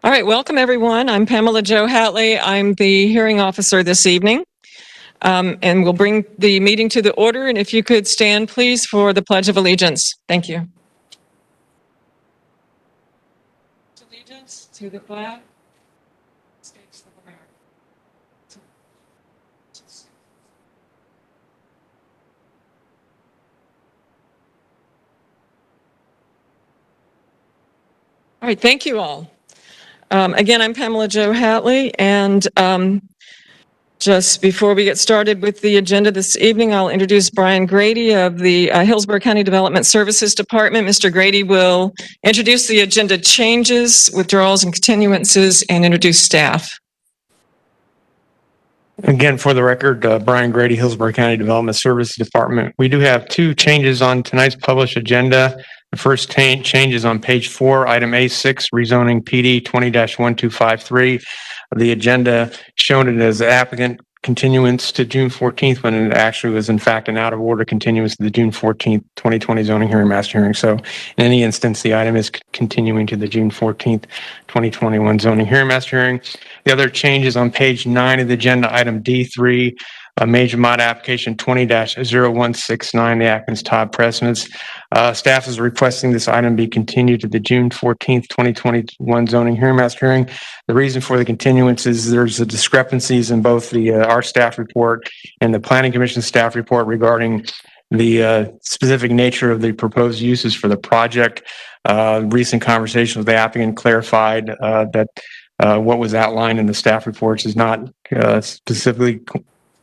All right, welcome everyone. I'm Pamela Jo Hatley. I'm the hearing officer this evening. And we'll bring the meeting to the order. And if you could stand, please, for the Pledge of Allegiance. Thank you. Allegiance to the flag. States of America. All right, thank you all. Again, I'm Pamela Jo Hatley, and just before we get started with the agenda this evening, I'll introduce Brian Grady of the Hillsborough County Development Services Department. Mr. Grady will introduce the agenda changes, withdrawals, and continuances, and introduce staff. Again, for the record, Brian Grady, Hillsborough County Development Services Department. We do have two changes on tonight's published agenda. The first change is on page 4, item A6, rezoning PD 20-1253. The agenda shown it as applicant continuance to June 14th when it actually was in fact an out of order continuance to the June 14th, 2020 zoning hearing master hearing. So in any instance, the item is continuing to the June 14th, 2021 zoning hearing master hearing. The other change is on page 9 of the agenda, item D3, a major mod application 20-0169, the Atkins Todd Precedents. Staff is requesting this item be continued to the June 14th, 2021 zoning hearing master hearing. The reason for the continuance is there's a discrepancies in both the our staff report and the Planning Commission staff report regarding the specific nature of the proposed uses for the project. Recent conversation with the applicant clarified that what was outlined in the staff reports is not specifically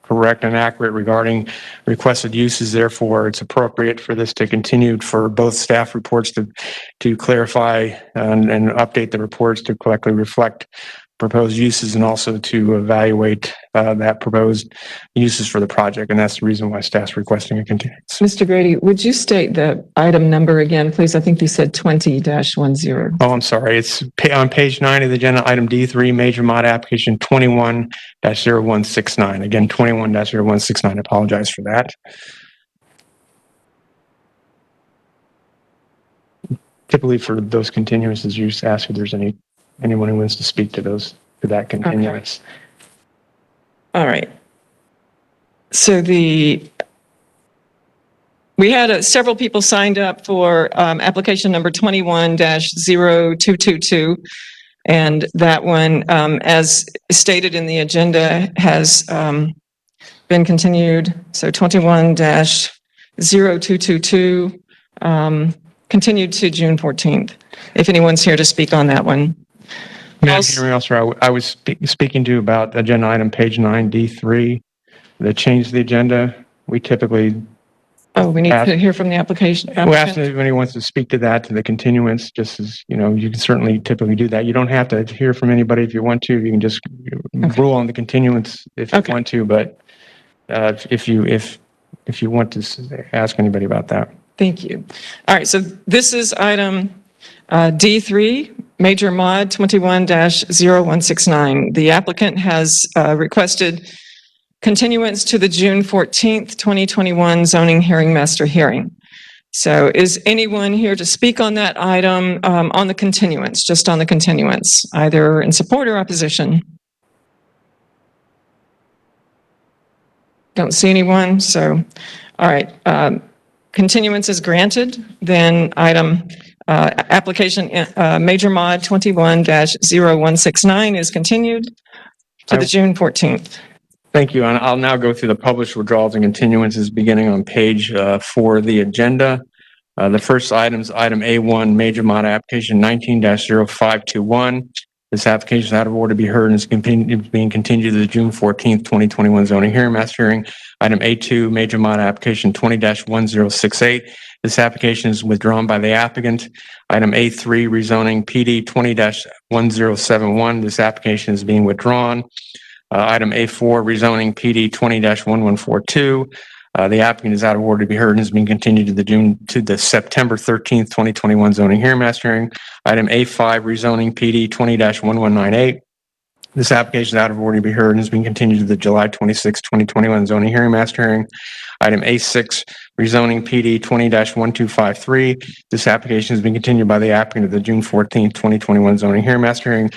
correct and accurate regarding requested uses. Therefore, it's appropriate for this to continue for both staff reports to clarify and update the reports to correctly reflect proposed uses and also to evaluate that proposed uses for the project. And that's the reason why staff's requesting a continuance. Mr. Grady, would you state the item number again, please? I think you said 20-10. Oh, I'm sorry. It's on page 9 of the agenda, item D3, major mod application 21-0169. Again, 21-0169. I apologize for that. Typically for those continuances, you just ask if there's anyone who wants to speak to that continuance. Okay. All right. So we had several people signed up for application number 21-0222, and that one, as stated in the agenda, has been continued. So 21-0222 continued to June 14th. If anyone's here to speak on that one. Madam Hearing Officer, I was speaking to you about agenda item page 9, D3, the change to the agenda. We typically... Oh, we need to hear from the application. We asked if anyone wants to speak to that, to the continuance, just as, you know, you can certainly typically do that. You don't have to hear from anybody if you want to. You can just rule on the continuance if you want to, but if you want to ask anybody about that. Thank you. All right, so this is item D3, Major Mod 21-0169. The applicant has requested continuance to the June 14th, 2021 zoning hearing master hearing. So is anyone here to speak on that item on the continuance, just on the continuance, either in support or opposition? Don't see anyone, so all right. Continuance is granted. Then item application Major Mod 21-0169 is continued to the June 14th. Thank you. And I'll now go through the published withdrawals and continuances beginning on page 4 of the agenda. The first item is item A1, Major Mod application 19-0521. This application is out of order to be heard and is being continued to the June 14th, 2021 zoning hearing master hearing. Item A2, Major Mod application 20-1068. This application is withdrawn by the applicant. Item A3, rezoning PD 20-1071. This application is being withdrawn. Item A4, rezoning PD 20-1142. The applicant is out of order to be heard and is being continued to the September 13th, 2021 zoning hearing master hearing. Item A5, rezoning PD 20-1198. This application is out of order to be heard and has been continued to the July 26, 2021 zoning hearing master hearing. Item A6, rezoning PD 20-1253. This application has been continued by the applicant to the June 14, 2021 zoning hearing master hearing.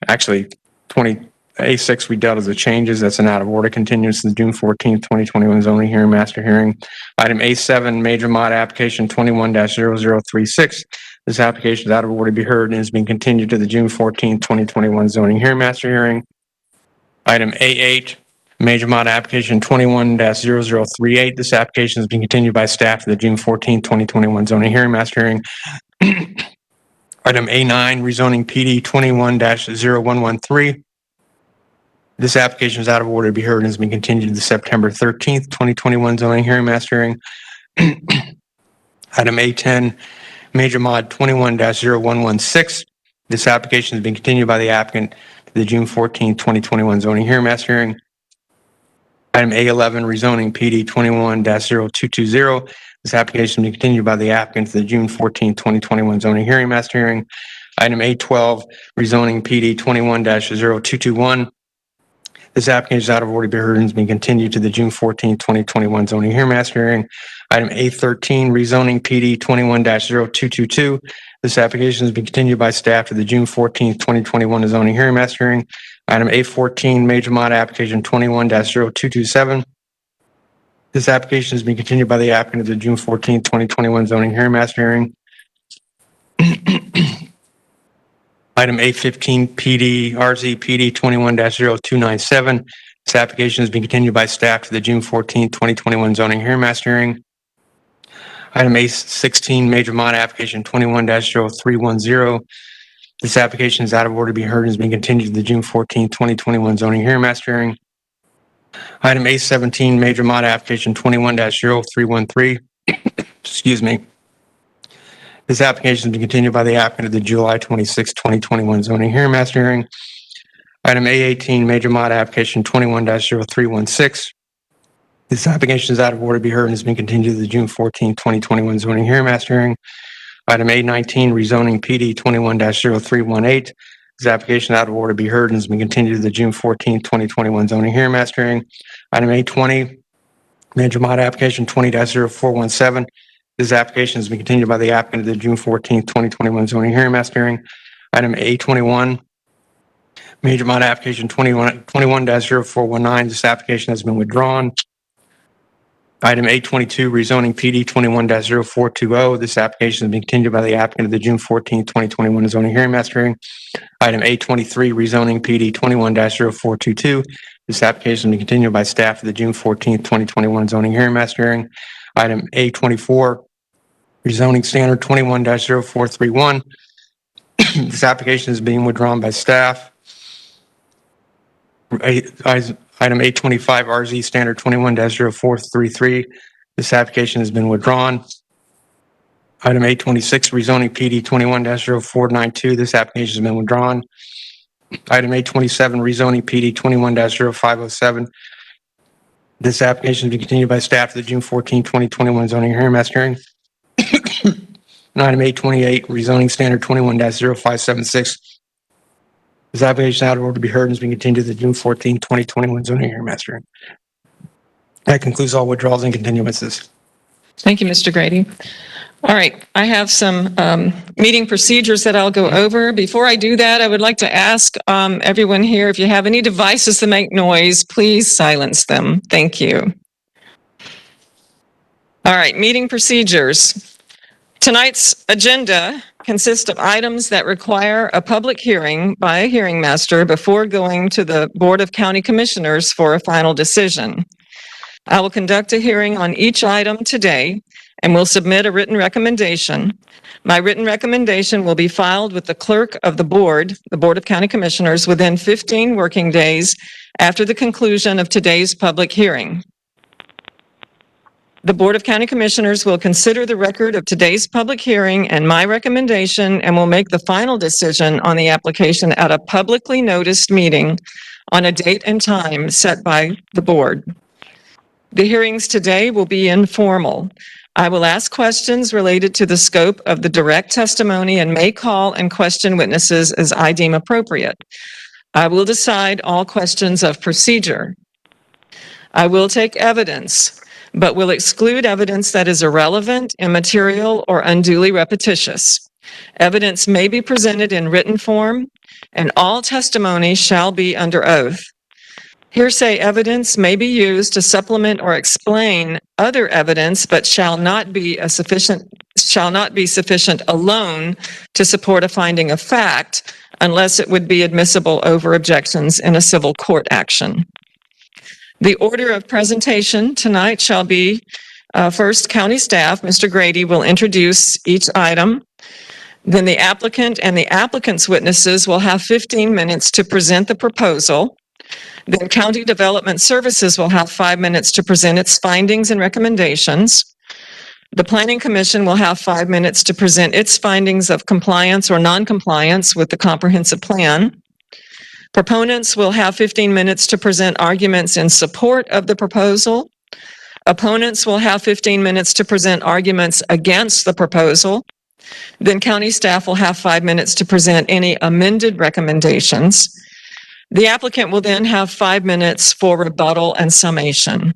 Actually, A6 we dealt as the changes. That's an out of order continuance to the June 14, 2021 zoning hearing master hearing. Item A7, major mod application 21-0036. This application is out of order to be heard and has been continued to the June 14, 2021 zoning hearing master hearing. Item A8, major mod application 21-0038. This application has been continued by staff to the June 14, 2021 zoning hearing master hearing. Item A9, rezoning PD 21-0113. This application is out of order to be heard and has been continued to the September 13th, 2021 zoning hearing master hearing. Item A10, major mod 21-0116. This application has been continued by the applicant to the June 14, 2021 zoning hearing master hearing. Item A11, rezoning PD 21-0220. This application has been continued by the applicant to the June 14, 2021 zoning hearing master hearing. Item A12, rezoning PD 21-0221. This application is out of order to be heard and has been continued to the June 14, 2021 zoning hearing master hearing. Item A13, rezoning PD 21-0222. This application has been continued by staff to the June 14, 2021 zoning hearing master hearing. Item A14, major mod application 21-0227. This application has been continued by the applicant to the June 14, 2021 zoning hearing master hearing. Item A15, RZ PD 21-0297. This application has been continued by staff to the June 14, 2021 zoning hearing master hearing. Item A16, major mod application 21-0310. This application is out of order to be heard and has been continued to the June 14, 2021 zoning hearing master hearing. Item A17, major mod application 21-0313. Excuse me. This application has been continued by the applicant to the July 26, 2021 zoning hearing master hearing. Item A18, major mod application 21-0316. This application is out of order to be heard and has been continued to the June 14, 2021 zoning hearing master hearing. Item A19, rezoning PD 21-0318. This application is out of order to be heard and has been continued to the June 14, 2021 zoning hearing master hearing. Item A20, major mod application 20-0417. This application has been continued by the applicant to the June 14, 2021 zoning hearing master hearing. Item A21, major mod application 21-0419. This application has been withdrawn. Item A22, rezoning PD 21-0420. This application has been continued by the applicant to the June 14, 2021 zoning hearing master hearing. Item A23, rezoning PD 21-0422. This application has been continued by staff to the June 14, 2021 zoning hearing master hearing. Item A24, rezoning standard 21-0431. This application is being withdrawn by staff. Item A25, RZ standard 21-0433. This application has been withdrawn. Item A26, rezoning PD 21-0492. This application has been withdrawn. Item A27, rezoning PD 21-0507. This application has been continued by staff to the June 14, 2021 zoning hearing master hearing. And item A28, rezoning standard 21-0576. This application is out of order to be heard and has been continued to the June 14, 2021 zoning hearing master hearing. That concludes all withdrawals and continuances. Thank you, Mr. Grady. All right, I have some meeting procedures that I'll go over. Before I do that, I would like to ask everyone here, if you have any devices that make noise, please silence them. Thank you. All right, meeting procedures. Tonight's agenda consists of items that require a public hearing by a hearing master before going to the Board of County Commissioners for a final decision. I will conduct a hearing on each item today and will submit a written recommendation. My written recommendation will be filed with the clerk of the Board of County Commissioners, within 15 working days after the conclusion of today's public hearing. The Board of County Commissioners will consider the record of today's public hearing and my recommendation and will make the final decision on the application at a publicly noticed meeting on a date and time set by the board. The hearings today will be informal. I will ask questions related to the scope of the direct testimony and may call and question witnesses as I deem appropriate. I will decide all questions of procedure. I will take evidence, but will exclude evidence that is irrelevant, immaterial, or unduly repetitious. Evidence may be presented in written form, and all testimony shall be under oath. Hearsay evidence may be used to supplement or explain other evidence, but shall not be sufficient alone to support a finding of fact unless it would be admissible over objections in a civil court action. The order of presentation tonight shall be first, county staff, Mr. Grady, will introduce each item. Then the applicant and the applicant's witnesses will have 15 minutes to present the proposal. Then County Development Services will have 5 minutes to present its findings and recommendations. The Planning Commission will have 5 minutes to present its findings of compliance or non-compliance with the comprehensive plan. Proponents will have 15 minutes to present arguments in support of the proposal. Opponents will have 15 minutes to present arguments against the proposal. Then county staff will have 5 minutes to present any amended recommendations. The applicant will then have 5 minutes for rebuttal and summation.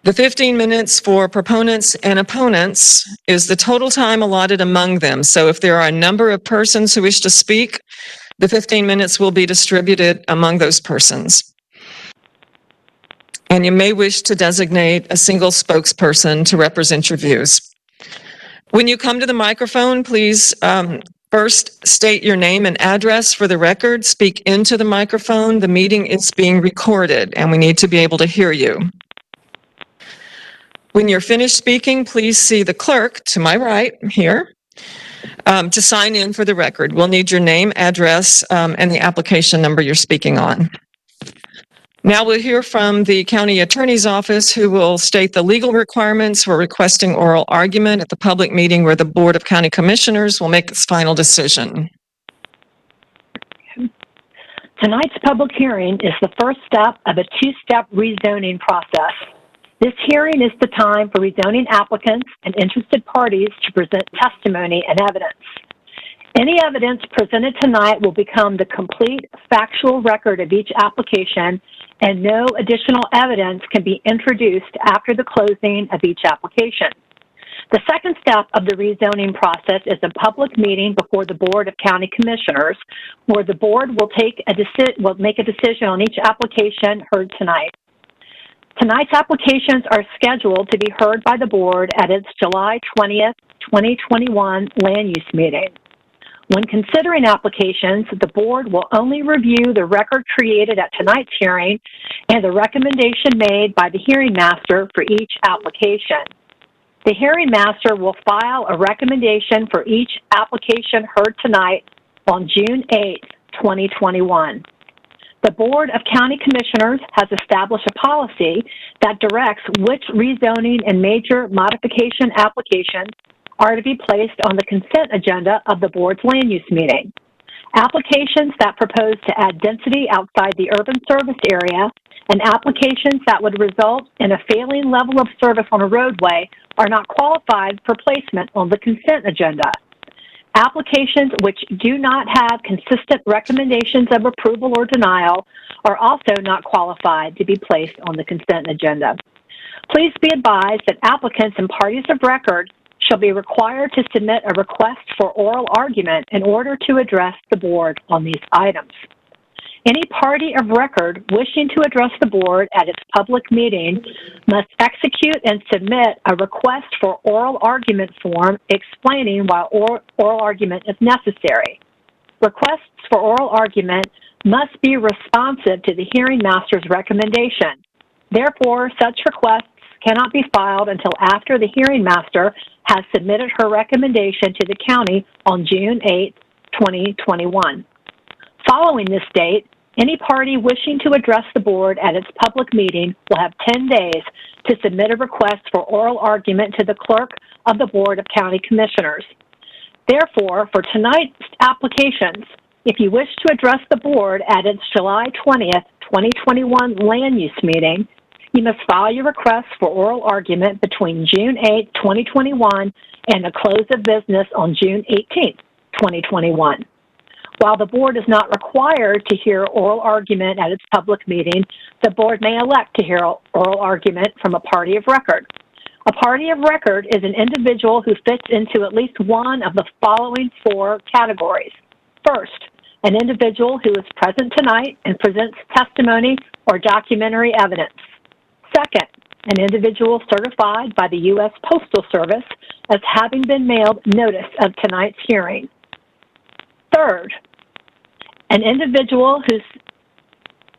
The 15 minutes for proponents and opponents is the total time allotted among them. So if there are a number of persons who wish to speak, the 15 minutes will be distributed among those persons. And you may wish to designate a single spokesperson to represent your views. When you come to the microphone, please first state your name and address for the record. Speak into the microphone. The meeting is being recorded and we need to be able to hear you. When you're finished speaking, please see the clerk to my right here to sign in for the record. We'll need your name, address, and the application number you're speaking on. Now we'll hear from the County Attorney's Office, who will state the legal requirements for requesting oral argument at the public meeting where the Board of County Commissioners will make its final decision. Tonight's public hearing is the first step of a two-step rezoning process. This hearing is the time for rezoning applicants and interested parties to present testimony and evidence. Any evidence presented tonight will become the complete factual record of each application, and no additional evidence can be introduced after the closing of each application. The second step of the rezoning process is a public meeting before the Board of County Commissioners, where the board will make a decision on each application heard tonight. Tonight's applications are scheduled to be heard by the board at its July 20th, 2021 land use meeting. When considering applications, the board will only review the record created at tonight's hearing and the recommendation made by the hearing master for each application. The hearing master will file a recommendation for each application heard tonight on June 8th, 2021. The Board of County Commissioners has established a policy that directs which rezoning and major modification applications are to be placed on the consent agenda of the board's land use meeting. Applications that propose to add density outside the urban service area and applications that would result in a failing level of service on a roadway are not qualified for placement on the consent agenda. Applications which do not have consistent recommendations of approval or denial are also not qualified to be placed on the consent agenda. Please be advised that applicants and parties of record shall be required to submit a request for oral argument in order to address the board on these items. Any party of record wishing to address the board at its public meeting must execute and submit a request for oral argument form explaining why oral argument is necessary. Requests for oral argument must be responsive to the hearing master's recommendation. Therefore, such requests cannot be filed until after the hearing master has submitted her recommendation to the county on June 8, 2021. Following this date, any party wishing to address the board at its public meeting will have 10 days to submit a request for oral argument to the clerk of the Board of County Commissioners. Therefore, for tonight's applications, if you wish to address the board at its July 20th, 2021 land use meeting, you must file your request for oral argument between June 8, 2021 and the close of business on June 18, 2021. While the board is not required to hear oral argument at its public meeting, the board may elect to hear oral argument from a party of record. A party of record is an individual who fits into at least one of the following four categories. First, an individual who is present tonight and presents testimony or documentary evidence. Second, an individual certified by the U.S. Postal Service as having been mailed notice of tonight's hearing. Third, an individual who's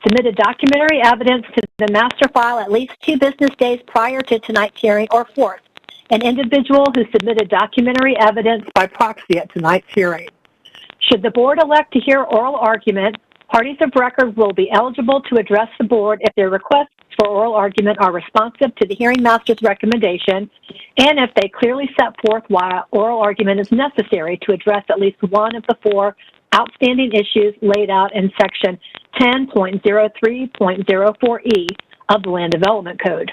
submitted documentary evidence to the master file at least 2 business days prior to tonight's hearing. Or fourth, an individual who submitted documentary evidence by proxy at tonight's hearing. Should the board elect to hear oral argument, parties of record will be eligible to address the board if their requests for oral argument are responsive to the hearing master's recommendation, and if they clearly set forth why oral argument is necessary to address at least one of the 4 outstanding issues laid out in Section 10.03.04E of the Land Development Code.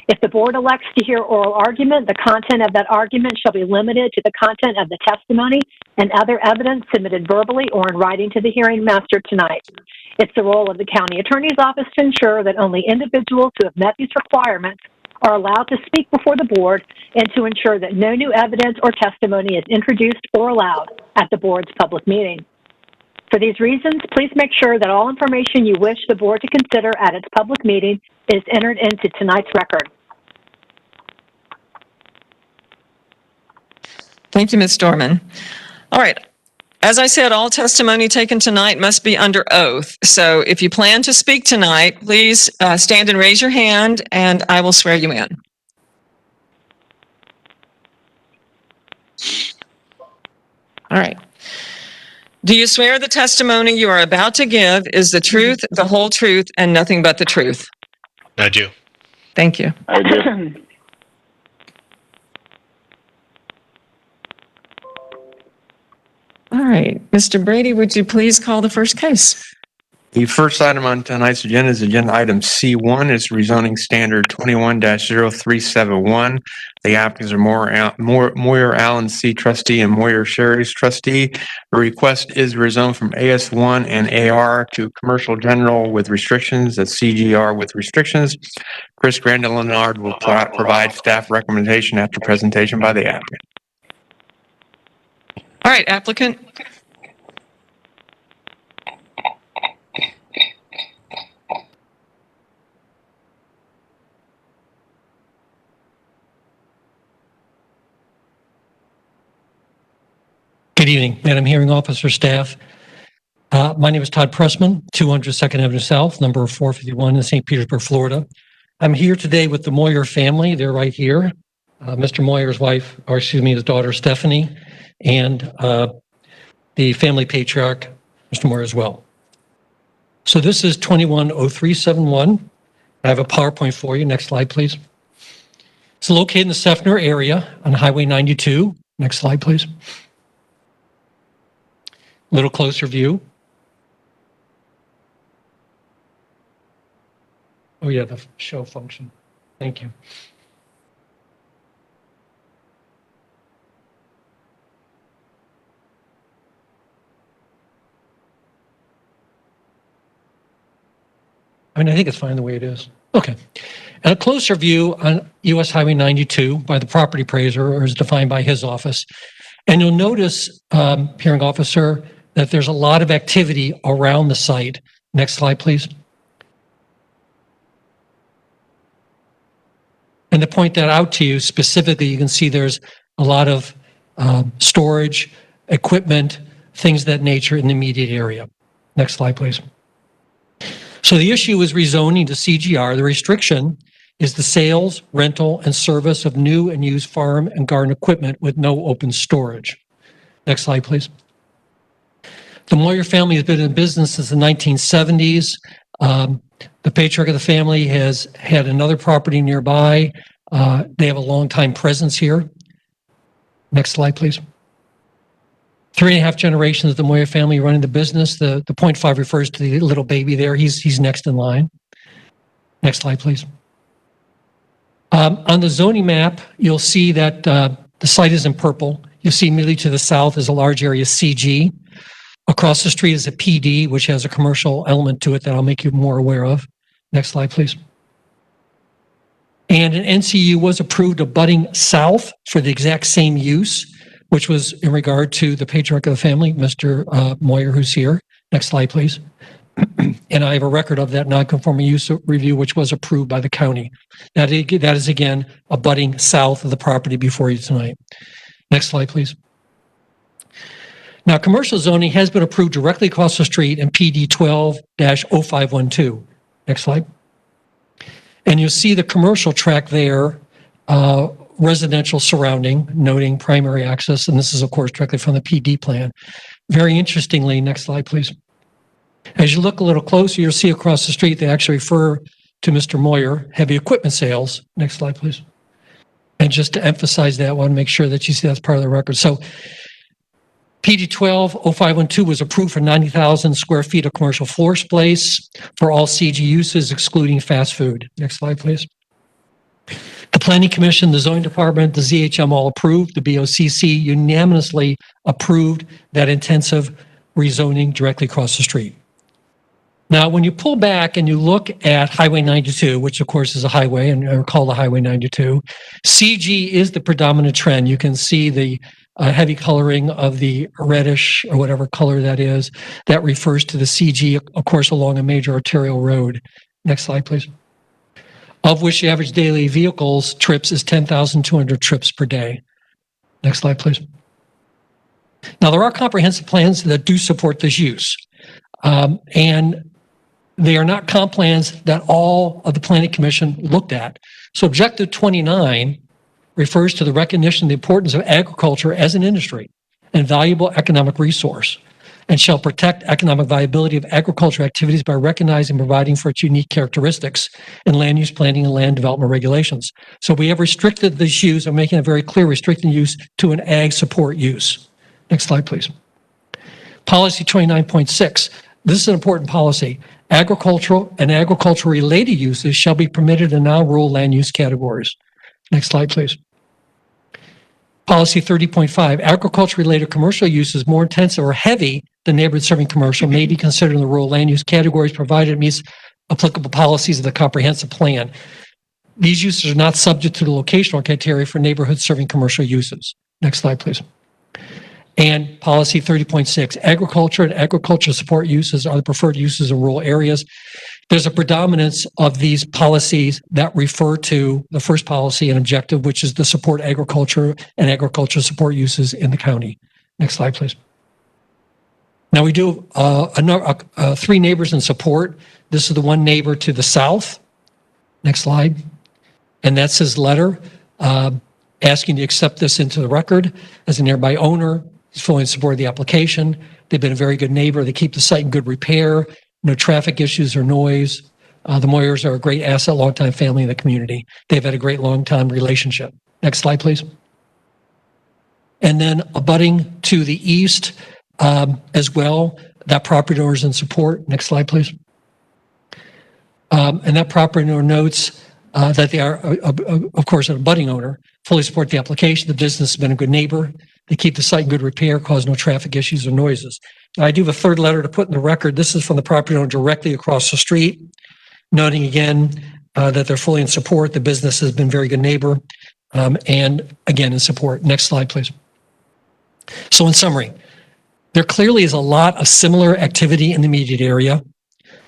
If the board elects to hear oral argument, the content of that argument shall be limited to the content of the testimony and other evidence submitted verbally or in writing to the hearing master tonight. It's the role of the county attorney's office to ensure that only individuals who have met these requirements are allowed to speak before the board, and to ensure that no new evidence or testimony is introduced or allowed at the board's public meeting. For these reasons, please make sure that all information you wish the board to consider at its public meeting is entered into tonight's record. Thank you, Ms. Dorman. All right. As I said, all testimony taken tonight must be under oath. So if you plan to speak tonight, please stand and raise your hand, and I will swear you in. All right. Do you swear the testimony you are about to give is the truth, the whole truth, and nothing but the truth? I do. Thank you. I do. All right. Mr. Brady, would you please call the first case? The first item on tonight's agenda is agenda item C1. It's rezoning standard 21-0371. The applicants are Moyer Allen C. trustee and Moyer Sherry's trustee. The request is rezoned from AS1 and AR to commercial general with restrictions, that's CGR with restrictions. Chris Grandin-Leonard will provide staff recommendation after presentation by the applicant. All right, applicant. Good evening, Madam Hearing Officer, staff. My name is Todd Pressman, 200 Second Avenue South, number 451 in St. Petersburg, Florida. I'm here today with the Moyer family. They're right here. Mr. Moyer's wife, or excuse me, his daughter Stephanie, and the family patriarch, Mr. Moyer as well. So this is 210371. I have a PowerPoint for you. Next slide, please. It's located in the Seffner area on Highway 92. Next slide, please. Little closer view. Oh yeah, the show function. Thank you. I mean, I think it's fine the way it is. Okay. And a closer view on US Highway 92 by the property appraiser, or as defined by his office. And you'll notice, hearing officer, that there's a lot of activity around the site. Next slide, please. And to point that out to you specifically, you can see there's a lot of storage, equipment, things of that nature in the immediate area. Next slide, please. So the issue is rezoning to CGR. The restriction is the sales, rental, and service of new and used farm and garden equipment with no open storage. Next slide, please. The Moyer family has been in business since the 1970s. The patriarch of the family has had another property nearby. They have a long-time presence here. Next slide, please. 3.5 generations of the Moyer family running the business. The 0.5 refers to the little baby there. He's next in line. Next slide, please. On the zoning map, you'll see that the site is in purple. You'll see immediately to the south is a large area CG. Across the street is a PD, which has a commercial element to it that I'll make you more aware of. Next slide, please. And an NCU was approved abutting south for the exact same use, which was in regard to the patriarch of the family, Mr. Moyer, who's here. Next slide, please. And I have a record of that non-conforming use review, which was approved by the county. That is, again, abutting south of the property before you tonight. Next slide, please. Now, commercial zoning has been approved directly across the street in PD 12-0512. Next slide. And you'll see the commercial track there, residential surrounding, noting primary access. And this is, of course, directly from the PD plan. Very interestingly, next slide, please. As you look a little closer, you'll see across the street, they actually refer to Mr. Moyer, heavy equipment sales. Next slide, please. And just to emphasize that, I want to make sure that you see that's part of the record. So PD 12-0512 was approved for 90,000 square feet of commercial floor space for all CG uses, excluding fast food. Next slide, please. The Planning Commission, the Zoning Department, the ZHM all approved. The BOCC unanimously approved that intensive rezoning directly across the street. Now, when you pull back and you look at Highway 92, which of course is a highway, and I call the Highway 92, CG is the predominant trend. You can see the heavy coloring of the reddish or whatever color that is. That refers to the CG, of course, along a major arterial road. Next slide, please. Of which the average daily vehicles trips is 10,200 trips per day. Next slide, please. Now, there are comprehensive plans that do support this use. And they are not comp plans that all of the Planning Commission looked at. So Objective 29 refers to the recognition of the importance of agriculture as an industry and valuable economic resource, and shall protect economic viability of agriculture activities by recognizing and providing for its unique characteristics in land use planning and land development regulations. So we have restricted this use, I'm making it very clear, restricting use to an ag support use. Next slide, please. Policy 29.6. This is an important policy. Agricultural and agriculture-related uses shall be permitted in non-rural land use categories. Next slide, please. Policy 30.5. Agriculture-related commercial uses more intensive or heavy than neighborhood-serving commercial may be considered in the rural land use categories, provided it meets applicable policies of the comprehensive plan. These uses are not subject to the locational criteria for neighborhood-serving commercial uses. Next slide, please. And policy 30.6, agriculture and agriculture support uses are the preferred uses in rural areas. There's a predominance of these policies that refer to the first policy and objective, which is to support agriculture and agriculture support uses in the county. Next slide, please. Now we do three neighbors in support. This is the one neighbor to the south. Next slide. And that's his letter asking to accept this into the record as a nearby owner. He's fully in support of the application. They've been a very good neighbor. They keep the site in good repair, no traffic issues or noise. The Moyers are a great asset, longtime family in the community. They've had a great long-time relationship. Next slide, please. And then abutting to the east as well, that property owner is in support. Next slide, please. And that property owner notes that they are, of course, an abutting owner, fully support the application. The business has been a good neighbor. They keep the site in good repair, cause no traffic issues or noises. Now, I do have a third letter to put in the record. This is from the property owner directly across the street, noting again that they're fully in support. The business has been a very good neighbor and again in support. Next slide, please. So in summary, there clearly is a lot of similar activity in the immediate area.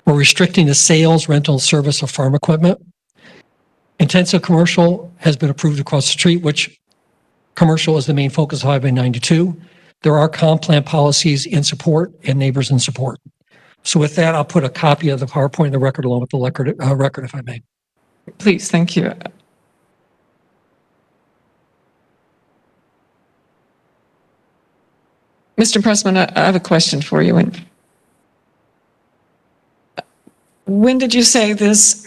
We're restricting the sales, rental, and service of farm equipment. Intensive commercial has been approved across the street, which commercial is the main focus of Highway 92. There are comp plan policies in support and neighbors in support. So with that, I'll put a copy of the PowerPoint in the record along with the record, if I may. Please, thank you. Mr. Pressman, I have a question for you. When did you say this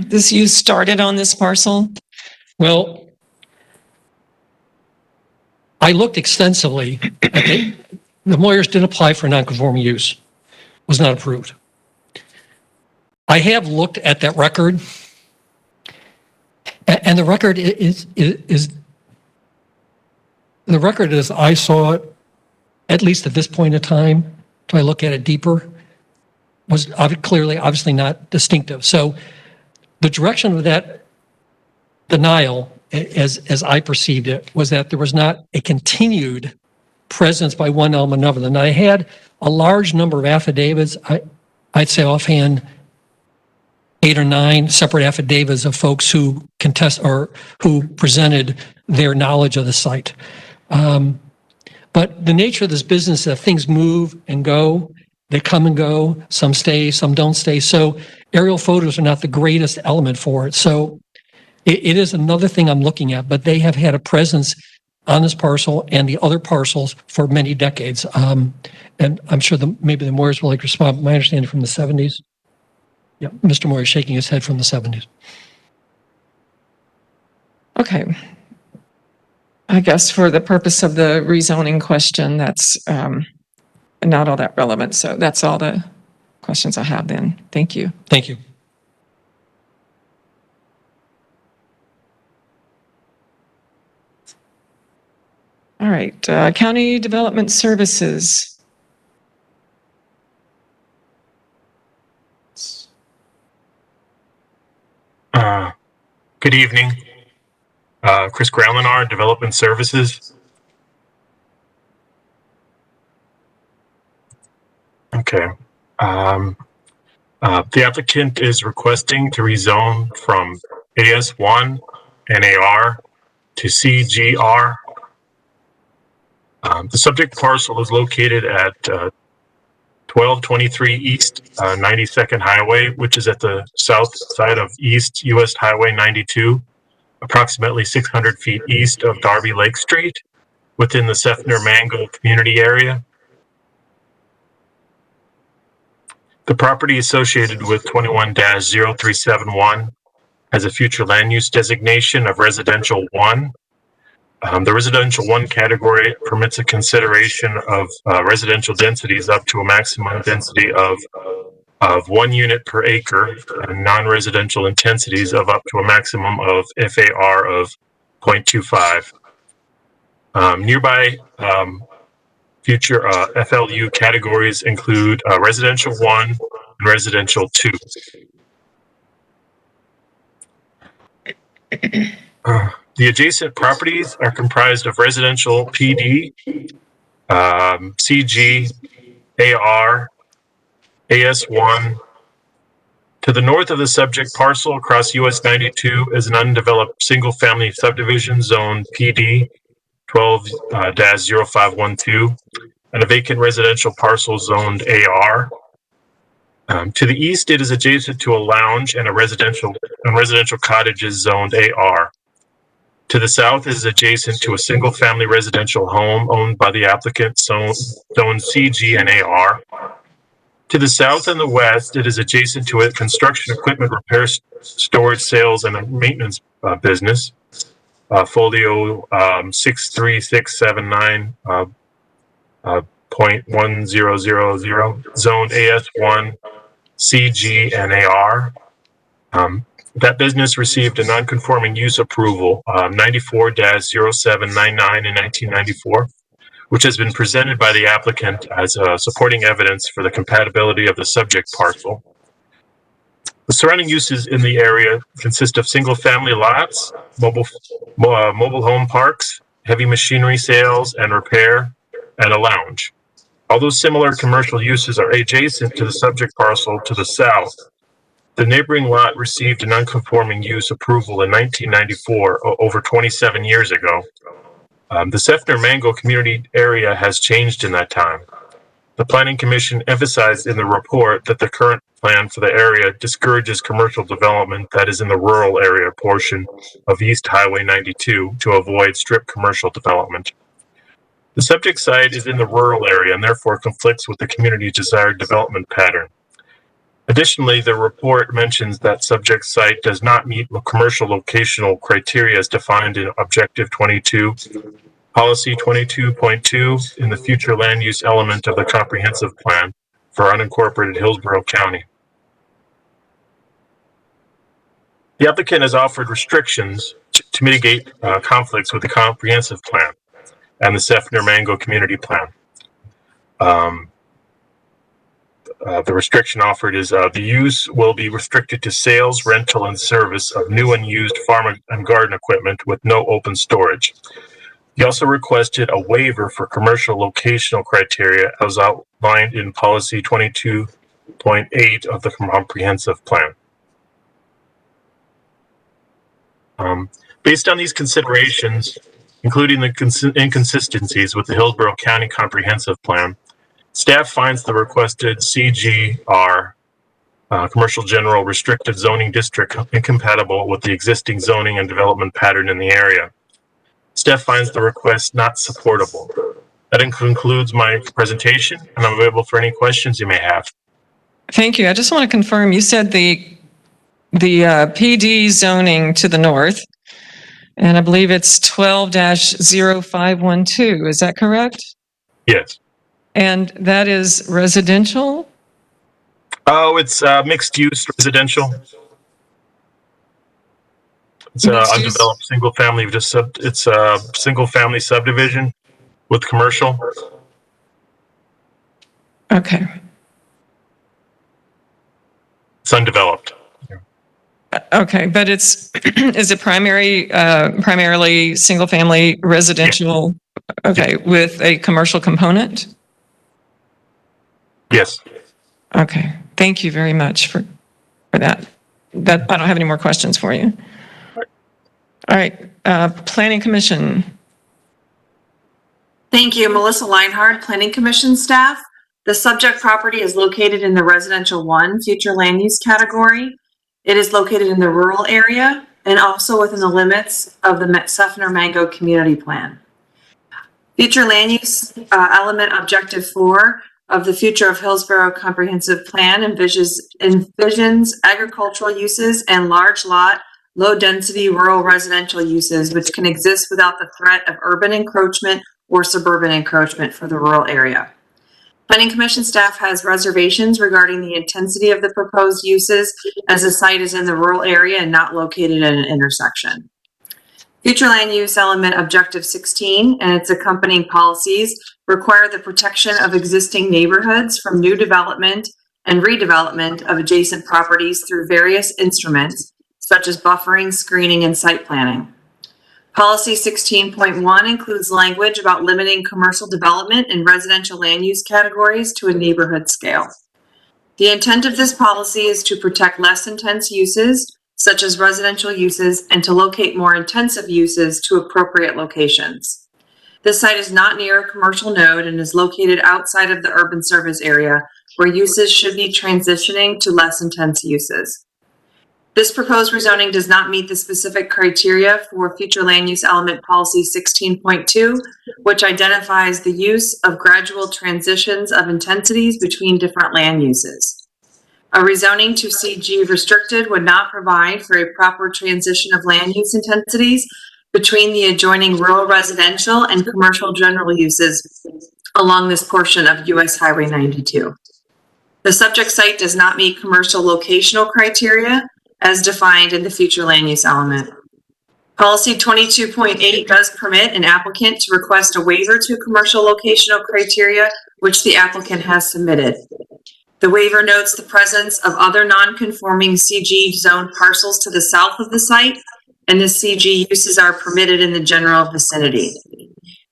this use started on this parcel? Well, I looked extensively. The Moyers didn't apply for non-conforming use. Was not approved. I have looked at that record, and the record is the record as I saw it, at least at this point in time, do I look at it deeper, was obviously not distinctive. So the direction of that denial, as I perceived it, was that there was not a continued presence by one element or another. And I had a large number of affidavits. I'd say offhand 8 or 9 separate affidavits of folks who contest or who presented their knowledge of the site. But the nature of this business is that things move and go, they come and go, some stay, some don't stay. So aerial photos are not the greatest element for it. So it is another thing I'm looking at, but they have had a presence on this parcel and the other parcels for many decades. And I'm sure maybe the Moyers will like respond. My understanding from the 70s. Yeah, Mr. Moyer is shaking his head from the 70s. Okay. I guess for the purpose of the rezoning question, that's not all that relevant. So that's all the questions I have then. Thank you. Thank you. All right. County Development Services. Good evening. Chris Gralinar, Development Services. Okay. The applicant is requesting to rezone from AS1 NAR to CGR. The subject parcel is located at 1223 East 92nd Highway, which is at the south side of East US Highway 92, approximately 600 feet east of Darby Lake Street, within the Seffner Mango community area. The property associated with 21-0371 has a future land use designation of Residential 1. The Residential 1 category permits a consideration of residential densities up to a maximum density of 1 unit per acre, and non-residential intensities of up to a maximum of FAR of 0.25. Nearby future FLU categories include Residential 1 and Residential 2. The adjacent properties are comprised of Residential PD, CG, AR, AS1. To the north of the subject parcel across US 92 is an undeveloped single-family subdivision zone PD 12-0512 and a vacant residential parcel zoned AR. To the east, it is adjacent to a lounge and residential cottages zoned AR. To the south, it is adjacent to a single-family residential home owned by the applicant zoned CG and AR. To the south and the west, it is adjacent to a construction equipment repair, storage, sales, and a maintenance business. Folio 63679. 0.1000, zoned AS1, CG, and AR. That business received a non-conforming use approval, 94-0799 in 1994, which has been presented by the applicant as supporting evidence for the compatibility of the subject parcel. The surrounding uses in the area consist of single-family lots, mobile home parks, heavy machinery sales and repair, and a lounge. Although similar commercial uses are adjacent to the subject parcel to the south, the neighboring lot received a non-conforming use approval in 1994, over 27 years ago. The Seffner Mango community area has changed in that time. The Planning Commission emphasized in the report that the current plan for the area discourages commercial development that is in the rural area portion of East Highway 92 to avoid strip commercial development. The subject site is in the rural area and therefore conflicts with the community's desired development pattern. Additionally, the report mentions that subject site does not meet commercial locational criteria as defined in Objective 22, Policy 22.2 in the future land use element of the comprehensive plan for unincorporated Hillsborough County. The applicant has offered restrictions to mitigate conflicts with the comprehensive plan and the Seffner Mango Community Plan. The restriction offered is the use will be restricted to sales, rental, and service of new and used farm and garden equipment with no open storage. He also requested a waiver for commercial locational criteria as outlined in policy 22.8 of the comprehensive plan. Based on these considerations, including the inconsistencies with the Hillsborough County Comprehensive Plan, staff finds the requested CGR, Commercial General Restricted Zoning District, incompatible with the existing zoning and development pattern in the area. Staff finds the request not supportable. That concludes my presentation, and I'm available for any questions you may have. Thank you. I just want to confirm, you said the PD zoning to the north, and I believe it's 12-0512. Is that correct? Yes. And that is residential? Oh, it's mixed use residential. It's Mixed use? undeveloped single family. It's a single family subdivision with commercial. Okay. It's undeveloped. Okay, but is it primarily single family residential? Okay, with a commercial component? Yes. Okay, thank you very much for that. I don't have any more questions for you. All right, Planning Commission. Thank you. Melissa Leinhardt, Planning Commission staff. The subject property is located in the Residential 1 Future Land Use category. It is located in the rural area and also within the limits of the Seffner Mango Community Plan. Future Land Use Element Objective 4 of the Future of Hillsborough Comprehensive Plan envisions agricultural uses and large lot, low-density rural residential uses which can exist without the threat of urban encroachment or suburban encroachment for the rural area. Planning Commission staff has reservations regarding the intensity of the proposed uses as the site is in the rural area and not located at an intersection. Future Land Use Element Objective 16 and its accompanying policies require the protection of existing neighborhoods from new development and redevelopment of adjacent properties through various instruments, such as buffering, screening, and site planning. Policy 16.1 includes language about limiting commercial development in residential land use categories to a neighborhood scale. The intent of this policy is to protect less intense uses, such as residential uses, and to locate more intensive uses to appropriate locations. This site is not near a commercial node and is located outside of the urban service area, where uses should be transitioning to less intense uses. This proposed rezoning does not meet the specific criteria for Future Land Use Element Policy 16.2, which identifies the use of gradual transitions of intensities between different land uses. A rezoning to CG restricted would not provide for a proper transition of land use intensities between the adjoining rural residential and commercial general uses along this portion of US Highway 92. The subject site does not meet commercial locational criteria as defined in the Future Land Use Element. Policy 22.8 does permit an applicant to request a waiver to commercial locational criteria, which the applicant has submitted. The waiver notes the presence of other non-conforming CG zoned parcels to the south of the site, and the CG uses are permitted in the general vicinity.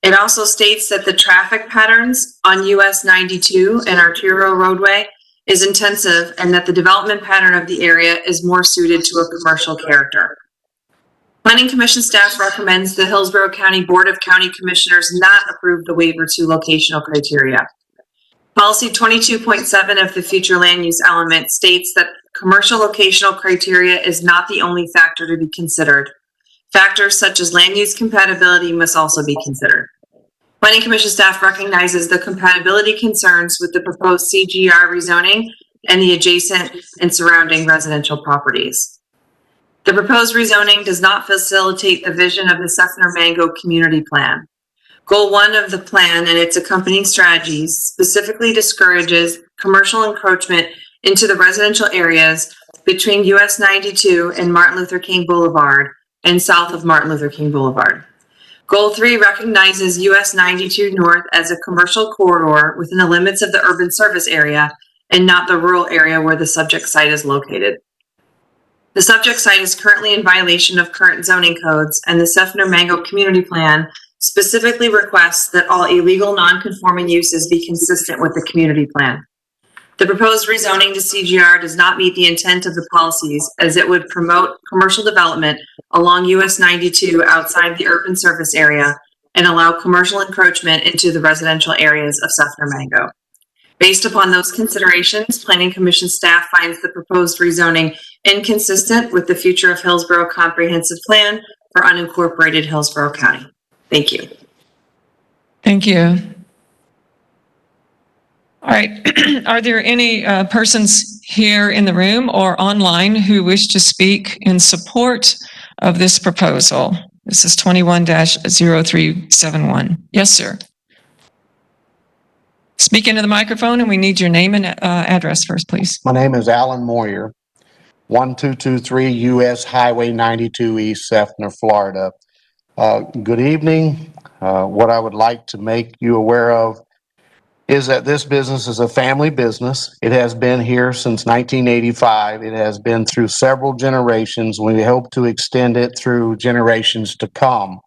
It also states that the traffic patterns on US 92 and Arturo Roadway is intensive and that the development pattern of the area is more suited to a commercial character. Planning Commission staff recommends the Hillsborough County Board of County Commissioners not approve the waiver to locational criteria. Policy 22.7 of the Future Land Use Element states that commercial locational criteria is not the only factor to be considered. Factors such as land use compatibility must also be considered. Planning Commission staff recognizes the compatibility concerns with the proposed CGR rezoning and the adjacent and surrounding residential properties. The proposed rezoning does not facilitate the vision of the Seffner Mango Community Plan. Goal 1 of the plan and its accompanying strategies specifically discourages commercial encroachment into the residential areas between US 92 and Martin Luther King Boulevard and south of Martin Luther King Boulevard. Goal 3 recognizes US 92 North as a commercial corridor within the limits of the urban service area and not the rural area where the subject site is located. The subject site is currently in violation of current zoning codes, and the Seffner Mango Community Plan specifically requests that all illegal non-conforming uses be consistent with the community plan. The proposed rezoning to CGR does not meet the intent of the policies, as it would promote commercial development along US 92 outside the urban service area and allow commercial encroachment into the residential areas of Seffner Mango. Based upon those considerations, Planning Commission staff finds the proposed rezoning inconsistent with the future of Hillsborough Comprehensive Plan for unincorporated Hillsborough County. Thank you. Thank you. All right. Are there any persons here in the room or online who wish to speak in support of this proposal? This is 21-0371. Yes, sir. Speak into the microphone, and we need your name and address first, please. My name is Alan Moyer, 1223 US Highway 92 East, Seffner, Florida. Good evening. What I would like to make you aware of is that this business is a family business. It has been here since 1985. It has been through several generations. We hope to extend it through generations to come.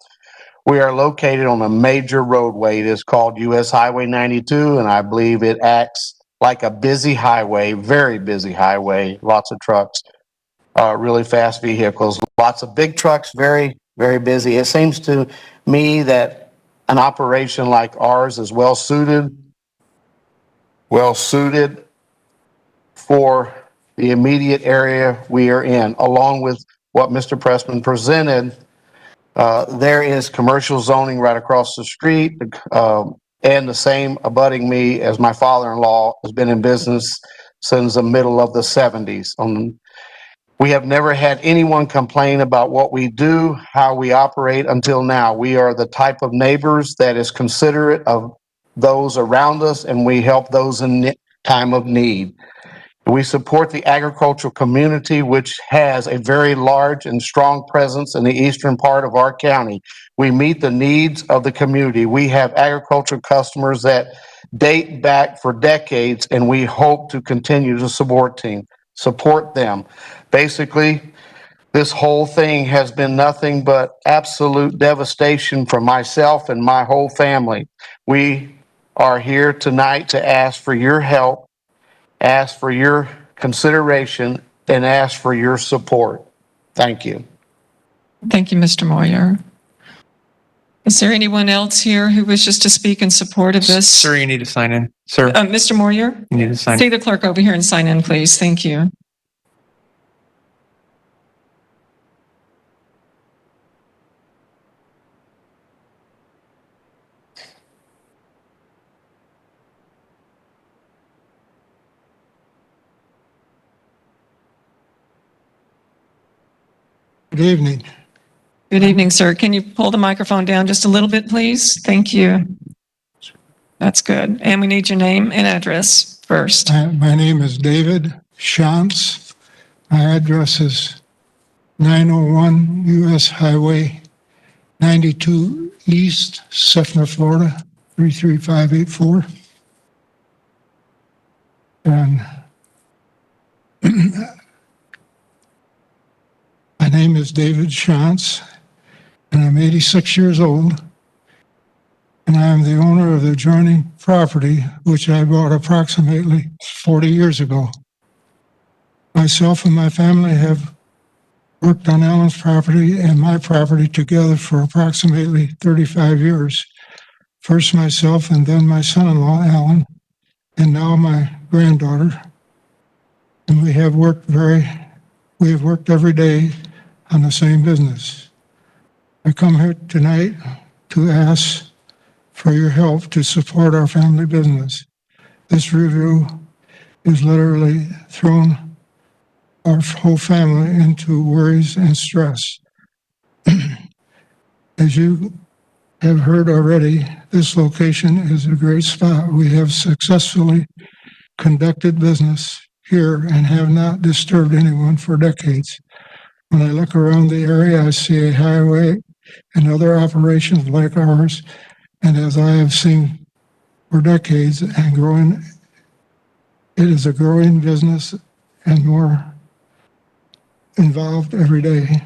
We are located on a major roadway. It is called US Highway 92, and I believe it acts like a busy highway, very busy highway, lots of trucks, really fast vehicles, lots of big trucks, very, very busy. It seems to me that an operation like ours is well suited for the immediate area we are in. Along with what Mr. Pressman presented, there is commercial zoning right across the street, and the same abutting me as my father-in-law has been in business since the middle of the 70s. We have never had anyone complain about what we do, how we operate until now. We are the type of neighbors that is considerate of those around us, and we help those in time of need. We support the agricultural community, which has a very large and strong presence in the eastern part of our county. We meet the needs of the community. We have agricultural customers that date back for decades, and we hope to continue to support them. Basically, this whole thing has been nothing but absolute devastation for myself and my whole family. We are here tonight to ask for your help, ask for your consideration, and ask for your support. Thank you. Thank you, Mr. Moyer. Is there anyone else here who wishes to speak in support of this? Sir, you need to sign in. Sir, Mr. Moyer, you need to sign in. see the clerk over here and sign in, please. Thank you. Good evening. Good evening, sir. Can you pull the microphone down just a little bit, please? Thank you. That's good. And we need your name and address first. My name is David Shantz. My address is 901 US Highway 92 East, Seffner, Florida, 33584. And my name is David Shantz, and I'm 86 years old, and I am the owner of the adjoining property, which I bought approximately 40 years ago. Myself and my family have worked on Alan's property and my property together for approximately 35 years. First myself and then my son-in-law, Alan, and now my granddaughter. And we have worked every day on the same business. I come here tonight to ask for your help to support our family business. This review has literally thrown our whole family into worries and stress. As you have heard already, this location is a great spot. We have successfully conducted business here and have not disturbed anyone for decades. When I look around the area, I see a highway and other operations like ours, and as I have seen for decades and growing It is a growing business and more involved every day.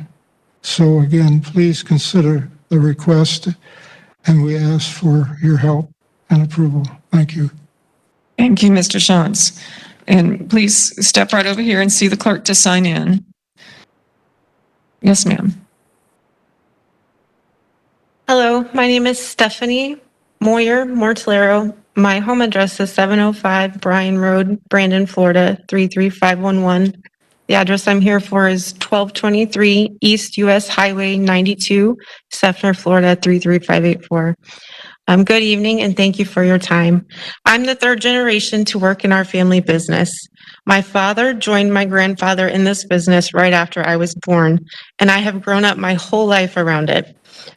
So again, please consider the request, and we ask for your help and approval. Thank you. Thank you, Mr. Shantz. And please step right over here and see the clerk to sign in. Yes, ma'am. Hello, my name is Stephanie Moyer Mortellero. My home address is 705 Bryan Road, Brandon, Florida, 33511. The address I'm here for is 1223 East US Highway 92, Seffner, Florida, 33584. Good evening and thank you for your time. I'm the third generation to work in our family business. My father joined my grandfather in this business right after I was born, and I have grown up my whole life around it.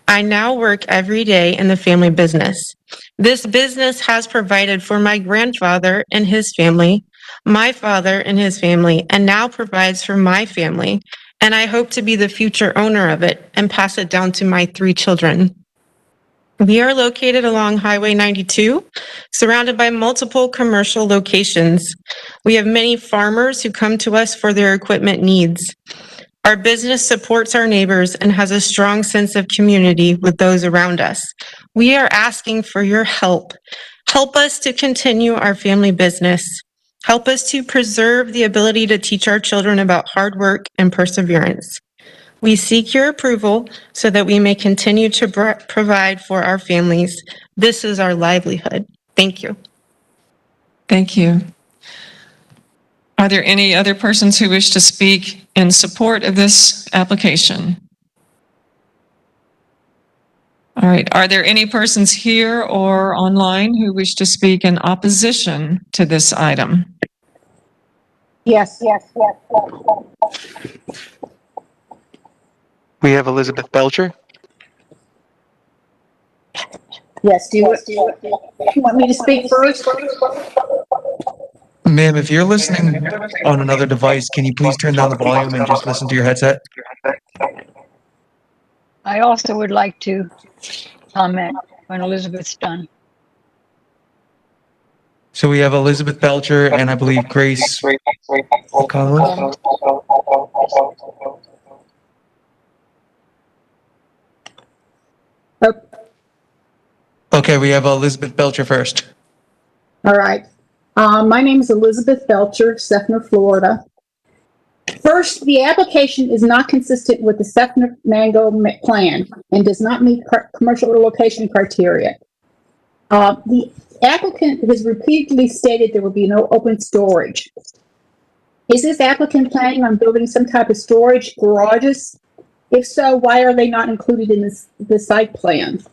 I now work every day in the family business. This business has provided for my grandfather and his family, my father and his family, and now provides for my family. And I hope to be the future owner of it and pass it down to my 3 children. We are located along Highway 92, surrounded by multiple commercial locations. We have many farmers who come to us for their equipment needs. Our business supports our neighbors and has a strong sense of community with those around us. We are asking for your help. Help us to continue our family business. Help us to preserve the ability to teach our children about hard work and perseverance. We seek your approval so that we may continue to provide for our families. This is our livelihood. Thank you. Thank you. Are there any other persons who wish to speak in support of this application? All right. Are there any persons here or online who wish to speak in opposition to this item? Yes. We have Elizabeth Belcher. Yes. Do you want me to speak first? Ma'am, if you're listening on another device, can you please turn down the volume and just listen to your headset? I also would like to comment when Elizabeth's done. So we have Elizabeth Belcher and I believe Grace Conley. Okay, we have Elizabeth Belcher first. All right. My name is Elizabeth Belcher, Seffner, Florida. First, the application is not consistent with the Seffner Mango plan and does not meet commercial location criteria. The applicant has repeatedly stated there will be no open storage. Is this applicant planning on building some type of storage garages? If so, why are they not included in the site plan?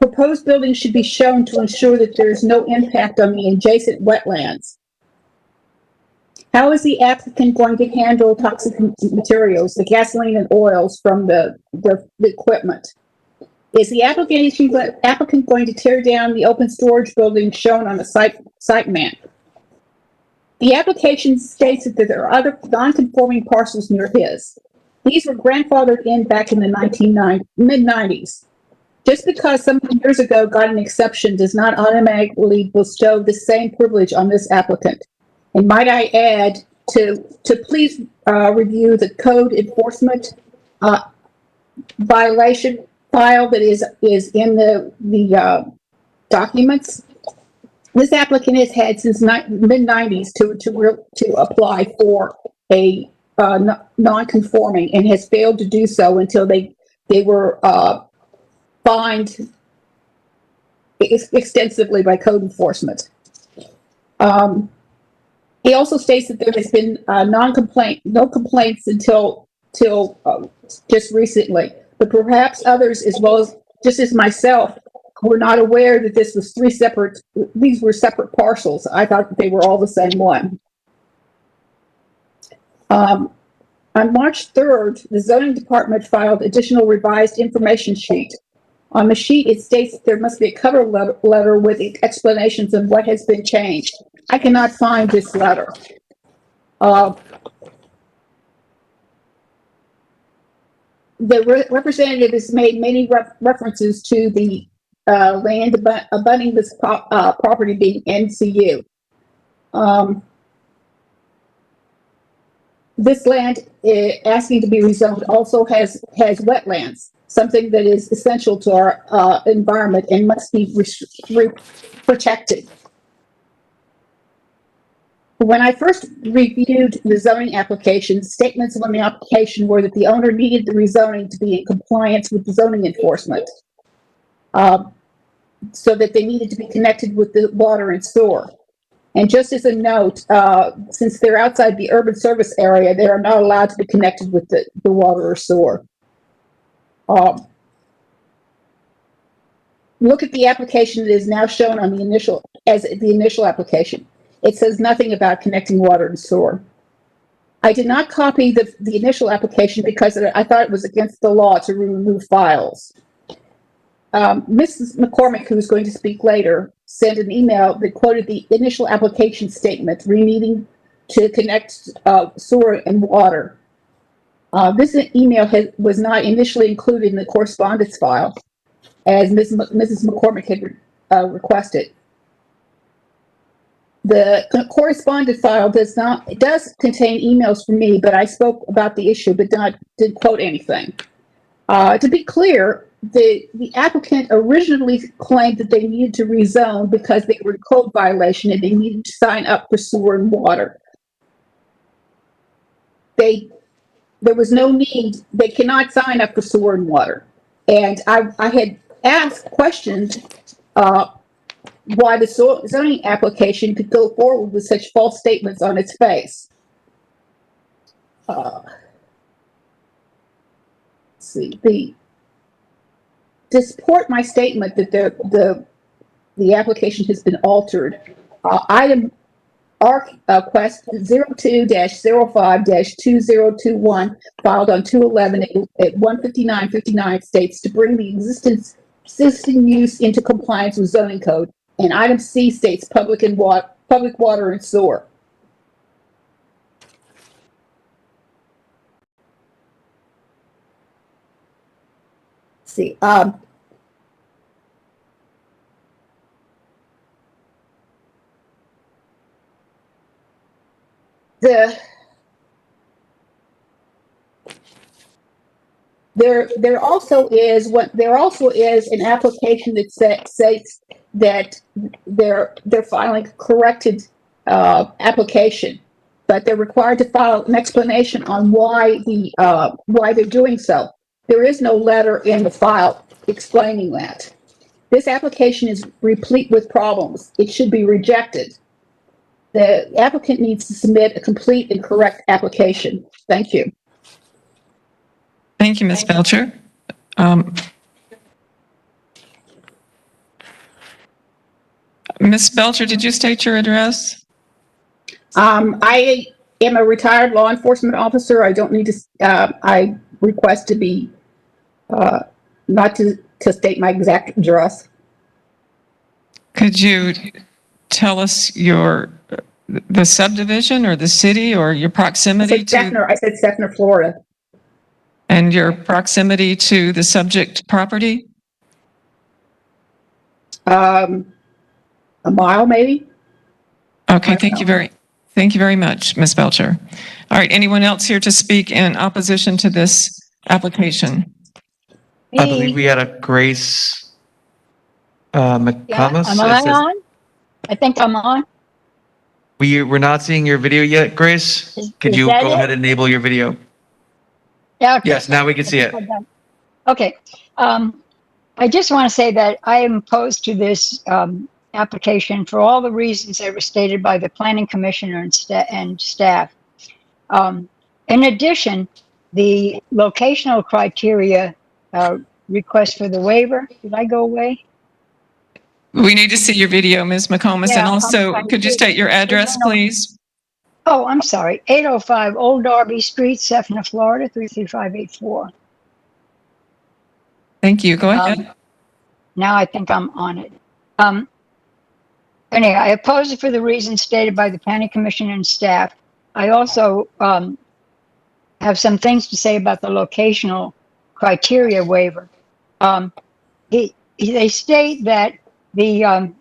Proposed buildings should be shown to ensure that there is no impact on the adjacent wetlands. How is the applicant going to handle toxic materials, the gasoline and oils from the equipment? Is the applicant going to tear down the open storage building shown on the site map? The application states that there are other non-conforming parcels near his. These were grandfathered in back in the mid-90s. Just because someone years ago got an exception does not automatically bestow the same privilege on this applicant. And might I add to please review the code enforcement violation file that is in the documents. This applicant has had since mid-90s to apply for a non-conforming and has failed to do so until they were fined extensively by code enforcement. He also states that there has been no complaints until just recently, but perhaps others, as well as just as myself, were not aware that these were separate parcels. I thought that they were all the same one. On March 3rd, the zoning department filed additional revised information sheet. On the sheet, it states that there must be a cover letter with explanations of what has been changed. I cannot find this letter. The representative has made many references to the land abutting this property being NCU. This land asking to be rezoned also has wetlands, something that is essential to our environment and must be protected. When I first reviewed the zoning application, statements on the application were that the owner needed the rezoning to be in compliance with the zoning enforcement, so that they needed to be connected with the water and sewer. And just as a note, since they're outside the urban service area, they are not allowed to be connected with the water or sewer. Look at the application that is now shown on the initial application. It says nothing about connecting water and sewer. I did not copy the initial application because I thought it was against the law to remove files. Mrs. McCormick, who is going to speak later, sent an email that quoted the initial application statement, needing to connect sewer and water. This email was not initially included in the correspondence file, as Mrs. McCormick had requested. The correspondence file does contain emails from me, but I spoke about the issue, but didn't quote anything. To be clear, the applicant originally claimed that they needed to rezone because they were in code violation and they needed to sign up for sewer and water. There was no need. They cannot sign up for sewer and water. And I had asked questions why the zoning application could go forward with such false statements on its face. Let's see. To support my statement that the application has been altered, item Quest 02-05-2021 filed on 2/11 at 159:59 states to bring the existing use into compliance with zoning code, and item C states public water and sewer. See, there also is an application that states that they're filing a corrected application, but they're required to file an explanation on why they're doing so. There is no letter in the file explaining that. This application is replete with problems. It should be rejected. The applicant needs to submit a complete and correct application. Thank you. Thank you, Ms. Belcher. Ms. Belcher, did you state your address? I am a retired law enforcement officer. I don't need to, I request to be, not to state my exact address. Could you tell us the subdivision or the city or your proximity I said Seffner, Florida. And your proximity to the subject property? A mile, maybe. Okay, thank you very much, Ms. Belcher. All right, anyone else here to speak in opposition to this application? I believe we had a Grace McComas. Am I on? I think I'm on. We're not seeing your video yet, Grace. Could you go ahead and enable your video? Yeah. Okay. Yes, now we can see it. Okay. I just want to say that I am opposed to this application for all the reasons that were stated by the planning commissioner and staff. In addition, the locational criteria request for the waiver. Did I go away? We need to see your video, Ms. McComas, Yeah, and also, could you state your address, please? Oh, I'm sorry. 805 Old Darby Street, Seffner, Florida, 33584. Thank you. Go ahead. Now I think I'm on it. Anyway, I oppose it for the reasons stated by the planning commission and staff. I also have some things to say about the locational criteria waiver. They state that the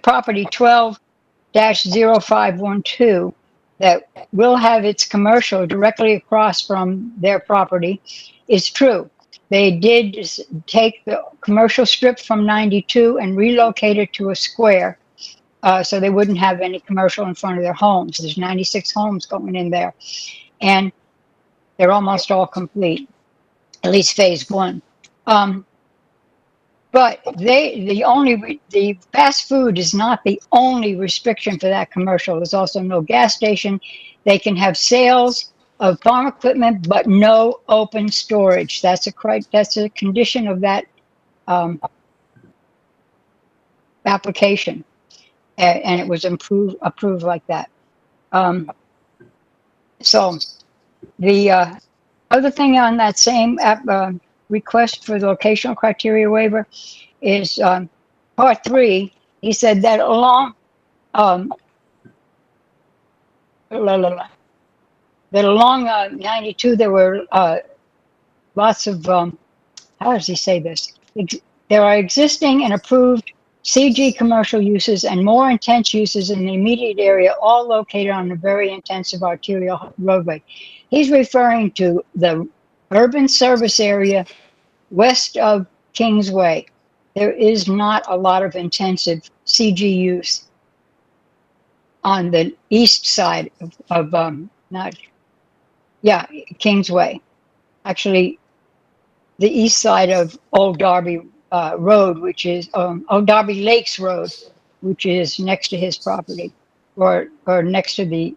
property 12 0512 that will have its commercial directly across from their property is true. They did take the commercial strip from 92 and relocate it to a square, so they wouldn't have any commercial in front of their homes. There's 96 homes going in there, and they're almost all complete, at least phase one. But the fast food is not the only restriction for that commercial. There's also no gas station. They can have sales of farm equipment, but no open storage. That's a condition of that application, and it was approved like that. So the other thing on that same request for the locational criteria waiver is part 3. He said that along that along 92 there were lots of how does he say this? There are existing and approved CG commercial uses and more intense uses in the immediate area, all located on a very intensive arterial roadway. He's referring to the urban service area west of Kingsway. There is not a lot of intensive CG use on the east side of Kingsway. Actually, the east side of Old Darby Road, which is Old Darby Lakes Road, which is next to his property, or next to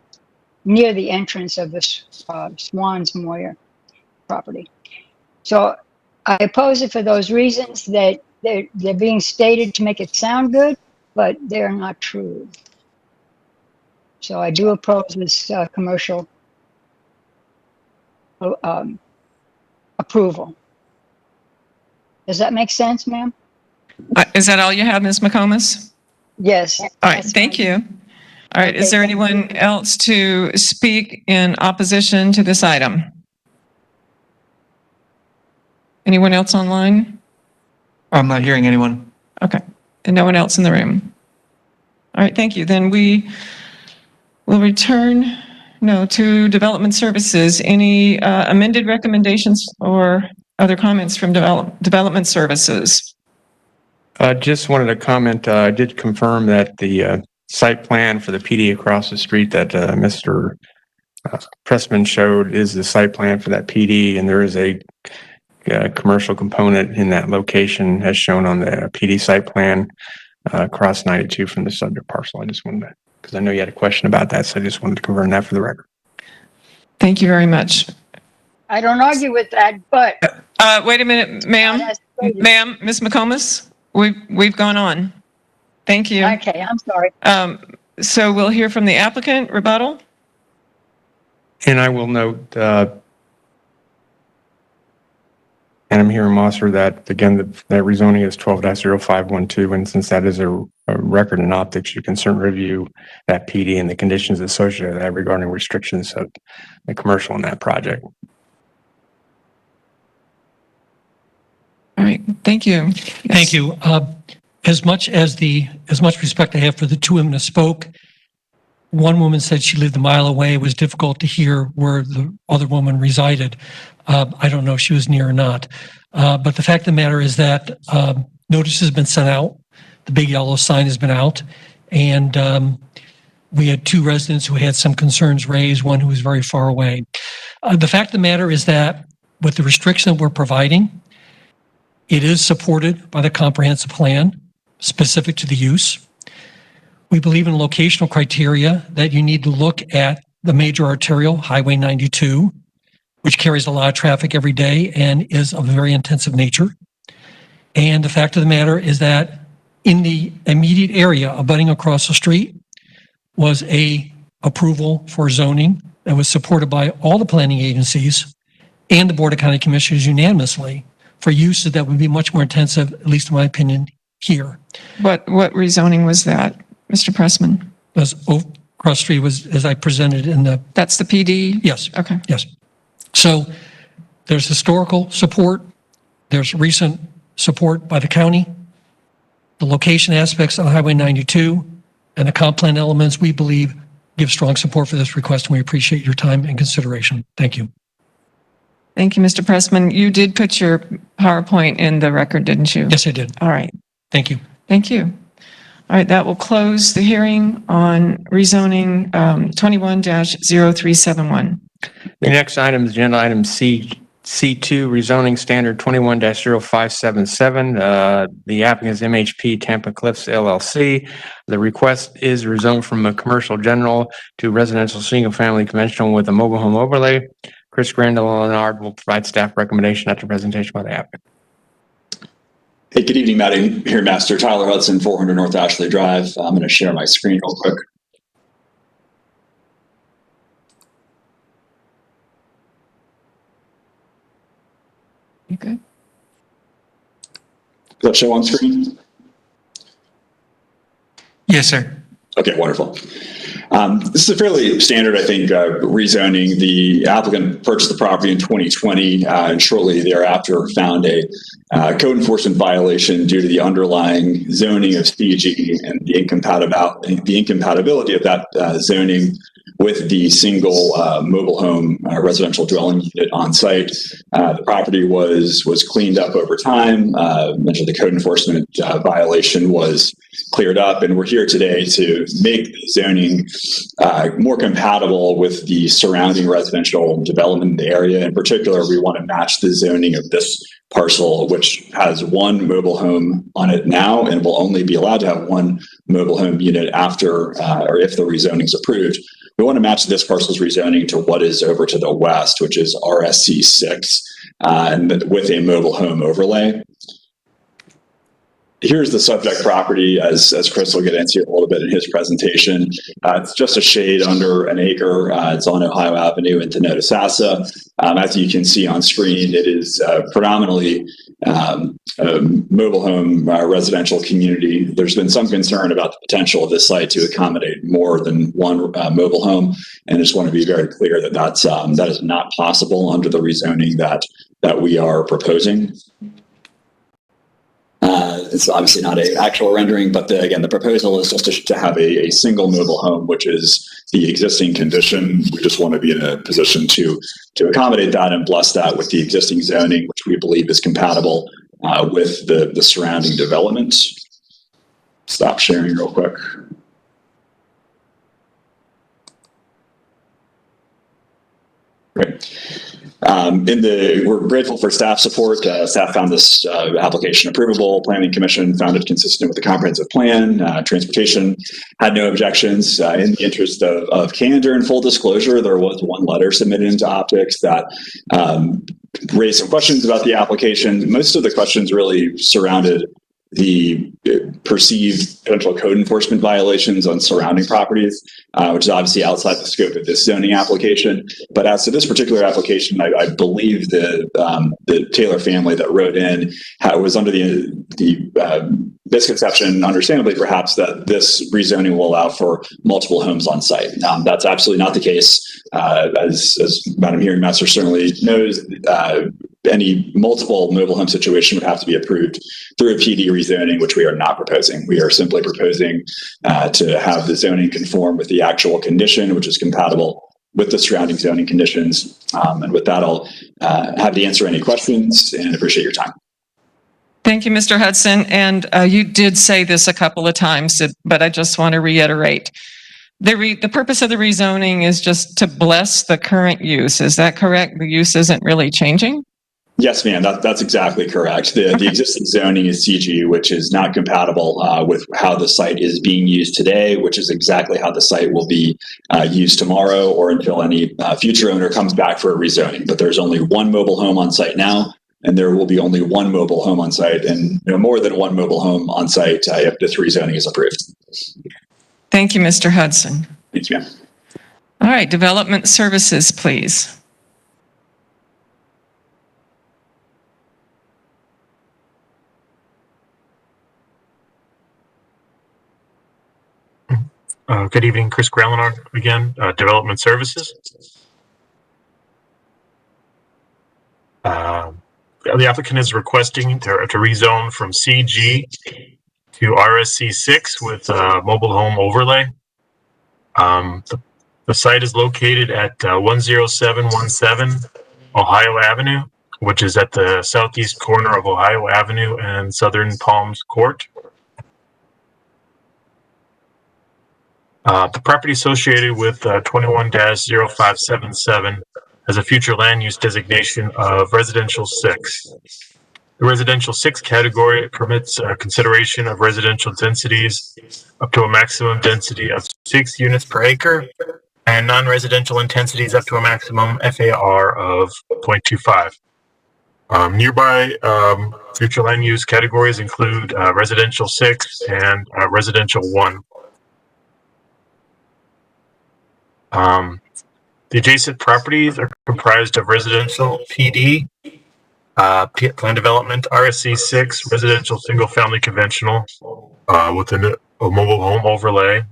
near the entrance of the Swans Moyer property. So I oppose it for those reasons that they're being stated to make it sound good, but they're not true. So I do oppose this commercial approval. Does that make sense, ma'am? Is that all you have, Ms. McComas? Yes. All right, thank you. All right, is there anyone else to speak in opposition to this item? Anyone else online? I'm not hearing anyone. Okay, and no one else in the room. All right, thank you. Then we will return to Development Services. Any amended recommendations or other comments from Development Services? Just wanted to comment, I did confirm that the site plan for the PD across the street that Mr. Pressman showed is the site plan for that PD, and there is a commercial component in that location as shown on the PD site plan across 92 from the subject parcel. I just wanted to, because I know you had a question about that, so I just wanted to confirm that for the record. Thank you very much. I don't argue with that, but wait a minute, ma'am. Ms. McComas, we've gone on. Thank you. Okay, I'm sorry. So we'll hear from the applicant. Rebuttal. And I will note, and I'm hearing Mosser that again, that rezoning is 12-0512, and since that is a record in optics, you can certainly review that PD and the conditions associated with that regarding restrictions of the commercial in that project. All right, thank you. Yes. Thank you. As much respect I have for the two women that spoke, one woman said she lived a mile away. It was difficult to hear where the other woman resided. I don't know if she was near or not. But the fact of the matter is that notice has been sent out. The big yellow sign has been out. And we had two residents who had some concerns raised, one who was very far away. The fact of the matter is that with the restriction that we're providing, it is supported by the comprehensive plan specific to the use. We believe in locational criteria that you need to look at the major arterial, Highway 92, which carries a lot of traffic every day and is of a very intensive nature. And the fact of the matter is that in the immediate area abutting across the street was a approval for zoning that was supported by all the planning agencies and the Board of County Commissioners unanimously for uses that would be much more intensive, at least in my opinion, here. What rezoning was that, Mr. Pressman? Across the street was, as I presented in the... That's the PD? Yes. Okay. Yes. So there's historical support. There's recent support by the county. The location aspects of Highway 92 and the comp plan elements, we believe, give strong support for this request, and we appreciate your time and consideration. Thank you. Thank you, Mr. Pressman. You did put your PowerPoint in the record, didn't you? Yes, I did. All right. Thank you. Thank you. All right, that will close the hearing on rezoning 21-0371. The next item is agenda item C2, rezoning standard 21-0577. The applicant is MHP Tampa Cliffs LLC. The request is rezoned from a commercial general to residential single-family conventional with a mobile home overlay. Chris Grandel will provide staff recommendation after presentation by the applicant. Hey, good evening, Madam Hearing Master. Tyler Hudson, 400 North Ashley Drive. I'm going to share my screen real quick. Okay. Does that show on screen? Yes, sir. Okay, wonderful. This is a fairly standard, I think, rezoning. The applicant purchased the property in 2020 and shortly thereafter found a code enforcement violation due to the underlying zoning of CG and the incompatibility of that zoning with the single mobile home residential dwelling unit on site. The property was cleaned up over time. Mentioned the code enforcement violation was cleared up, and we're here today to make the zoning more compatible with the surrounding residential development in the area. In particular, we want to match the zoning of this parcel, which has one mobile home on it now and will only be allowed to have one mobile home unit after or if the rezoning is approved. We want to match this parcel's rezoning to what is over to the west, which is RSC 6, and with a mobile home overlay. Here's the subject property, as Chris will get into a little bit in his presentation. It's just a shade under an acre. It's on Ohio Avenue in Notasassa. As you can see on screen, it is predominantly a mobile home residential community. There's been some concern about the potential of this site to accommodate more than one mobile home, and I just want to be very clear that that is not possible under the rezoning that we are proposing. It's obviously not an actual rendering, but again, the proposal is just to have a single mobile home, which is the existing condition. We just want to be in a position to accommodate that and bless that with the existing zoning, which we believe is compatible with the surrounding developments. Stop sharing real quick. Great. We're grateful for staff support. Staff found this application approvable. Planning Commission found it consistent with the comprehensive plan. Transportation had no objections. In the interest of candor and full disclosure, there was one letter submitted into optics that raised some questions about the application. Most of the questions really surrounded the perceived potential code enforcement violations on surrounding properties, which is obviously outside the scope of this zoning application. But as to this particular application, I believe the Taylor family that wrote in was under the misconception, understandably perhaps, that this rezoning will allow for multiple homes on site. That's absolutely not the case. As Madam Hearing Master certainly knows, any multiple mobile home situation would have to be approved through a PD rezoning, which we are not proposing. We are simply proposing to have the zoning conform with the actual condition, which is compatible with the surrounding zoning conditions. And with that, I'll have to answer any questions and appreciate your time. Thank you, Mr. Hudson. And you did say this a couple of times, but I just want to reiterate. The purpose of the rezoning is just to bless the current use. Is that correct? The use isn't really changing? Yes, ma'am. That's exactly correct. The existing zoning is CG, which is not compatible with how the site is being used today, which is exactly how the site will be used tomorrow or until any future owner comes back for a rezoning. But there's only one mobile home on site now, and there will be only one mobile home on site and no more than one mobile home on site if this rezoning is approved. Thank you, Mr. Hudson. Thanks, ma'am. All right, development services, please. Good evening, Chris Grandel again, Development Services. The applicant is requesting to rezone from CG to RSC 6 with a mobile home overlay. The site is located at 10717 Ohio Avenue, which is at the southeast corner of Ohio Avenue and Southern Palms Court. The property associated with 21-0577 has a future land use designation of residential 6. The residential 6 category permits consideration of residential densities up to a maximum density of 6 units per acre and non-residential intensities up to a maximum FAR of 0.25. Nearby future land use categories include residential 6 and residential 1. The adjacent properties are comprised of residential PD, plan development, RSC 6, residential single family conventional with a mobile home overlay,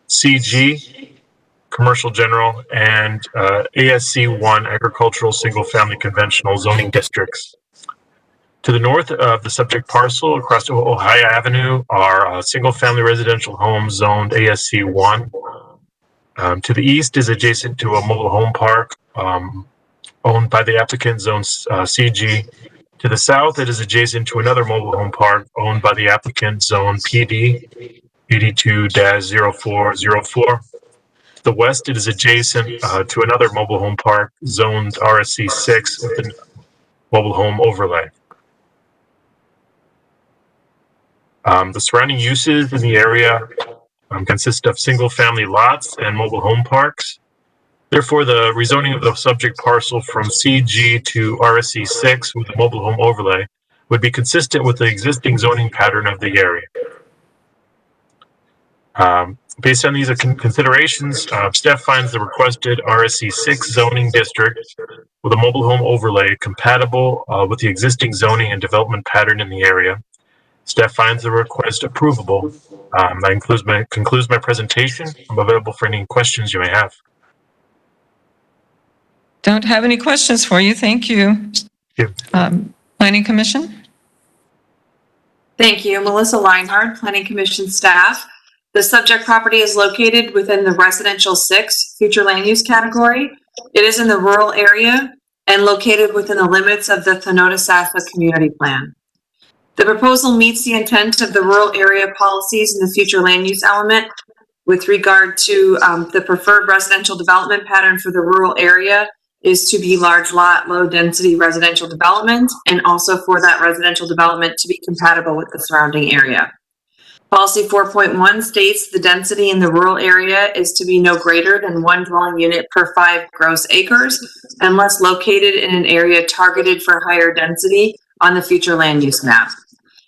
CG, commercial general, and ASC 1, agricultural single family conventional zoning districts. To the north of the subject parcel across Ohio Avenue are single family residential homes zoned ASC 1. To the east is adjacent to a mobile home park owned by the applicant, zone CG. To the south, it is adjacent to another mobile home park owned by the applicant, zone PD, 82-0404. To the west, it is adjacent to another mobile home park zoned RSC 6 with a mobile home overlay. The surrounding uses in the area consist of single-family lots and mobile home parks. Therefore, the rezoning of the subject parcel from CG to RSC 6 with a mobile home overlay would be consistent with the existing zoning pattern of the area. Based on these considerations, staff finds the requested RSC 6 zoning district with a mobile home overlay compatible with the existing zoning and development pattern in the area. Staff finds the request approvable. That concludes my presentation. I'm available for any questions you may have. Don't have any questions for you. Thank you. Planning Commission? Thank you. Melissa Leinhardt, Planning Commission staff. The subject property is located within the residential 6 future land use category. It is in the rural area and located within the limits of the Thonotosassa Community Plan. The proposal meets the intent of the rural area policies in the future land use element with regard to the preferred residential development pattern for the rural area is to be large lot, low density residential development, and also for that residential development to be compatible with the surrounding area. Policy 4.1 states the density in the rural area is to be no greater than 1 dwelling unit per 5 gross acres unless located in an area targeted for higher density on the future land use map.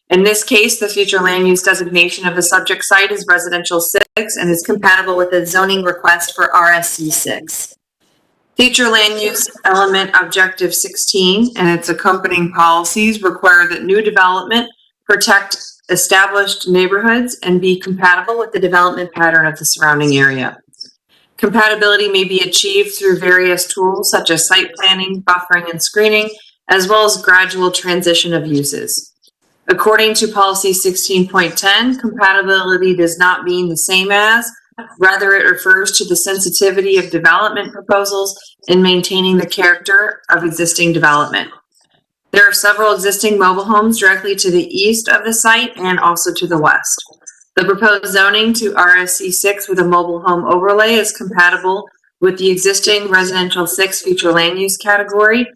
In this case, the future land use designation of the subject site is residential 6 and is compatible with the zoning request for RSC 6. Future land use element objective 16 and its accompanying policies require that new development protect established neighborhoods and be compatible with the development pattern of the surrounding area. Compatibility may be achieved through various tools such as site planning, buffering, and screening, as well as gradual transition of uses. According to policy 16.10, compatibility does not mean the same as, rather it refers to the sensitivity of development proposals in maintaining the character of existing development. There are several existing mobile homes directly to the east of the site and also to the west. The proposed zoning to RSC 6 with a mobile home overlay is compatible with the existing residential 6 future land use category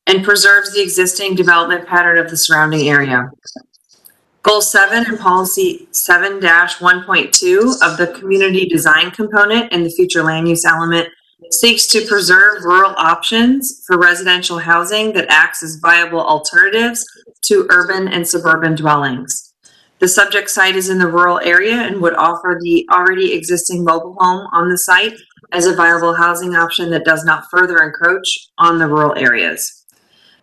and preserves the existing development pattern of the surrounding area. Goal 7 and policy 7-1.2 of the community design component in the future land use element seeks to preserve rural options for residential housing that acts as viable alternatives to urban and suburban dwellings. The subject site is in the rural area and would offer the already existing mobile home on the site as a viable housing option that does not further encroach on the rural areas.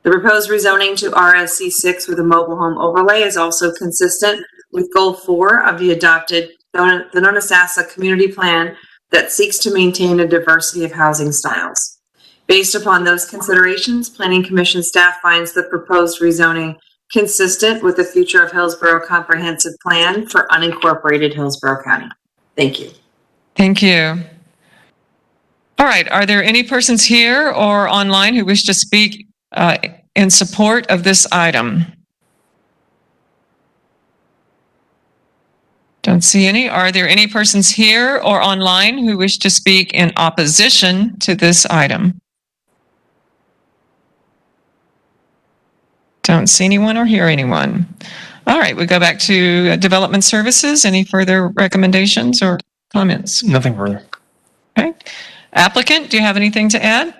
The proposed rezoning to RSC 6 with a mobile home overlay is also consistent with Goal 4 of the adopted Thonotosassa Community Plan that seeks to maintain a diversity of housing styles. Based upon those considerations, Planning Commission staff finds the proposed rezoning consistent with the future of Hillsborough Comprehensive Plan for unincorporated Hillsborough County. Thank you. Thank you. All right, are there any persons here or online who wish to speak in support of this item? Don't see any. Are there any persons here or online who wish to speak in opposition to this item? Don't see anyone or hear anyone. All right, we go back to Development Services. Any further recommendations or comments? Nothing further. Okay. Applicant, do you have anything to add?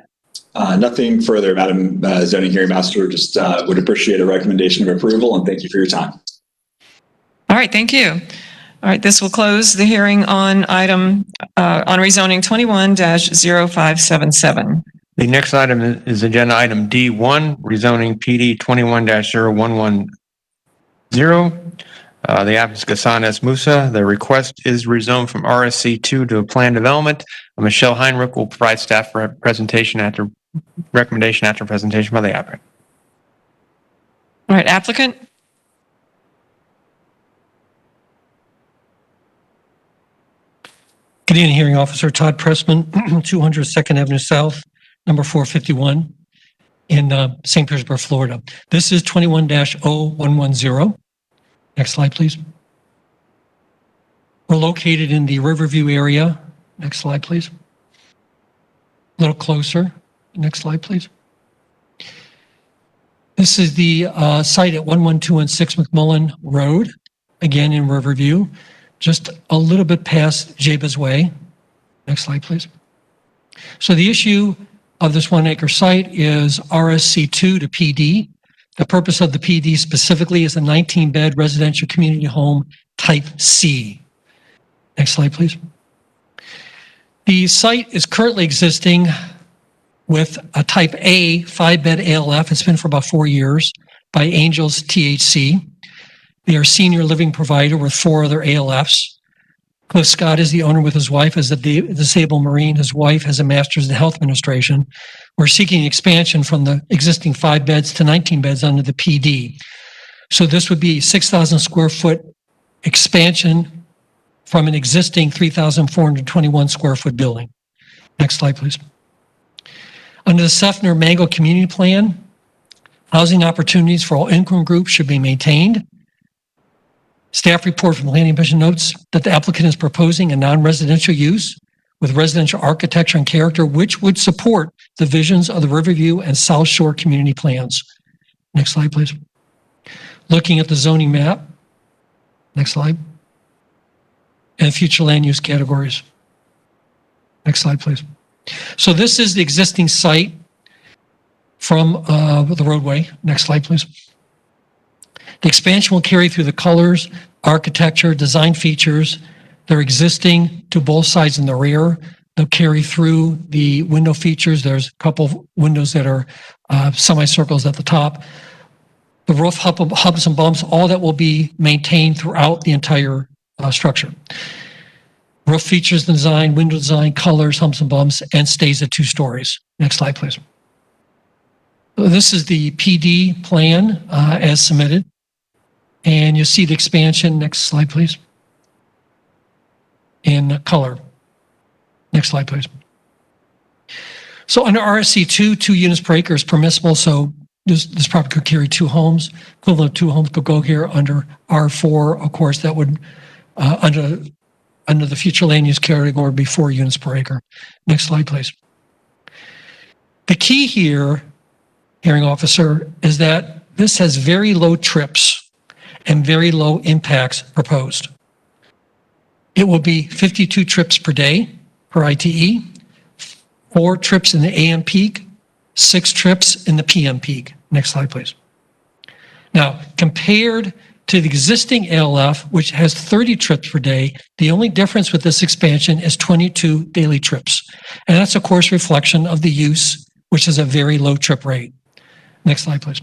Nothing further, Madam Zoning Hearing Master. Just would appreciate a recommendation of approval, and thank you for your time. All right, thank you. All right, this will close the hearing on item on rezoning 21-0577. The next item is agenda item D1, rezoning PD 21-0110. The applicant is Ghassan S. Musa. The request is rezoned from RSC2 to a planned development. Michelle Heinrich will provide staff recommendation after presentation by the applicant. All right, applicant. Good evening, Hearing Officer Todd Pressman, 200 2nd Avenue South, number 451 in St. Petersburg, Florida. This is 21-0110. Next slide, please. We're located in the Riverview area. Next slide, please. A little closer. Next slide, please. This is the site at 11216 McMullen Road, again in Riverview, just a little bit past Jabez Way. Next slide, please. So the issue of this 1 acre site is RSC2 to PD. The purpose of the PD specifically is a 19-bed residential community home type C. Next slide, please. The site is currently existing with a type A 5-bed ALF. It's been for about 4 years by Angels THC. They are a senior living provider with 4 other ALFs. Cliff Scott is the owner with his wife as a disabled Marine. His wife has a master's in health administration. We're seeking expansion from the existing 5 beds to 19 beds under the PD. So this would be 6,000 square foot expansion from an existing 3,421 square foot building. Next slide, please. Under the Seffner Mango Community Plan, housing opportunities for all income groups should be maintained. Staff report from Planning Commission notes that the applicant is proposing a non-residential use with residential architecture and character, which would support the visions of the Riverview and South Shore community plans. Next slide, please. Looking at the zoning map. Next slide. And future land use categories. Next slide, please. So this is the existing site from the roadway. Next slide, please. The expansion will carry through the colors, architecture, design features. They're existing to both sides in the rear. They'll carry through the window features. There's a couple windows that are semicircles at the top. The roof hubs and bumps, all that will be maintained throughout the entire structure. Roof features, design, window design, colors, humps and bumps, and stays at 2 stories. Next slide, please. This is the PD plan as submitted. And you'll see the expansion. Next slide, please. In color. Next slide, please. So under RSC2, 2 units per acre is permissible. So this property could carry 2 homes. Equivalent of 2 homes could go here under R4. Of course, that would, under the future land use category, be 4 units per acre. Next slide, please. The key here, Hearing Officer, is that this has very low trips and very low impacts proposed. It will be 52 trips per day per ITE, 4 trips in the AM peak, 6 trips in the PM peak. Next slide, please. Now, compared to the existing ALF, which has 30 trips per day, the only difference with this expansion is 22 daily trips. And that's, of course, reflection of the use, which is a very low trip rate. Next slide, please.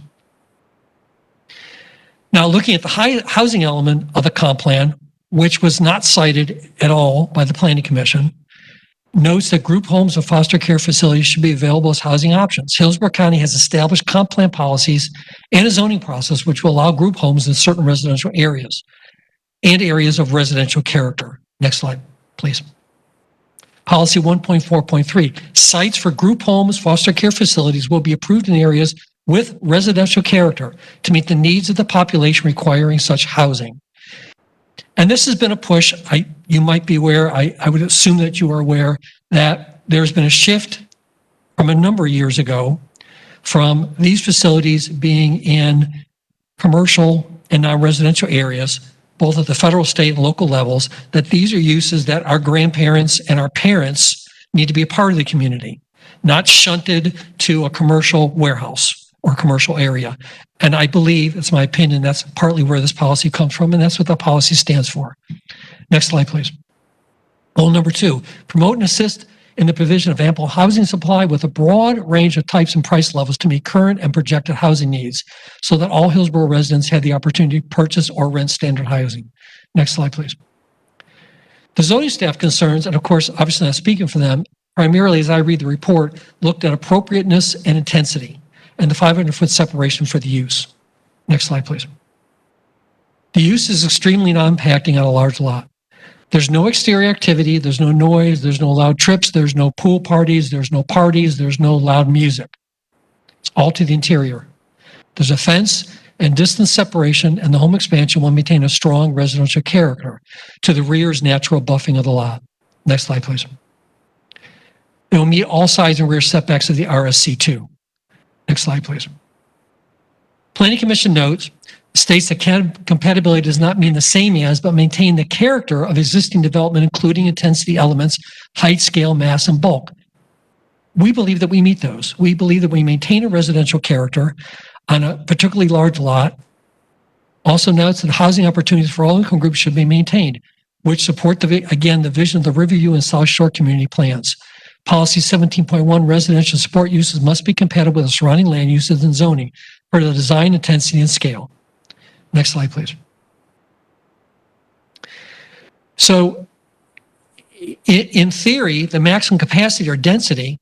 Now, looking at the housing element of the comp plan, which was not cited at all by the Planning Commission, notes that group homes and foster care facilities should be available as housing options. Hillsborough County has established comp plan policies and a zoning process which will allow group homes in certain residential areas and areas of residential character. Next slide, please. Policy 1.4.3, sites for group homes, foster care facilities will be approved in areas with residential character to meet the needs of the population requiring such housing. And this has been a push. You might be aware, I would assume that you are aware, that there's been a shift from a number of years ago from these facilities being in commercial and non-residential areas, both at the federal, state, and local levels, that these are uses that our grandparents and our parents need to be a part of the community, not shunted to a commercial warehouse or commercial area. And I believe, it's my opinion, that's partly where this policy comes from, and that's what the policy stands for. Next slide, please. Goal number 2, promote and assist in the provision of ample housing supply with a broad range of types and price levels to meet current and projected housing needs so that all Hillsborough residents have the opportunity to purchase or rent standard housing. Next slide, please. The zoning staff concerns, and of course, obviously not speaking for them, primarily as I read the report, looked at appropriateness and intensity and the 500-foot separation for the use. Next slide, please. The use is extremely non-impacting on a large lot. There's no exterior activity, there's no noise, there's no loud trips, there's no pool parties, there's no loud music. It's all to the interior. There's a fence and distance separation, and the home expansion will maintain a strong residential character. To the rear is natural buffing of the lot. Next slide, please. It will meet all sides and rear setbacks of the RSC2. Next slide, please. Planning Commission notes, states that compatibility does not mean the same as, but maintain the character of existing development, including intensity elements, height, scale, mass, and bulk. We believe that we meet those. We believe that we maintain a residential character on a particularly large lot. Also notes that housing opportunities for all income groups should be maintained, which support, the vision of the Riverview and South Shore community plans. Policy 17.1, residential support uses must be compatible with the surrounding land uses and zoning for the design, intensity, and scale. Next slide, please. So, in theory, the maximum capacity or density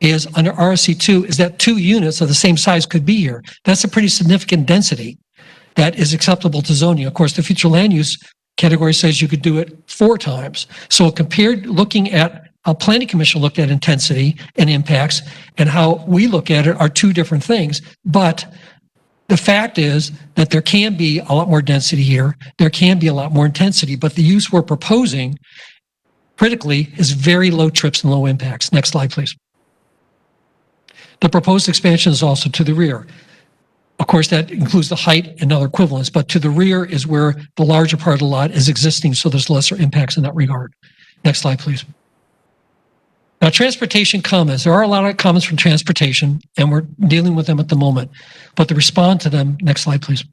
is under RSC2 is that 2 units of the same size could be here. That's a pretty significant density that is acceptable to zoning. Of course, the future land use category says you could do it 4 times. So compared, looking at how Planning Commission looked at intensity and impacts and how we look at it are 2 different things. But the fact is that there can be a lot more density here. There can be a lot more intensity, but the use we're proposing critically is very low trips and low impacts. Next slide, please. The proposed expansion is also to the rear. Of course, that includes the height and other equivalents, but to the rear is where the larger part of the lot is existing, so there's lesser impacts in that regard. Next slide, please. Now, transportation comments. There are a lot of comments from transportation, and we're dealing with them at the moment. But to respond to them, next slide, please.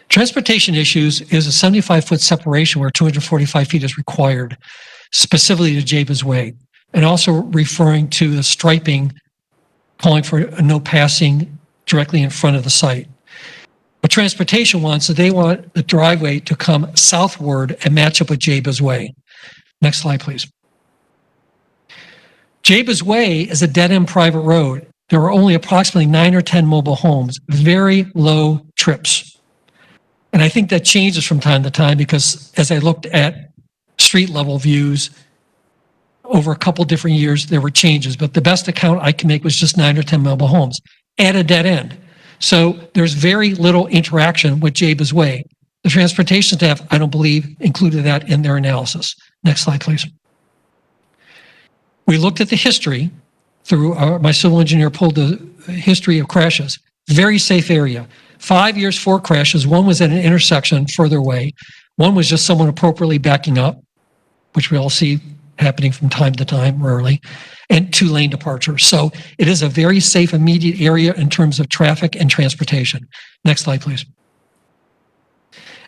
Transportation issues is a 75-foot separation where 245 feet is required, specifically to Jabez Way, and also referring to the striping, calling for no passing directly in front of the site. What transportation wants is they want the driveway to come southward and match up with Jabez Way. Next slide, please. Jabez Way is a dead-end private road. There are only approximately 9 or 10 mobile homes, very low trips. And I think that changes from time to time because as I looked at street level views over a couple different years, there were changes, but the best account I can make was just 9 or 10 mobile homes at a dead end. So there's very little interaction with Jabez Way. The transportation staff, I don't believe, included that in their analysis. Next slide, please. We looked at the history through my civil engineer pulled the history of crashes. Very safe area. 5 years, 4 crashes. 1 was at an intersection further away. 1 was just someone appropriately backing up, which we all see happening from time to time, rarely, and 2 lane departures. So it is a very safe, immediate area in terms of traffic and transportation. Next slide, please.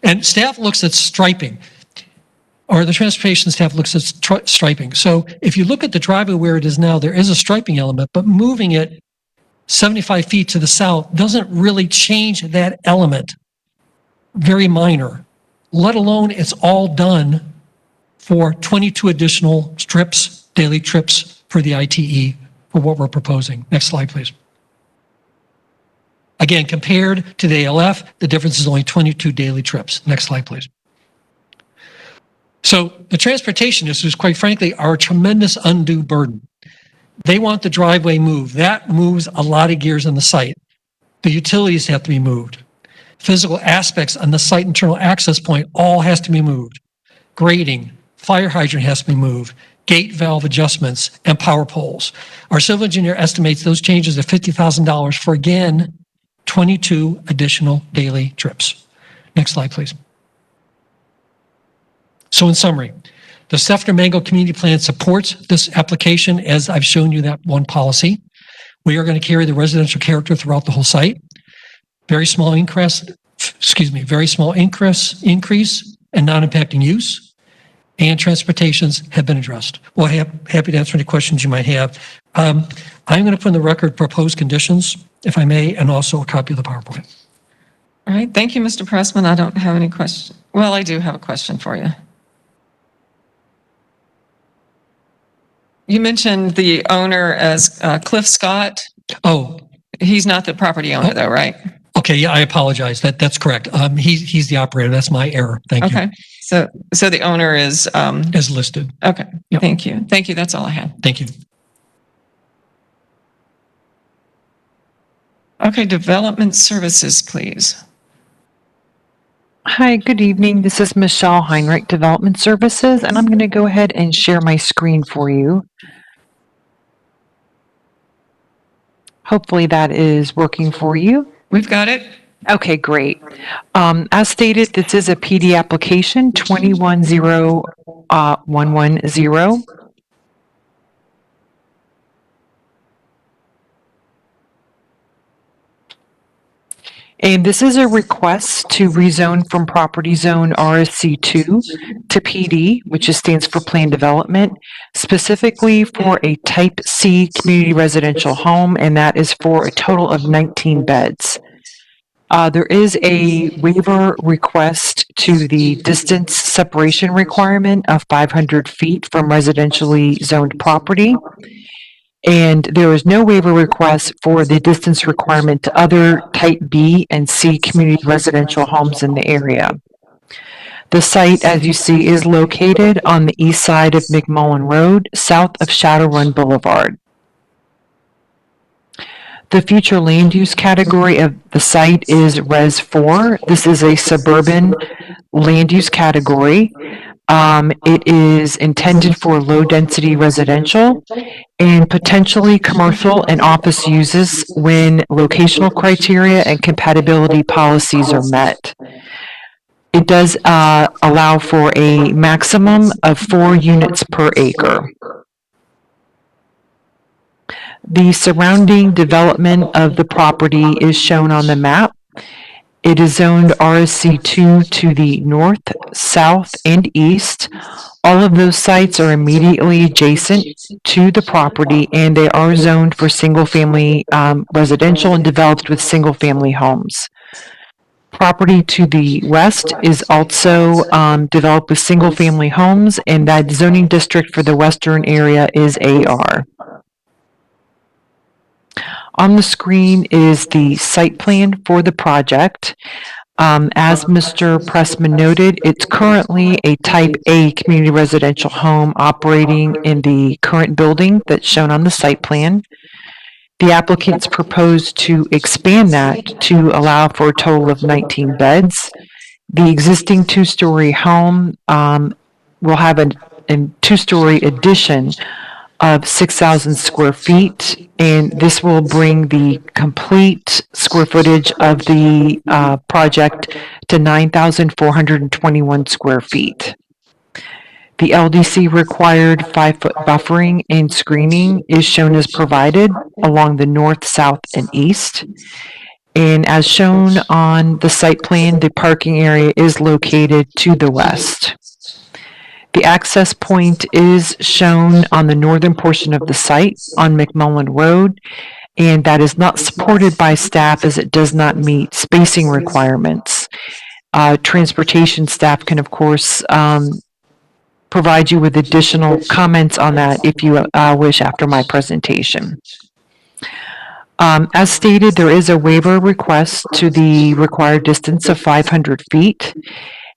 And staff looks at striping, or the transportation staff looks at striping. So if you look at the driveway where it is now, there is a striping element, but moving it 75 feet to the south doesn't really change that element. Very minor, let alone it's all done for 22 additional daily trips for the ITE for what we're proposing. Next slide, please. Again, compared to the ALF, the difference is only 22 daily trips. Next slide, please. So the transportation issues, quite frankly, are a tremendous undue burden. They want the driveway moved. That moves a lot of gears on the site. The utilities have to be moved. Physical aspects on the site internal access point all has to be moved. Grading, fire hydrant has to be moved, gate valve adjustments, and power poles. Our civil engineer estimates those changes at $50,000 for, again, 22 additional daily trips. Next slide, please. So in summary, the Seffner Mango Community Plan supports this application as I've shown you that one policy. We are going to carry the residential character throughout the whole site. Very small increase and non-impacting use, and transportations have been addressed. Well, happy to answer any questions you might have. I'm going to put in the record proposed conditions, if I may, and also a copy of the PowerPoint. All right, thank you, Mr. Pressman. I don't have any questions. Well, I do have a question for you. You mentioned the owner as Cliff Scott. Oh. He's not the property owner though, right? Okay, yeah, I apologize. That's correct. He's the operator. That's my error. Thank you. Okay, so the owner is... As listed. Okay, Yep. Thank you. Thank you, that's all I had. Thank you. Okay, development services, please. Hi, good evening. This is Michelle Heinrich, Development Services, and I'm going to go ahead and share my screen for you. Hopefully that is working for you. We've got it. Okay, great. As stated, this is a PD application 210110. And this is a request to rezone from property zone RSC2 to PD, which stands for Plan Development, specifically for a Type C community residential home, and that is for a total of 19 beds. There is a waiver request to the distance separation requirement of 500 feet from residentially zoned property. And there is no waiver request for the distance requirement to other Type B and C community residential homes in the area. The site, as you see, is located on the east side of McMullen Road, south of Shadow Run Boulevard. The future land use category of the site is Res 4. This is a suburban land use category. It is intended for low-density residential and potentially commercial and office uses when locational criteria and compatibility policies are met. It does allow for a maximum of 4 units per acre. The surrounding development of the property is shown on the map. It is zoned RSC2 to the north, south, and east. All of those sites are immediately adjacent to the property, and they are zoned for single-family residential and developed with single-family homes. Property to the west is also developed with single-family homes, and that zoning district for the western area is AR. On the screen is the site plan for the project. As Mr. Pressman noted, it's currently a Type A community residential home operating in the current building that's shown on the site plan. The applicants propose to expand that to allow for a total of 19 beds. The existing 2-story home will have a 2-story addition of 6,000 square feet, and this will bring the complete square footage of the project to 9,421 square feet. The LDC required 5-foot buffering and screening is shown as provided along the north, south, and east. And as shown on the site plan, the parking area is located to the west. The access point is shown on the northern portion of the site on McMullen Road, and that is not supported by staff as it does not meet spacing requirements. Transportation staff can, of course, provide you with additional comments on that if you wish after my presentation. As stated, there is a waiver request to the required distance of 500 feet.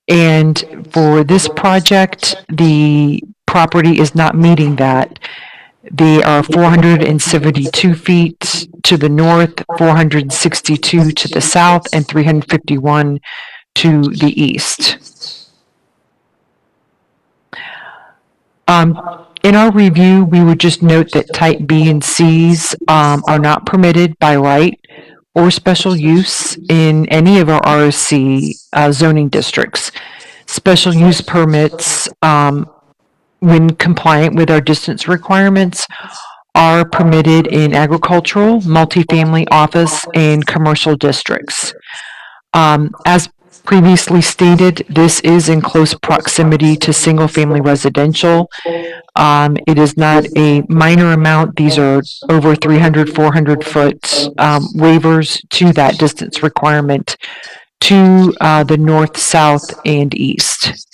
And for this project, the property is not meeting that. They are 472 feet to the north, 462 to the south, and 351 to the east. In our review, we would just note that type B and Cs are not permitted by right or special use in any of our ROC zoning districts. Special use permits, when compliant with our distance requirements, are permitted in agricultural, multifamily, office, and commercial districts. As previously stated, this is in close proximity to single-family residential. It is not a minor amount. These are over 300, 400 foot waivers to that distance requirement to the north, south, and east.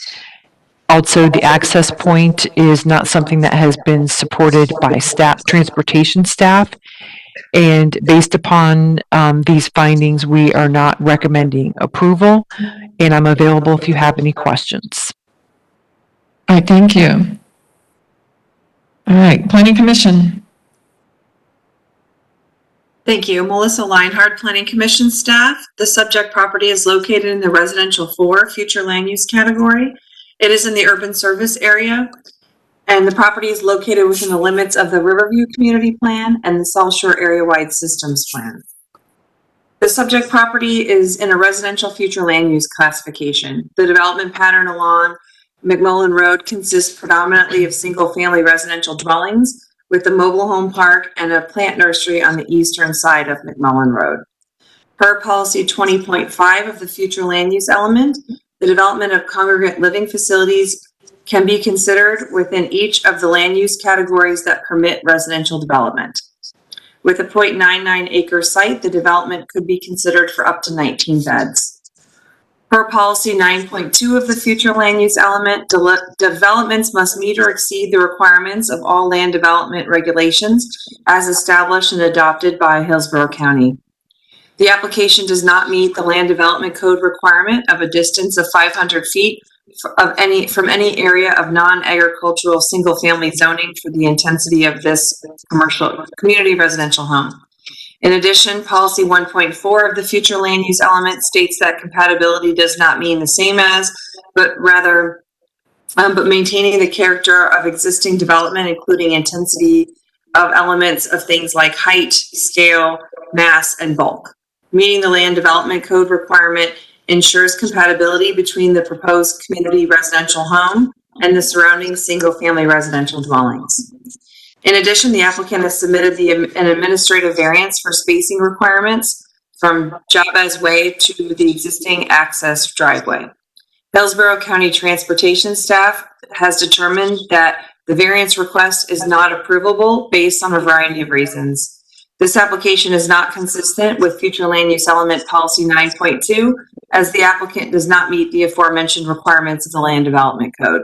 Also, the access point is not something that has been supported by staff, transportation staff. And based upon these findings, we are not recommending approval, and I'm available if you have any questions. All right, thank you. All right, Planning Commission. Thank you. Melissa Leinhardt, Planning Commission staff. The subject property is located in the Residential 4 Future Land Use category. It is in the urban service area, and the property is located within the limits of the Riverview Community Plan and the South Shore Area-Wide Systems Plan. The subject property is in a residential future land use classification. The development pattern along McMullen Road consists predominantly of single-family residential dwellings with a mobile home park and a plant nursery on the eastern side of McMullen Road. Per policy 20.5 of the future land use element, the development of congregate living facilities can be considered within each of the land use categories that permit residential development. With a 0.99 acre site, the development could be considered for up to 19 beds. Per policy 9.2 of the future land use element, developments must meet or exceed the requirements of all land development regulations as established and adopted by Hillsborough County. The application does not meet the land development code requirement of a distance of 500 feet from any area of non-agricultural single-family zoning for the intensity of this commercial community residential home. In addition, policy 1.4 of the future land use element states that compatibility does not mean the same as, but rather, but maintaining the character of existing development, including intensity of elements of things like height, scale, mass, and bulk. Meeting the land development code requirement ensures compatibility between the proposed community residential home and the surrounding single-family residential dwellings. In addition, the applicant has submitted an administrative variance for spacing requirements from Jabez Way to the existing access driveway. Hillsborough County Transportation staff has determined that the variance request is not approvable based on a variety of reasons. This application is not consistent with future land use element policy 9.2, as the applicant does not meet the aforementioned requirements of the land development code.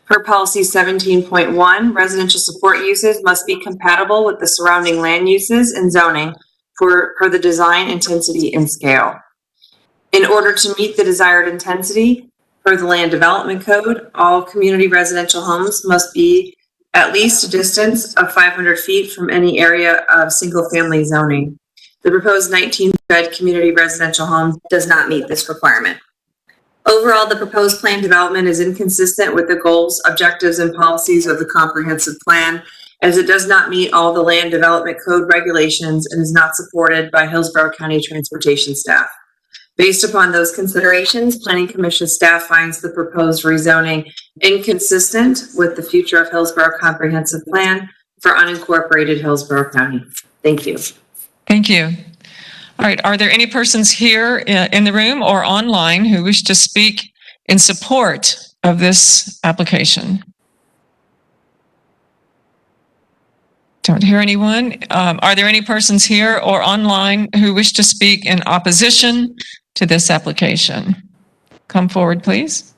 Per policy 17.1, residential support uses must be compatible with the surrounding land uses and zoning per the design, intensity, and scale. In order to meet the desired intensity, per the land development code, all community residential homes must be at least a distance of 500 feet from any area of single-family zoning. The proposed 19-bed community residential home does not meet this requirement. Overall, the proposed plan development is inconsistent with the goals, objectives, and policies of the comprehensive plan, as it does not meet all the land development code regulations and is not supported by Hillsborough County Transportation staff. Based upon those considerations, Planning Commission staff finds the proposed rezoning inconsistent with the future of Hillsborough Comprehensive Plan for unincorporated Hillsborough County. Thank you. Thank you. All right, are there any persons here in the room or online who wish to speak in support of this application? Don't hear anyone. Are there any persons here or online who wish to speak in opposition to this application? Come forward, please.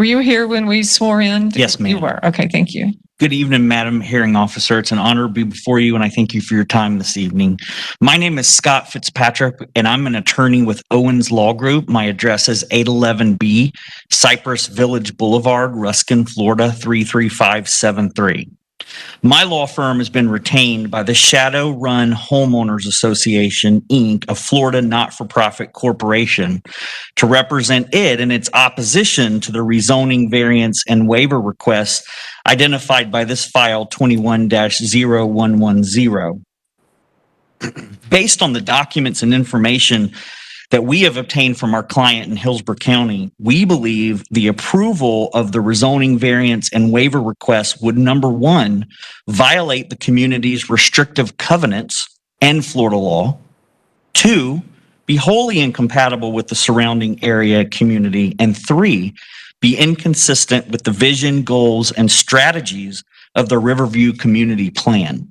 Were you here when we swore in? Yes, ma'am. You were. Okay, thank you. Good evening, Madam Hearing Officer. It's an honor to be before you, and I thank you for your time this evening. My name is Scott Fitzpatrick, and I'm an attorney with Owens Law Group. My address is 811B, Cypress Village Boulevard, Ruskin, Florida, 33573. My law firm has been retained by the Shadow Run Homeowners Association, Inc., a Florida not-for-profit corporation, to represent it in its opposition to the rezoning variance and waiver requests identified by this file 21-0110. Based on the documents and information that we have obtained from our client in Hillsborough County, we believe the approval of the rezoning variance and waiver requests would, number one, violate the community's restrictive covenants and Florida law. Two, be wholly incompatible with the surrounding area community. And three, be inconsistent with the vision, goals, and strategies of the Riverview Community Plan.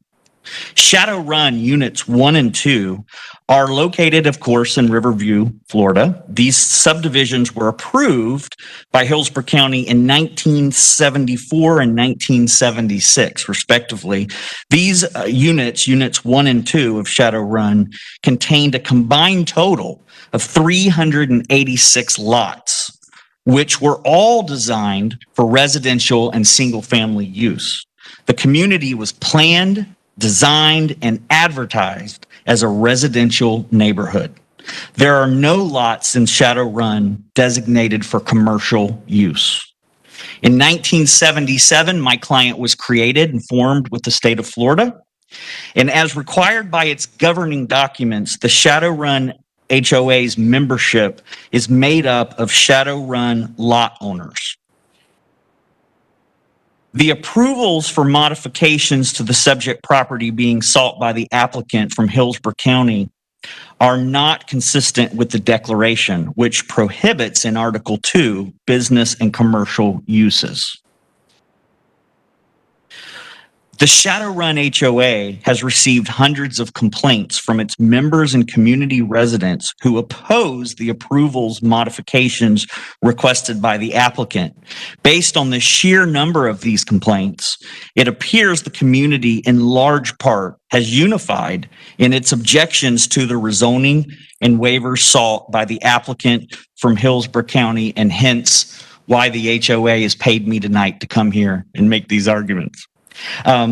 Shadow Run Units 1 and 2 are located, of course, in Riverview, Florida. These subdivisions were approved by Hillsborough County in 1974 and 1976, respectively. These units 1 and 2 of Shadow Run, contained a combined total of 386 lots, which were all designed for residential and single-family use. The community was planned, designed, and advertised as a residential neighborhood. There are no lots in Shadow Run designated for commercial use. In 1977, my client was created and formed with the state of Florida. And as required by its governing documents, the Shadow Run HOA's membership is made up of Shadow Run lot owners. The approvals for modifications to the subject property being sought by the applicant from Hillsborough County are not consistent with the declaration, which prohibits in Article 2 business and commercial uses. The Shadow Run HOA has received hundreds of complaints from its members and community residents who oppose the approvals modifications requested by the applicant. Based on the sheer number of these complaints, it appears the community in large part has unified in its objections to the rezoning and waivers sought by the applicant from Hillsborough County, and hence why the HOA has paid me tonight to come here and make these arguments. I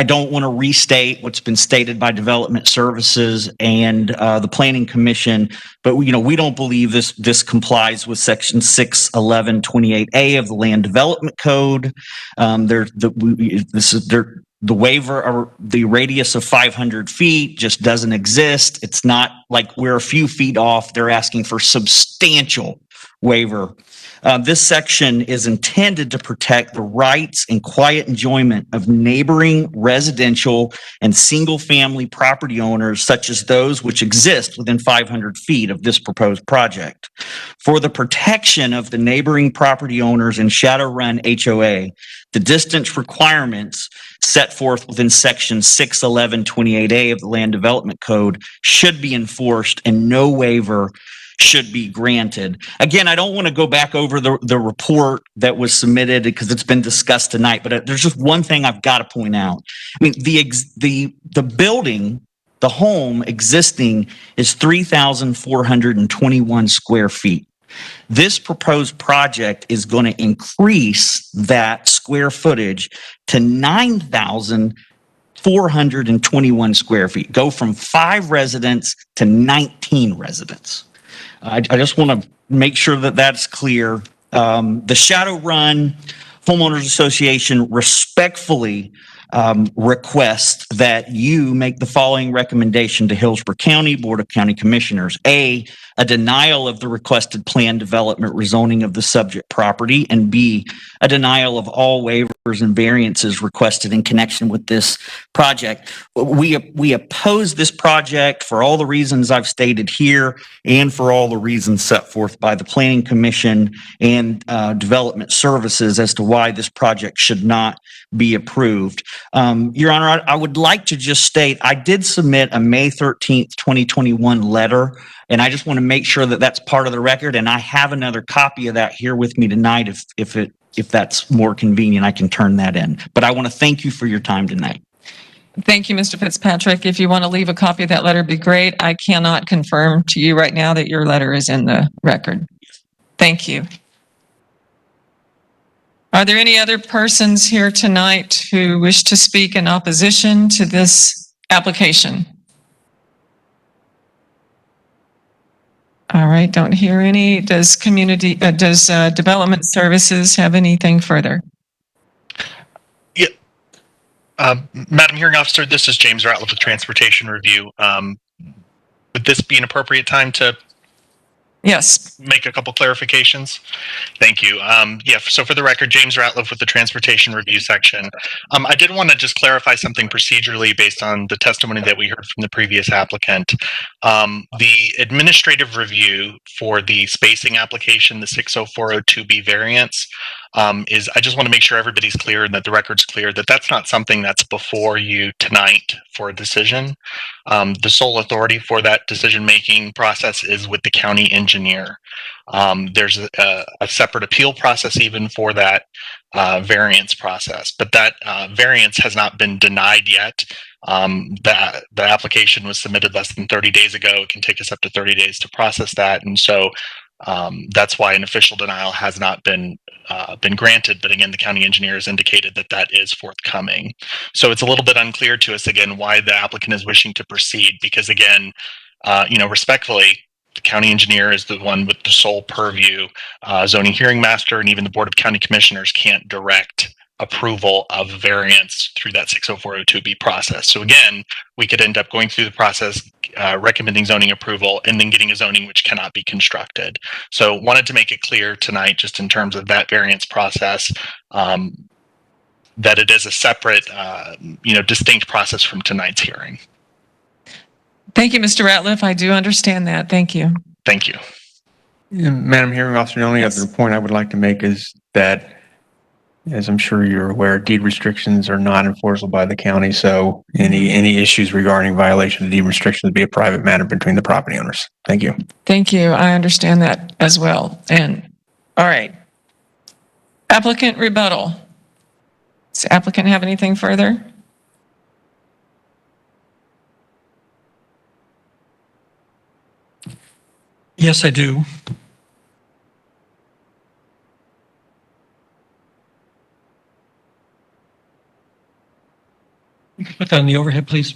don't want to restate what's been stated by Development Services and the Planning Commission, but we don't believe this complies with Section 61128A of the Land Development Code. The waiver, or the radius of 500 feet, just doesn't exist. It's not like we're a few feet off. They're asking for substantial waiver. This section is intended to protect the rights and quiet enjoyment of neighboring residential and single-family property owners, such as those which exist within 500 feet of this proposed project. For the protection of the neighboring property owners in Shadow Run HOA, the distance requirements set forth within Section 61128A of the Land Development Code should be enforced, and no waiver should be granted. Again, I don't want to go back over the report that was submitted because it's been discussed tonight, but there's just one thing I've got to point out. I mean, the building, the home existing, is 3,421 square feet. This proposed project is going to increase that square footage to 9,421 square feet, go from 5 residents to 19 residents. I just want to make sure that that's clear. The Shadow Run Homeowners Association respectfully requests that you make the following recommendation to Hillsborough County Board of County Commissioners. A denial of the requested plan development rezoning of the subject property, and B, a denial of all waivers and variances requested in connection with this project. We oppose this project for all the reasons I've stated here and for all the reasons set forth by the Planning Commission and Development Services as to why this project should not be approved. Your Honor, I would like to just state, I did submit a May 13th, 2021 letter, and I just want to make sure that that's part of the record, and I have another copy of that here with me tonight. If that's more convenient, I can turn that in. But I want to thank you for your time tonight. Thank you, Mr. Fitzpatrick. If you want to leave a copy of that letter, it'd be great. I cannot confirm to you right now that your letter is in the record. Thank you. Are there any other persons here tonight who wish to speak in opposition to this application? All right, don't hear any. Does Development Services have anything further? Yeah. Madam Hearing Officer, this is James Ratliff with Transportation Review. Would this be an appropriate time to Yes. make a couple clarifications? Thank you. Yeah, so for the record, James Ratliff with the Transportation Review section. I did want to just clarify something procedurally based on the testimony that we heard from the previous applicant. The administrative review for the spacing application, the 60402B variance, is I just want to make sure everybody's clear and that the record's clear that that's not something that's before you tonight for a decision. The sole authority for that decision-making process is with the county engineer. There's a separate appeal process even for that variance process, but that variance has not been denied yet. The application was submitted less than 30 days ago. It can take us up to 30 days to process that, and so that's why an official denial has not been granted. But again, the county engineer has indicated that that is forthcoming. So it's a little bit unclear to us again why the applicant is wishing to proceed, because again, respectfully, the county engineer is the one with the sole purview. Zoning hearing master and even the Board of County Commissioners can't direct approval of variance through that 60402B process. So again, we could end up going through the process, recommending zoning approval, and then getting a zoning which cannot be constructed. So wanted to make it clear tonight, just in terms of that variance process, that it is a separate, distinct process from tonight's hearing. Thank you, Mr. Ratliff. I do understand that. Thank you. Thank you. Madam Hearing Officer, the only other point I would like to make is that, as I'm sure you're aware, deed restrictions are not enforceable by the county. So any issues regarding violation of deed restrictions would be a private matter between the property owners. Thank you. Thank you. I understand that as well. And all right. Applicant rebuttal. Does the applicant have anything further? Yes, I do. You can put that on the overhead, please.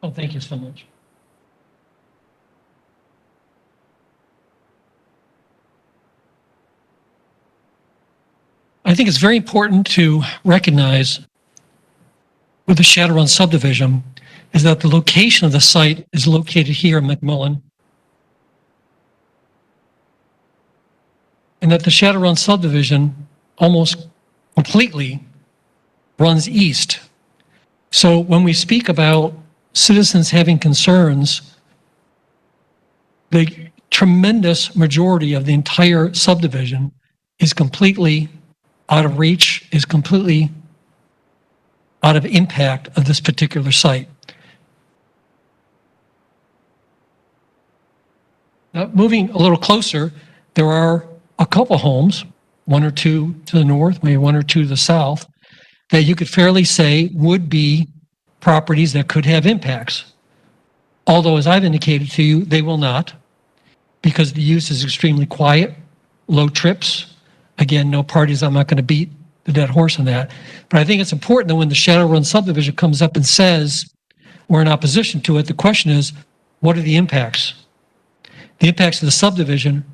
Oh, thank you so much. I think it's very important to recognize with the Shadowrun subdivision is that the location of the site is located here in McMillan, and that the Shadowrun subdivision almost completely runs east. So when we speak about citizens having concerns, the tremendous majority of the entire subdivision is completely out of reach, is completely out of impact of this particular site. Now, moving a little closer, there are a couple homes, one or two to the north, maybe one or two to the south, that you could fairly say would be properties that could have impacts. Although, as I've indicated to you, they will not, because the use is extremely quiet, low trips. Again, no parties, I'm not going to beat the dead horse on that. But I think it's important that when the Shadowrun subdivision comes up and says we're in opposition to it, the question is, what are the impacts? The impacts of the subdivision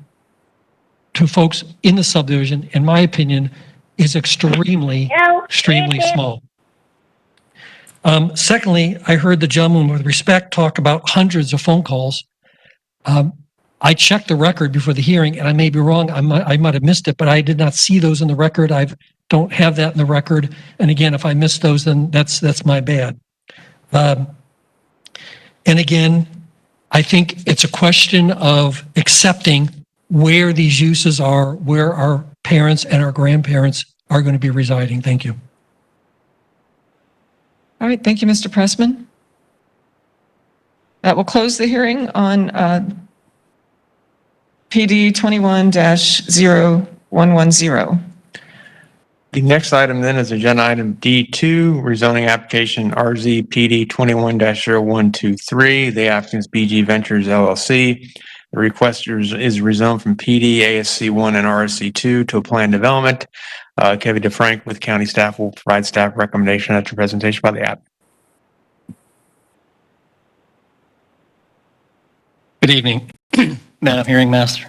to folks in the subdivision, in my opinion, is extremely small. Secondly, I heard the gentleman with respect talk about hundreds of phone calls. I checked the record before the hearing, and I may be wrong. I might have missed it, but I did not see those in the record. I don't have that in the record. And again, if I missed those, then that's my bad. And again, I think it's a question of accepting where these uses are, where our parents and our grandparents are going to be residing. Thank you. All right, thank you, Mr. Pressman. That will close the hearing on PD 21-0110. The next item then is agenda item D2, rezoning application RZ PD 21-0123. The applicant is BG Ventures LLC. The requester is rezoned from PD, ASC1, and RSC2 to a planned development. Kevin DeFrank with county staff will provide staff recommendation after presentation by the applicant. Good evening, Madam Hearing Master.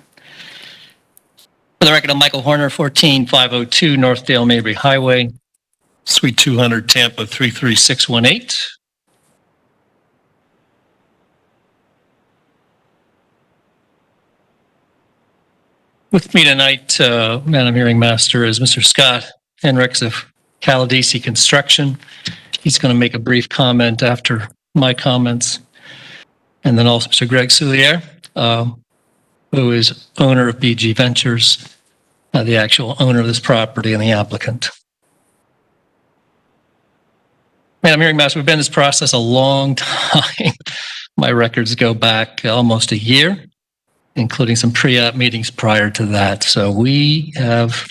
For the record, I'm Michael Horner, 14502 Northdale Mabry Highway, Suite 200, Tampa 33618. With me tonight, Madam Hearing Master, is Mr. Scott Henricks of Caladesi Construction. He's going to make a brief comment after my comments. And then also Mr. Greg Soulier, who is owner of BG Ventures, the actual owner of this property and the applicant. Madam Hearing Master, we've been in this process a long time. My records go back almost a year, including some pre-app meetings prior to that. So we think,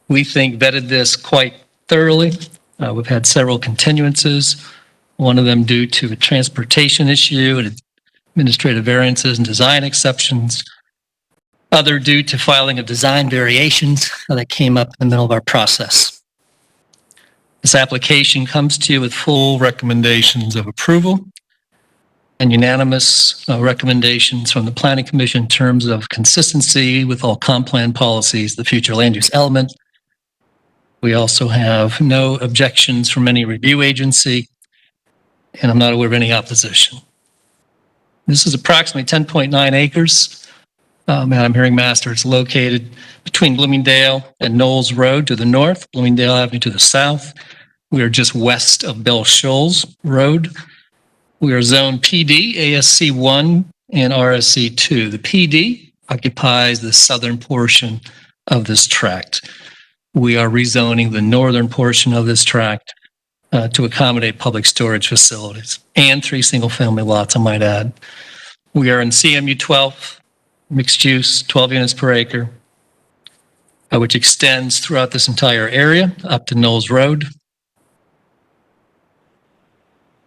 vetted this quite thoroughly. We've had several continuances, one of them due to a transportation issue and administrative variances and design exceptions, other due to filing of design variations that came up in the middle of our process. This application comes to you with full recommendations of approval and unanimous recommendations from the Planning Commission in terms of consistency with all comp plan policies, the future land use element. We also have no objections from any review agency, and I'm not aware of any opposition. This is approximately 10.9 acres. Madam Hearing Master, it's located between Bloomingdale and Knowles Road to the north, Bloomingdale Avenue to the south. We are just west of Bell Shoals Road. We are zone PD, ASC1, and RSC2. The PD occupies the southern portion of this tract. We are rezoning the northern portion of this tract to accommodate public storage facilities and 3 single-family lots, I might add. We are in CMU 12, mixed use, 12 units per acre, which extends throughout this entire area up to Knowles Road.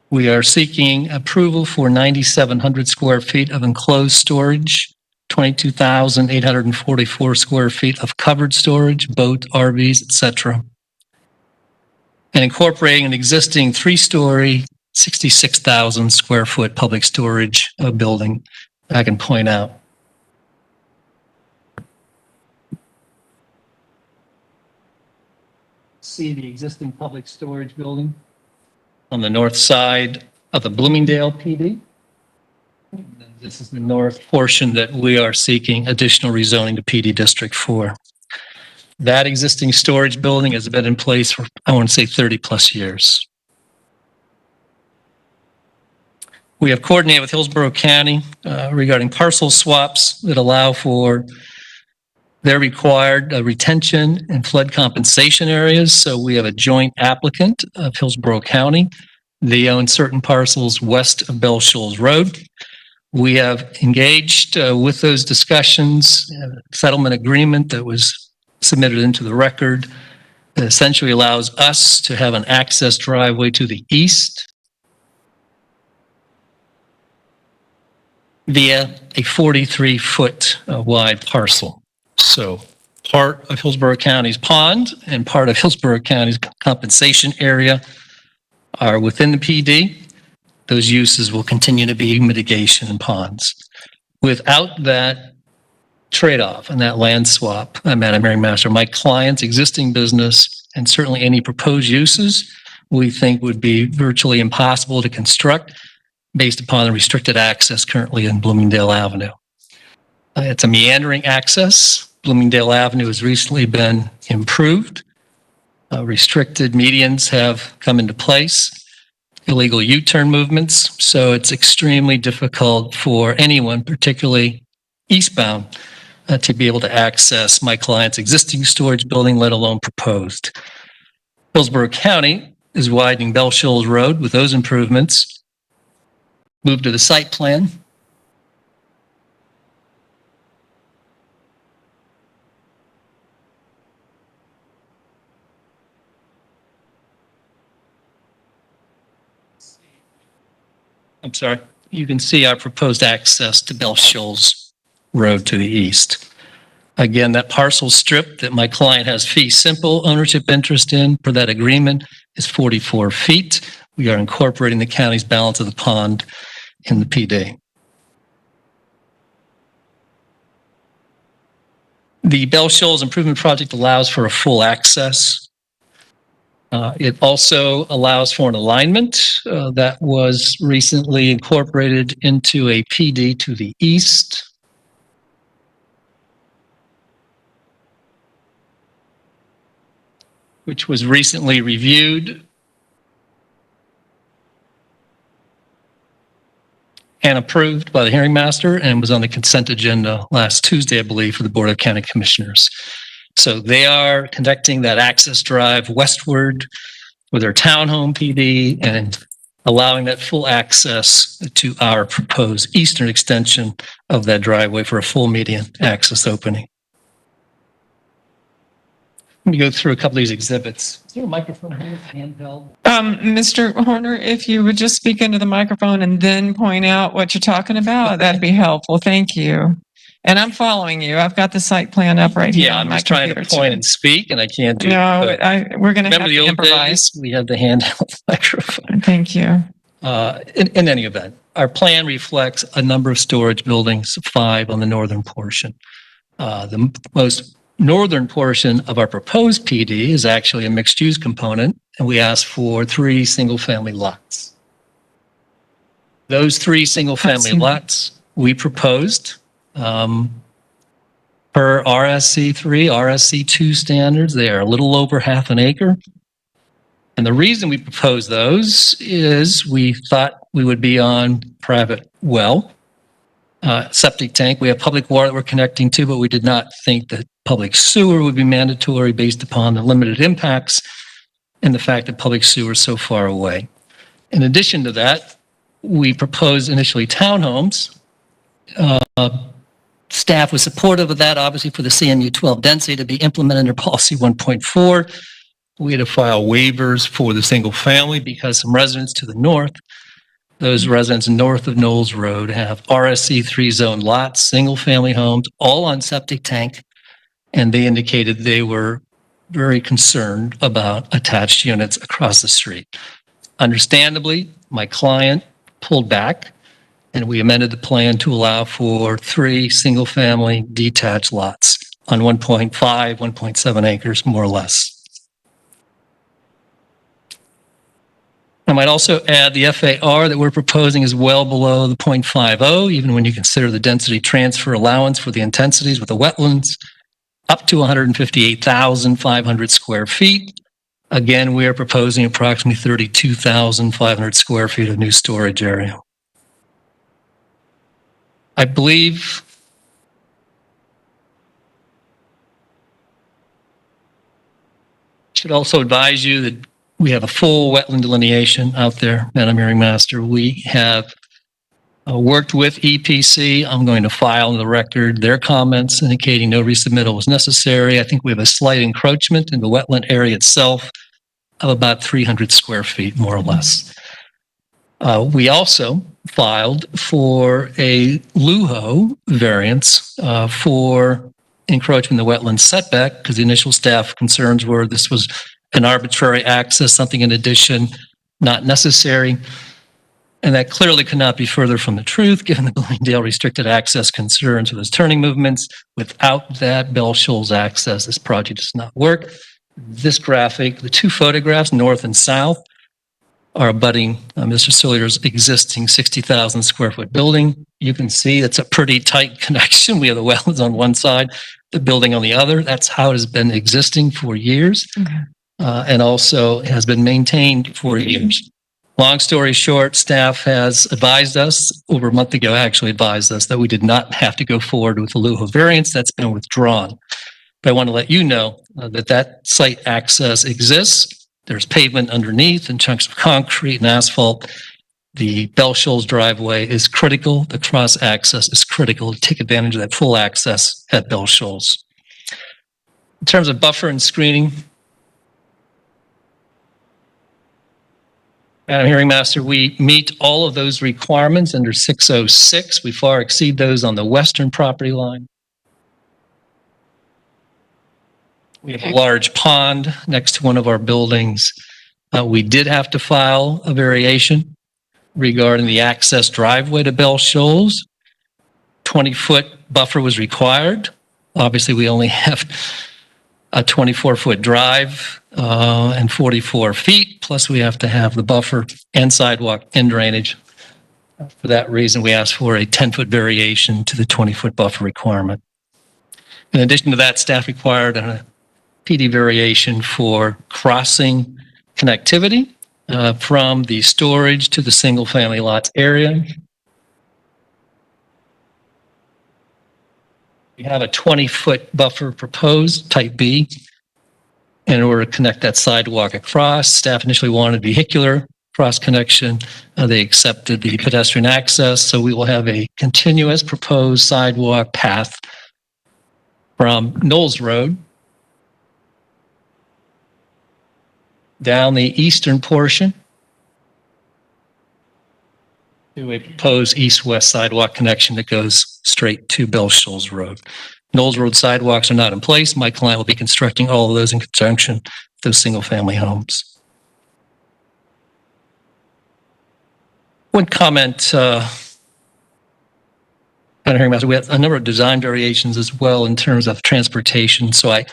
We are seeking approval for 9,700 square feet of enclosed storage, 22,844 square feet of covered storage, boat, RVs, etc. And incorporating an existing 3-story, 66,000 square foot public storage building, I can point out. See the existing public storage building on the north side of the Bloomingdale PD. This is the north portion that we are seeking additional rezoning to PD District 4. That existing storage building has been in place for, I want to say, 30 plus years. We have coordinated with Hillsborough County regarding parcel swaps that allow for their required retention and flood compensation areas. So we have a joint applicant of Hillsborough County. They own certain parcels west of Bell Shoals Road. We have engaged with those discussions, settlement agreement that was submitted into the record that essentially allows us to have an access driveway to the east via a 43-foot wide parcel. So part of Hillsborough County's pond and part of Hillsborough County's compensation area are within the PD. Those uses will continue to be mitigation and ponds. Without that trade-off and that land swap, Madam Hearing Master. My client's existing business and certainly any proposed uses we think would be virtually impossible to construct based upon the restricted access currently in Bloomingdale Avenue. It's a meandering access. Bloomingdale Avenue has recently been improved. Restricted medians have come into place, illegal U-turn movements, so it's extremely difficult for anyone, particularly eastbound, to be able to access my client's existing storage building, let alone proposed. Hillsborough County is widening Bell Shoals Road with those improvements. Move to the site plan. I'm sorry. You can see our proposed access to Bell Shoals Road to the east. Again, that parcel strip that my client has fee simple ownership interest in per that agreement is 44 feet. We are incorporating the county's balance of the pond in the PD. The Bell Shoals Improvement Project allows for a full access. It also allows for an alignment that was recently incorporated into a PD to the east. Which was recently reviewed and approved by the hearing master and was on the consent agenda last Tuesday, I believe, for the Board of County Commissioners. So they are conducting that access drive westward with their townhome PD and allowing that full access to our proposed eastern extension of that driveway for a full median access opening. Let me go through a couple of these exhibits. Is there a microphone here, handheld? Mr. Horner, if you would just speak into the microphone and then point out what you're talking about, that'd be helpful. Thank you. And I'm following you. I've got the site plan up right here. Yeah, I'm just trying to point and speak, and I can't do No, we're going to have remember the to old improvise. days? We had the handheld microphone. Thank you. In any event, our plan reflects a number of storage buildings, 5 on the northern portion. The most northern portion of our proposed PD is actually a mixed-use component, and we asked for 3 single-family lots. Those 3 single-family lots we proposed per RSC3, RSC2 standards. They are a little over half an acre. And the reason we proposed those is we thought we would be on private well, septic tank. We have public water that we're connecting to, but we did not think that public sewer would be mandatory based upon the limited impacts and the fact that public sewer is so far away. In addition to that, we proposed initially townhomes. Staff was supportive of that, obviously, for the CMU 12 density to be implemented under policy 1.4. We had to file waivers for the single family because some residents to the north, those residents north of Knowles Road, have RSC3 zone lots, single family homes, all on septic tank. And they indicated they were very concerned about attached units across the street. Understandably, my client pulled back and we amended the plan to allow for 3 single-family detached lots on 1.5, 1.7 acres, more or less. I might also add the FAR that we're proposing is well below the 0.50, even when you consider the density transfer allowance for the intensities with the wetlands, up to 158,500 square feet. Again, we are proposing approximately 32,500 square feet of new storage area. I believe should also advise you that we have a full wetland delineation out there, Madam Hearing Master. We have worked with EPC. I'm going to file in the record their comments indicating no resubmittal was necessary. I think we have a slight encroachment in the wetland area itself of about 300 square feet, more or less. We also filed for a LUHO variance for encroachment in the wetland setback because the initial staff concerns were this was an arbitrary access, something in addition, not necessary. And that clearly could not be further from the truth, given the Bloomingdale restricted access concerns with those turning movements. Without that Bell Shoals access, this project does not work. This graphic, the two photographs, north and south, are abutting Mr. Sillier's existing 60,000 square foot building. You can see it's a pretty tight connection. We have the wetlands on one side, the building on the other. That's how it has been existing for years. And also has been maintained for years. Long story short, staff has advised us, over a month ago actually advised us, that we did not have to go forward with the LUHO variance. That's been withdrawn. But I want to let you know that site access exists. There's pavement underneath and chunks of concrete and asphalt. The Bell Shoals driveway is critical. The cross access is critical to take advantage of that full access at Bell Shoals. In terms of buffer and screening, Madam Hearing Master, we meet all of those requirements under 606. We far exceed those on the western property line. We have a large pond next to one of our buildings. We did have to file a variation regarding the access driveway to Bell Shoals. 20-foot buffer was required. Obviously, we only have a 24-foot drive and 44 feet, plus we have to have the buffer and sidewalk and drainage. For that reason, we asked for a 10-foot variation to the 20-foot buffer requirement. In addition to that, staff required a PD variation for crossing connectivity from the storage to the single-family lots area. We have a 20-foot buffer proposed, type B, in order to connect that sidewalk across. Staff initially wanted vehicular cross connection. They accepted the pedestrian access, so we will have a continuous proposed sidewalk path from Knowles Road down the eastern portion to a proposed east-west sidewalk connection that goes straight to Bell Shoals Road. Knowles Road sidewalks are not in place. My client will be constructing all of those in conjunction with those single-family homes. One comment, Madam Hearing Master, we have a number of design variations as well in terms of transportation. So I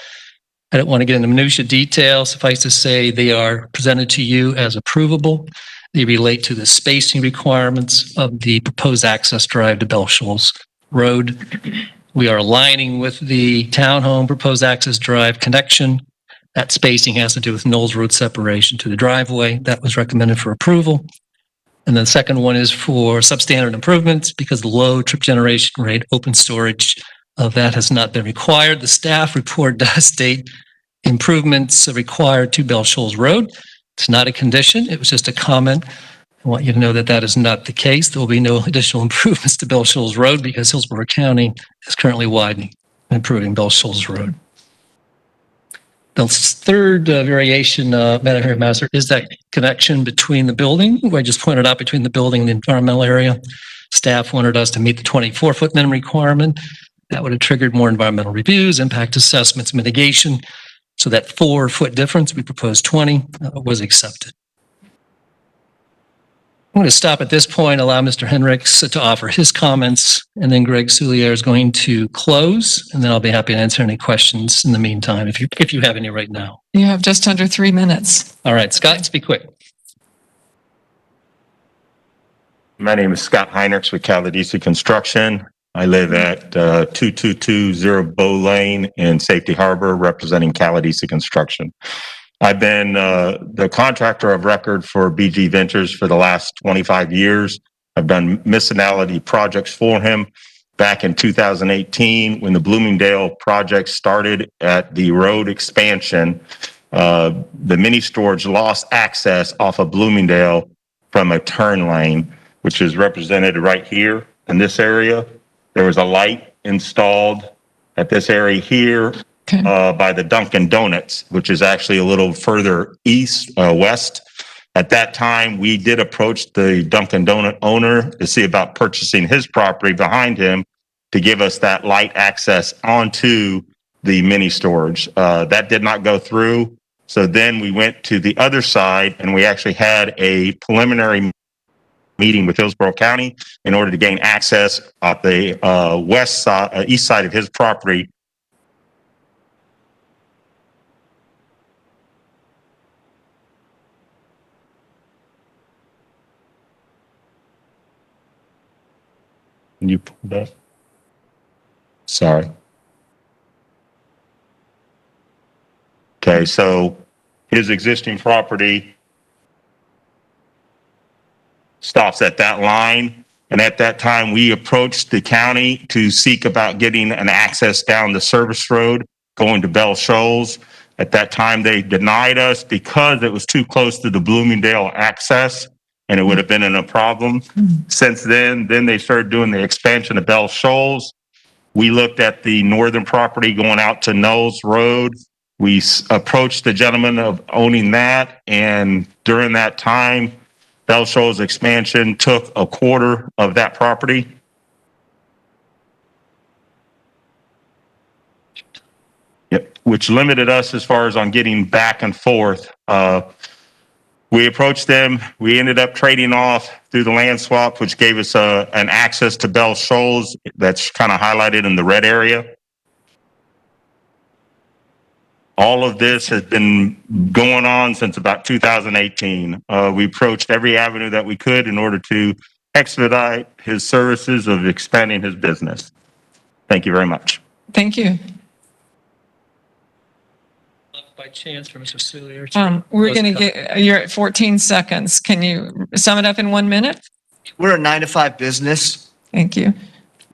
don't want to get into minutiae detail. Suffice to say, they are presented to you as approvable. They relate to the spacing requirements of the proposed access drive to Bell Shoals Road. We are aligning with the townhome proposed access drive connection. That spacing has to do with Knowles Road separation to the driveway. That was recommended for approval. And the second one is for substandard improvements because the low trip generation rate open storage that has not been required. The staff report does state improvements required to Bell Shoals Road. It's not a condition. It was just a comment. I want you to know that that is not the case. There will be no additional improvements to Bell Shoals Road because Hillsborough County is currently widening and improving Bell Shoals Road. The third variation, Madam Hearing Master, is that connection between the building, where I just pointed out between the building and the environmental area. Staff wanted us to meet the 24-foot minimum requirement. That would have triggered more environmental reviews, impact assessments, mitigation. So that 4-foot difference, we proposed 20, was accepted. I'm going to stop at this point, allow Mr. Henricks to offer his comments, and then Greg Soulier is going to close, and then I'll be happy to answer any questions in the meantime, if you have any right now. You have just under 3 minutes. All right, Scott, let's be quick. My name is Scott Heinrichs with Caladisi Construction. I live at 2220 Bow Lane in Safety Harbor, representing Caladisi Construction. I've been the contractor of record for BG Ventures for the last 25 years. I've done missionality projects for him. Back in 2018, when the Bloomingdale project started at the road expansion, the mini storage lost access off of Bloomingdale from a turn lane, which is represented right here in this area. There was a light installed at this area here. By the Dunkin' Donuts, which is actually a little further west. At that time, we did approach the Dunkin' Donut owner to see about purchasing his property behind him to give us that light access onto the mini storage. That did not go through. So then we went to the other side and we actually had a preliminary meeting with Hillsborough County in order to gain access at the east side of his property. Can you pull that? Sorry. Okay, so his existing property stops at that line. And at that time, we approached the county to seek about getting an access down the service road going to Bell Shoals. At that time, they denied us because it was too close to the Bloomingdale access and it would have been a problem. Since then they started doing the expansion of Bell Shoals. We looked at the northern property going out to Knowles Road. We approached the gentleman of owning that, and during that time, Bell Shoals expansion took a quarter of that property. Yep, which limited us as far as on getting back and forth. We approached them. We ended up trading off through the land swap, which gave us an access to Bell Shoals that's kind of highlighted in the red area. All of this has been going on since about 2018. We approached every avenue that we could in order to expedite his services of expanding his business. Thank you very much. Thank you. By chance for Mr. Sulier. We're going to get, you're at 14 seconds. Can you sum it up in 1 minute? We're a 9-to-5 business. Thank you.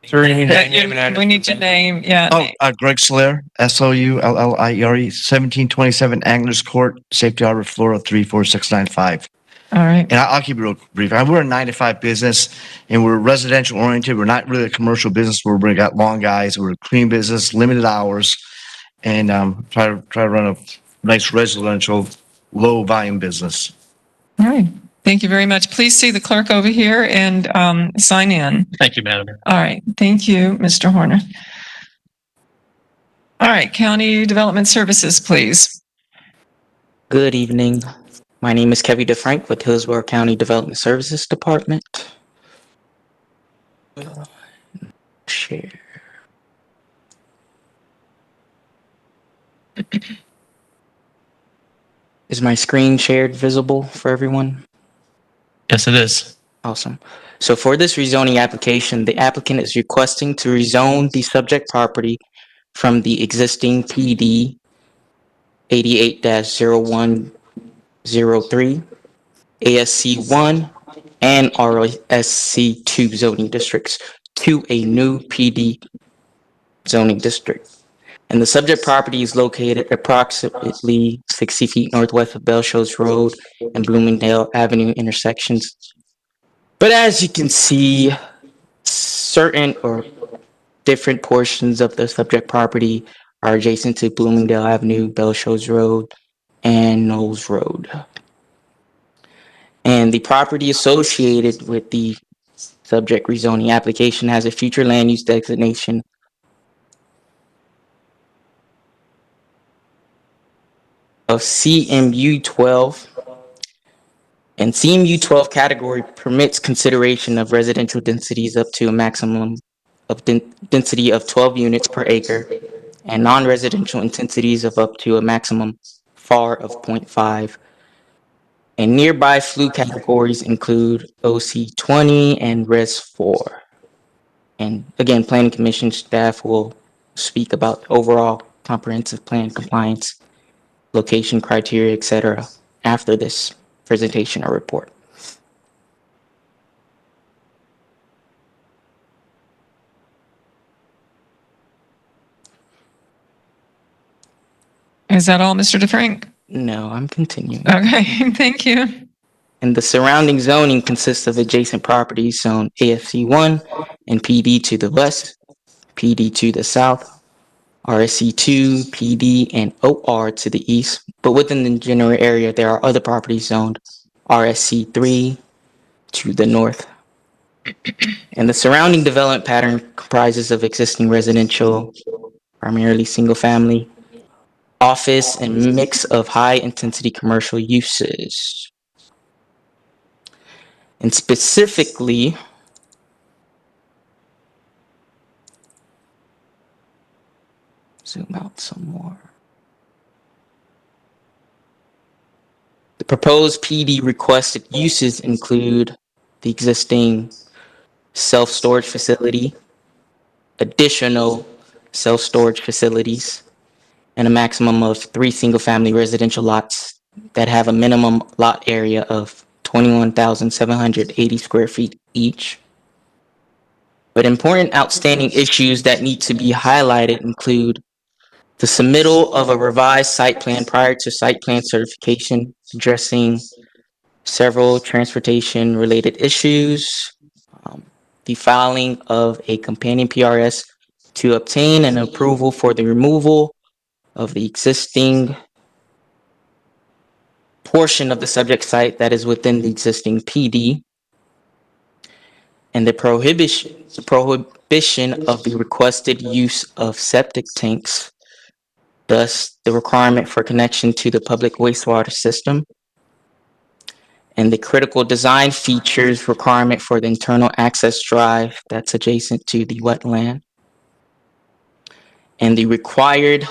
Sir, you need Yeah, your name and address. we need your name. Yeah. Oh, Greg Solier, Soullliere, 1727 Anglers Court, Safety Harbor, Florida 34695. All right. And I'll keep it real brief. We're a 9-to-5 business, and we're residential oriented. We're not really a commercial business where we got long guys. We're a clean business, limited hours, and try to run a nice residential, low volume business. All right. Thank you very much. Please see the clerk over here and sign in. Thank you, Madam Mayor. All right. Thank you, Mr. Horner. All right. County Development Services, please. Good evening. My name is Kevin DeFrank with Hillsborough County Development Services Department. Share. Is my screen shared visible for everyone? Yes, it is. Awesome. So for this rezoning application, the applicant is requesting to rezone the subject property from the existing PD 88-0103, ASC1, and RSC2 zoning districts to a new PD zoning district. And the subject property is located approximately 60 feet northwest of Bell Shoals Road and Bloomingdale Avenue intersections. But as you can see, certain or different portions of the subject property are adjacent to Bloomingdale Avenue, Bell Shoals Road, and Knowles Road. And the property associated with the subject rezoning application has a future land use designation of CMU 12, and CMU 12 category permits consideration of residential densities up to a maximum of density of 12 units per acre and non-residential intensities of up to a maximum FAR of 0.5. And nearby FLU categories include OC 20 and Res 4. And again, Planning Commission staff will speak about overall comprehensive plan compliance, location criteria, etc. after this presentation or report. Is that all, Mr. DeFrank? No, I'm continuing. Okay, thank you. And the surrounding zoning consists of adjacent properties zoned AFC1 and PD to the west, PD to the south, RSC2, PD, and OR to the east. But within the general area, there are other properties zoned RSC3 to the north. And the surrounding development pattern comprises of existing residential, primarily single family, office, and mix of high intensity commercial uses. And specifically, zoom out some more. The proposed PD requested uses include the existing self-storage facility, additional self-storage facilities, and a maximum of 3 single-family residential lots that have a minimum lot area of 21,780 square feet each. But important outstanding issues that need to be highlighted include the submittal of a revised site plan prior to site plan certification, addressing several transportation-related issues, the filing of a companion PRS to obtain an approval for the removal of the existing portion of the subject site that is within the existing PD, and the prohibition of the requested use of septic tanks, thus the requirement for connection to the public wastewater system, and the critical design features requirement for the internal access drive that's adjacent to the wetland, and the required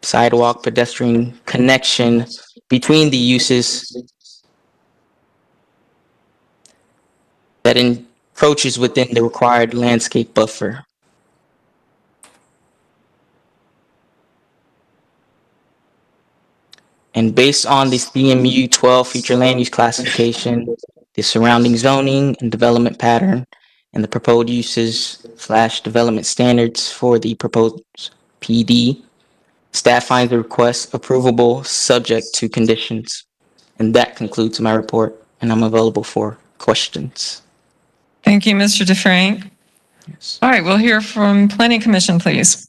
sidewalk pedestrian connection between the uses that encroaches within the required landscape buffer. And based on the CMU 12 future land use classification, the surrounding zoning and development pattern, and the proposed uses / development standards for the proposed PD, staff finds the request approvable subject to conditions. And that concludes my report, and I'm available for questions. Thank you, Mr. DeFrank. All right, we'll hear from Planning Commission, please.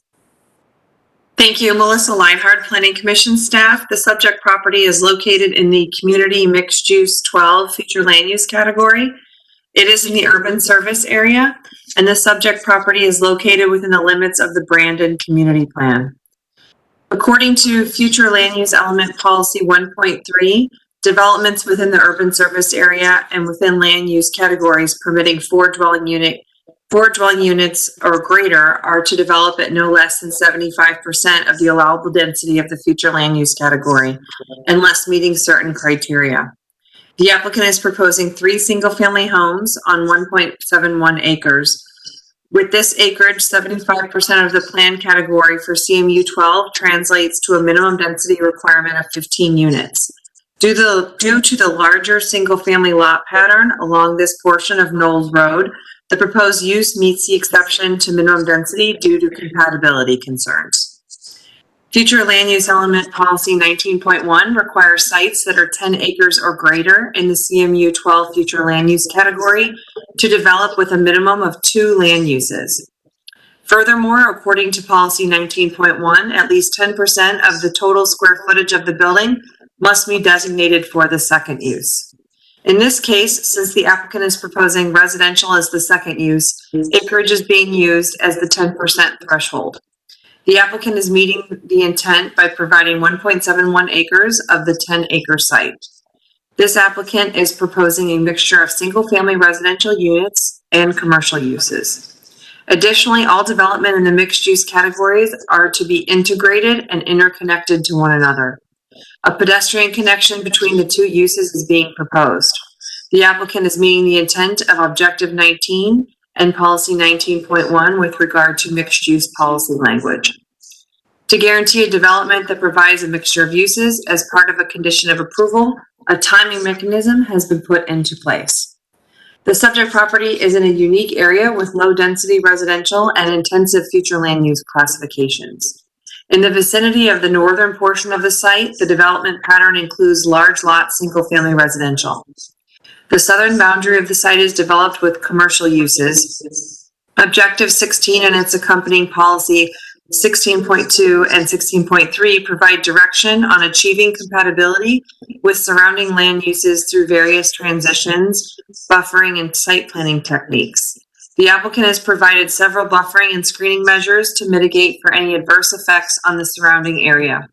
Thank you, Melissa Leinhardt, Planning Commission staff. The subject property is located in the Community Mixed Use 12 Future Land Use category. It is in the urban service area, and the subject property is located within the limits of the Brandon Community Plan. According to Future Land Use Element Policy 1.3, developments within the urban service area and within land use categories permitting 4 dwelling units or greater are to develop at no less than 75% of the allowable density of the future land use category, unless meeting certain criteria. The applicant is proposing 3 single-family homes on 1.71 acres. With this acreage, 75% of the planned category for CMU 12 translates to a minimum density requirement of 15 units. Due to the larger single-family lot pattern along this portion of Knowles Road, the proposed use meets the exception to minimum density due to compatibility concerns. Future Land Use Element Policy 19.1 requires sites that are 10 acres or greater in the CMU 12 Future Land Use category to develop with a minimum of 2 land uses. Furthermore, according to Policy 19.1, at least 10% of the total square footage of the building must be designated for the second use. In this case, since the applicant is proposing residential as the second use, acreage is being used as the 10% threshold. The applicant is meeting the intent by providing 1.71 acres of the 10-acre site. This applicant is proposing a mixture of single-family residential units and commercial uses. Additionally, all development in the mixed-use categories are to be integrated and interconnected to one another. A pedestrian connection between the 2 uses is being proposed. The applicant is meeting the intent of Objective 19 and Policy 19.1 with regard to mixed-use policy language. To guarantee a development that provides a mixture of uses as part of a condition of approval, a timing mechanism has been put into place. The subject property is in a unique area with low-density residential and intensive future land use classifications. In the vicinity of the northern portion of the site, the development pattern includes large lot single-family residential. The southern boundary of the site is developed with commercial uses. Objective 16 and its accompanying policy 16.2 and 16.3 provide direction on achieving compatibility with surrounding land uses through various transitions, buffering, and site planning techniques. The applicant has provided several buffering and screening measures to mitigate for any adverse effects on the surrounding area.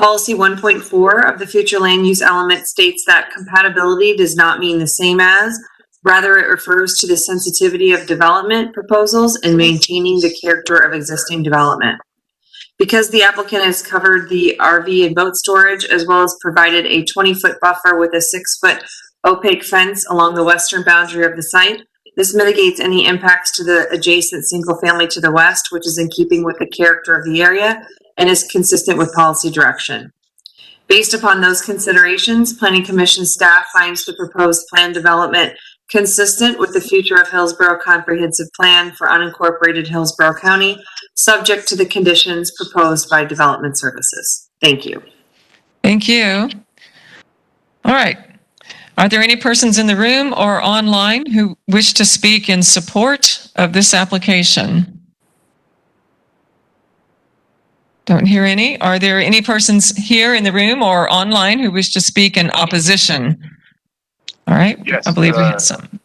Policy 1.4 of the future land use element states that compatibility does not mean the same as, rather it refers to the sensitivity of development proposals and maintaining the character of existing development. Because the applicant has covered the RV and boat storage, as well as provided a 20-foot buffer with a 6-foot opaque fence along the western boundary of the site, this mitigates any impacts to the adjacent single family to the west, which is in keeping with the character of the area and is consistent with policy direction. Based upon those considerations, Planning Commission staff finds the proposed plan development consistent with the future of Hillsborough Comprehensive Plan for unincorporated Hillsborough County, subject to the conditions proposed by Development Services. Thank you. Thank you. All right. Are there any persons in the room or online who wish to speak in support of this application? Don't hear any. Are there any persons here in the room or online who wish to speak in opposition? All right. Yes, I believe we have some.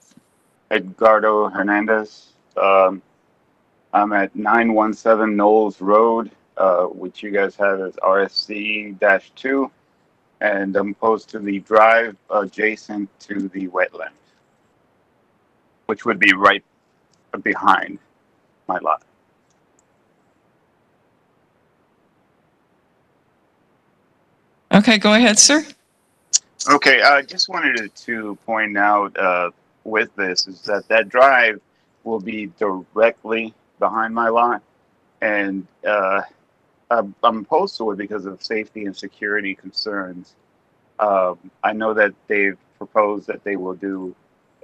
Edgardo Hernandez. I'm at 917 Knowles Road, which you guys have as RSC-2, and I'm opposed to the drive adjacent to the wetland, which would be right behind my lot. Okay, go ahead, sir. Okay, I just wanted to point out with this is that drive will be directly behind my lot, and I'm opposed to it because of safety and security concerns. I know that they've proposed that they will do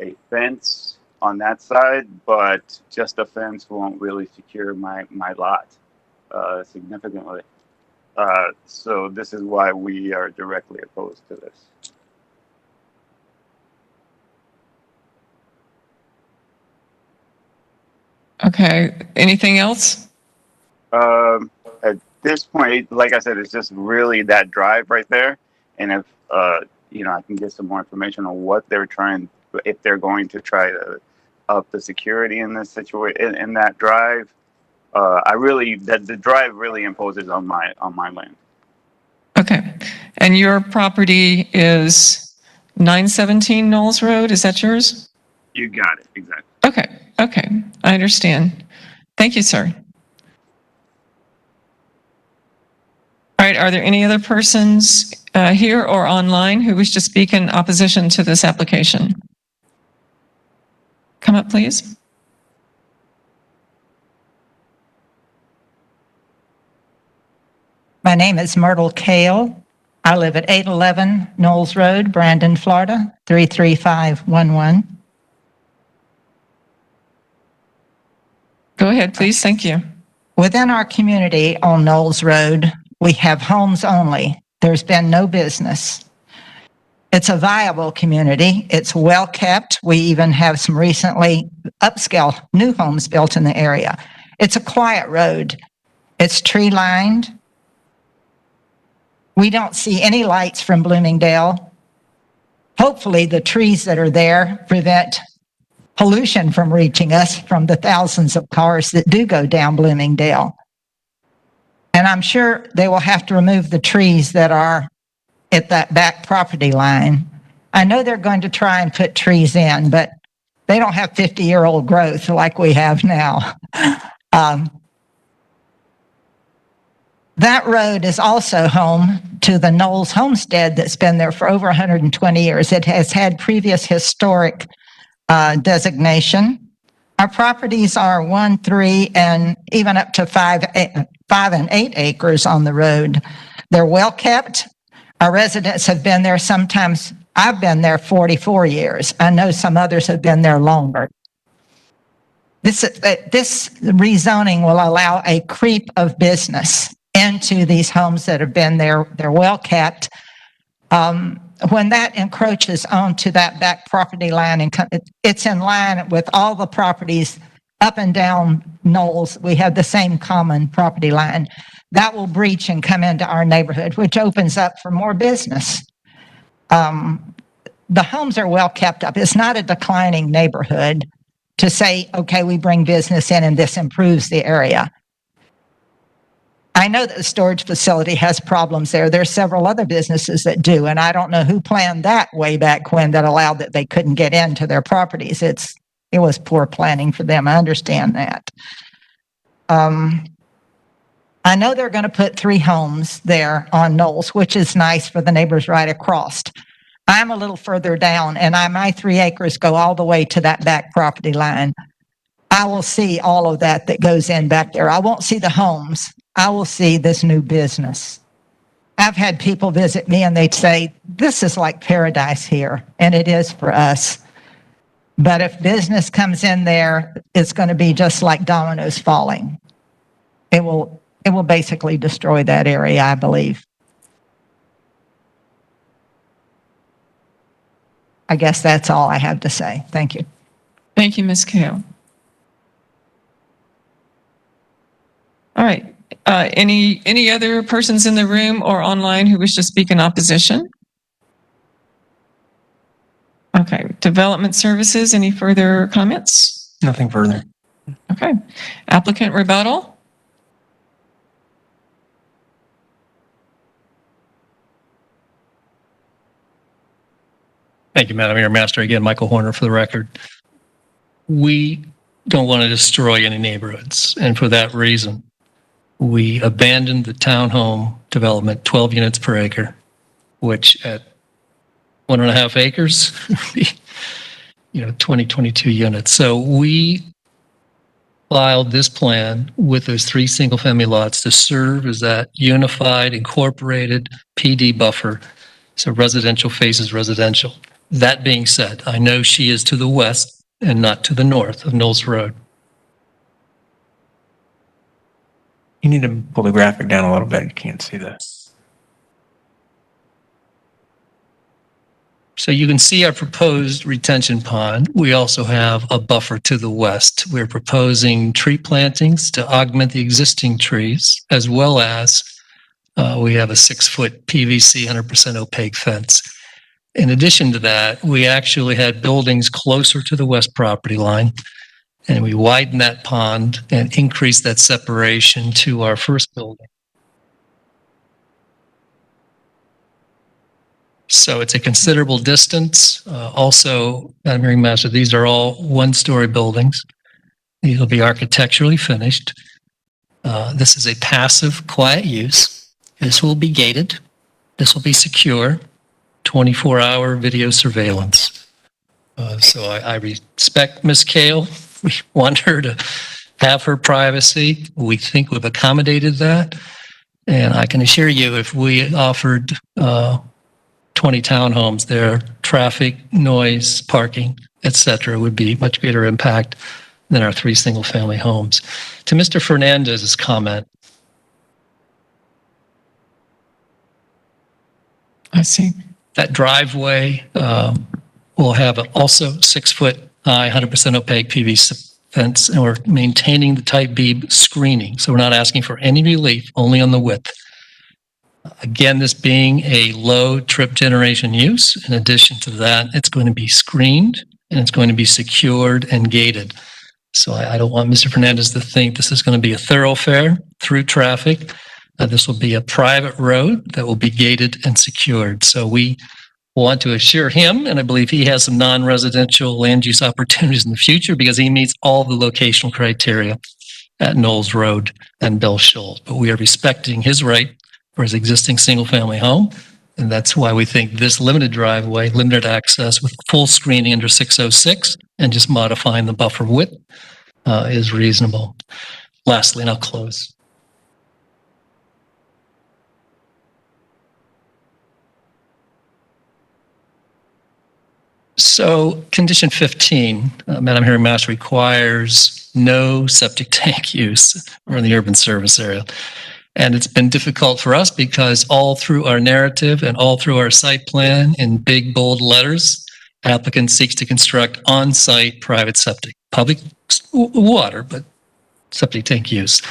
a fence on that side, but just a fence won't really secure my lot significantly. So this is why we are directly opposed to this. Okay, anything else? At this point, like I said, it's just really that drive right there. And if, I can get some more information on what they're trying, if they're going to try to up the security in this situation, in that drive, the drive really imposes on my land. Okay, and your property is 917 Knowles Road, is that yours? You got it, exactly. Okay, I understand. Thank you, sir. All right, are there any other persons here or online who wish to speak in opposition to this application? Come up, please. My name is Myrtle Kale. I live at 811 Knowles Road, Brandon, Florida, 33511. Go ahead, please. Thank you. Within our community on Knowles Road, we have homes only. There's been no business. It's a viable community. It's well kept. We even have some recently upscale new homes built in the area. It's a quiet road. It's tree lined. We don't see any lights from Bloomingdale. Hopefully the trees that are there prevent pollution from reaching us from the thousands of cars that do go down Bloomingdale. And I'm sure they will have to remove the trees that are at that back property line. I know they're going to try and put trees in, but they don't have 50-year-old growth like we have now. That road is also home to the Knowles Homestead that's been there for over 120 years. It has had previous historic designation. Our properties are 1, 3, and even up to 5 and 8 acres on the road. They're well kept. Our residents have been there sometimes. I've been there 44 years. I know some others have been there longer. This rezoning will allow a creep of business into these homes that have been there. They're well kept. When that encroaches onto that back property line, and it's in line with all the properties up and down Knowles. We have the same common property line. That will breach and come into our neighborhood, which opens up for more business. The homes are well kept up. It's not a declining neighborhood to say, okay, we bring business in and this improves the area. I know that the storage facility has problems there. There's several other businesses that do, and I don't know who planned that way back when that allowed that they couldn't get into their properties. It was poor planning for them. I understand that. I know they're going to put 3 homes there on Knowles, which is nice for the neighbors right across. I'm a little further down, and my 3 acres go all the way to that back property line. I will see all of that goes in back there. I won't see the homes. I will see this new business. I've had people visit me and they'd say, this is like paradise here, and it is for us. But if business comes in there, it's going to be just like dominoes falling. It will basically destroy that area, I believe. I guess that's all I have to say. Thank you. Thank you, Ms. Kale. All right. Any other persons in the room or online who wish to speak in opposition? Okay. Development Services, any further comments? Nothing further. Okay. Applicant rebuttal? Thank you, Madam Mayor Master. Again, Michael Horner for the record. We don't want to destroy any neighborhoods, and for that reason, we abandoned the townhome development, 12 units per acre, which at 1.5 acres, 22 units. So we filed this plan with those 3 single-family lots to serve as that unified, incorporated PD buffer, so residential faces residential. That being said, I know she is to the west and not to the north of Knowles Road. You need to pull the graphic down a little bit. You can't see this. So you can see our proposed retention pond. We also have a buffer to the west. We're proposing tree plantings to augment the existing trees, as well as we have a 6-foot PVC 100% opaque fence. In addition to that, we actually had buildings closer to the west property line, and we widened that pond and increased that separation to our first building. So it's a considerable distance. Also, Madam Hearing Master, these are all 1-story buildings. These will be architecturally finished. This is a passive, quiet use. This will be gated. This will be secure, 24-hour video surveillance. So I respect Ms. Kale. We want her to have her privacy. We think we've accommodated that. And I can assure you, if we offered 20 townhomes there, traffic, noise, parking, etc., would be much greater impact than our 3 single-family homes. To Mr. Fernandez's comment. I see. That driveway will have also 6-foot high, 100% opaque PVC fence, and we're maintaining the type B screening. So we're not asking for any relief, only on the width. Again, this being a low trip generation use, in addition to that, it's going to be screened and it's going to be secured and gated. So I don't want Mr. Fernandez to think this is going to be a thoroughfare through traffic. This will be a private road that will be gated and secured. So we want to assure him, and I believe he has some non-residential land use opportunities in the future because he meets all the locational criteria at Knowles Road and Bell Shoals. But we are respecting his right for his existing single-family home, and that's why we think this limited driveway, limited access with full screening under 606 and just modifying the buffer width is reasonable. Lastly, and I'll close. So condition 15, Madam Hearing Master, requires no septic tank use or in the urban service area. And it's been difficult for us because all through our narrative and all through our site plan in big, bold letters, applicant seeks to construct on-site private septic, public water, but septic tank use.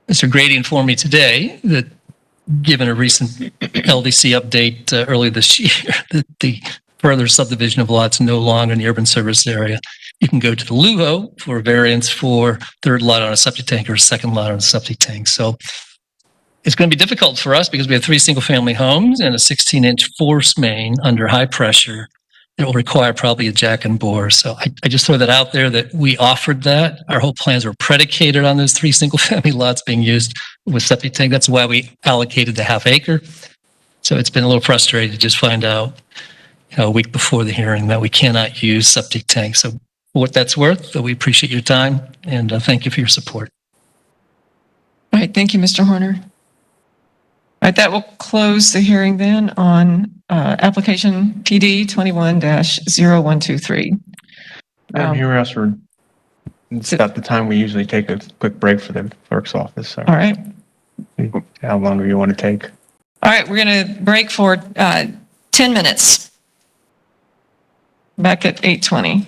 Mr. Grady informed me today that given a recent LDC update early this year, that the further subdivision of lots no longer in the urban service area, you can go to the LUHO for variance for 3rd lot on a septic tank or 2nd lot on a septic tank. So it's going to be difficult for us because we have 3 single-family homes and a 16-inch force main under high pressure. It will require probably a jack and bore. So I just throw that out there that we offered that. Our whole plans were predicated on those 3 single-family lots being used with septic tank. That's why we allocated the half acre. So it's been a little frustrating to just find out, a week before the hearing that we cannot use septic tanks. So for what that's worth, we appreciate your time and thank you for your support. All right, thank you, Mr. Horner. All right, that will close the hearing then on application PD 21-0123. Here else it's about the time we usually take a quick break for the clerk's office. So All right. how long do you want to take? All right, we're going to break for 10 minutes. Back at 8:20.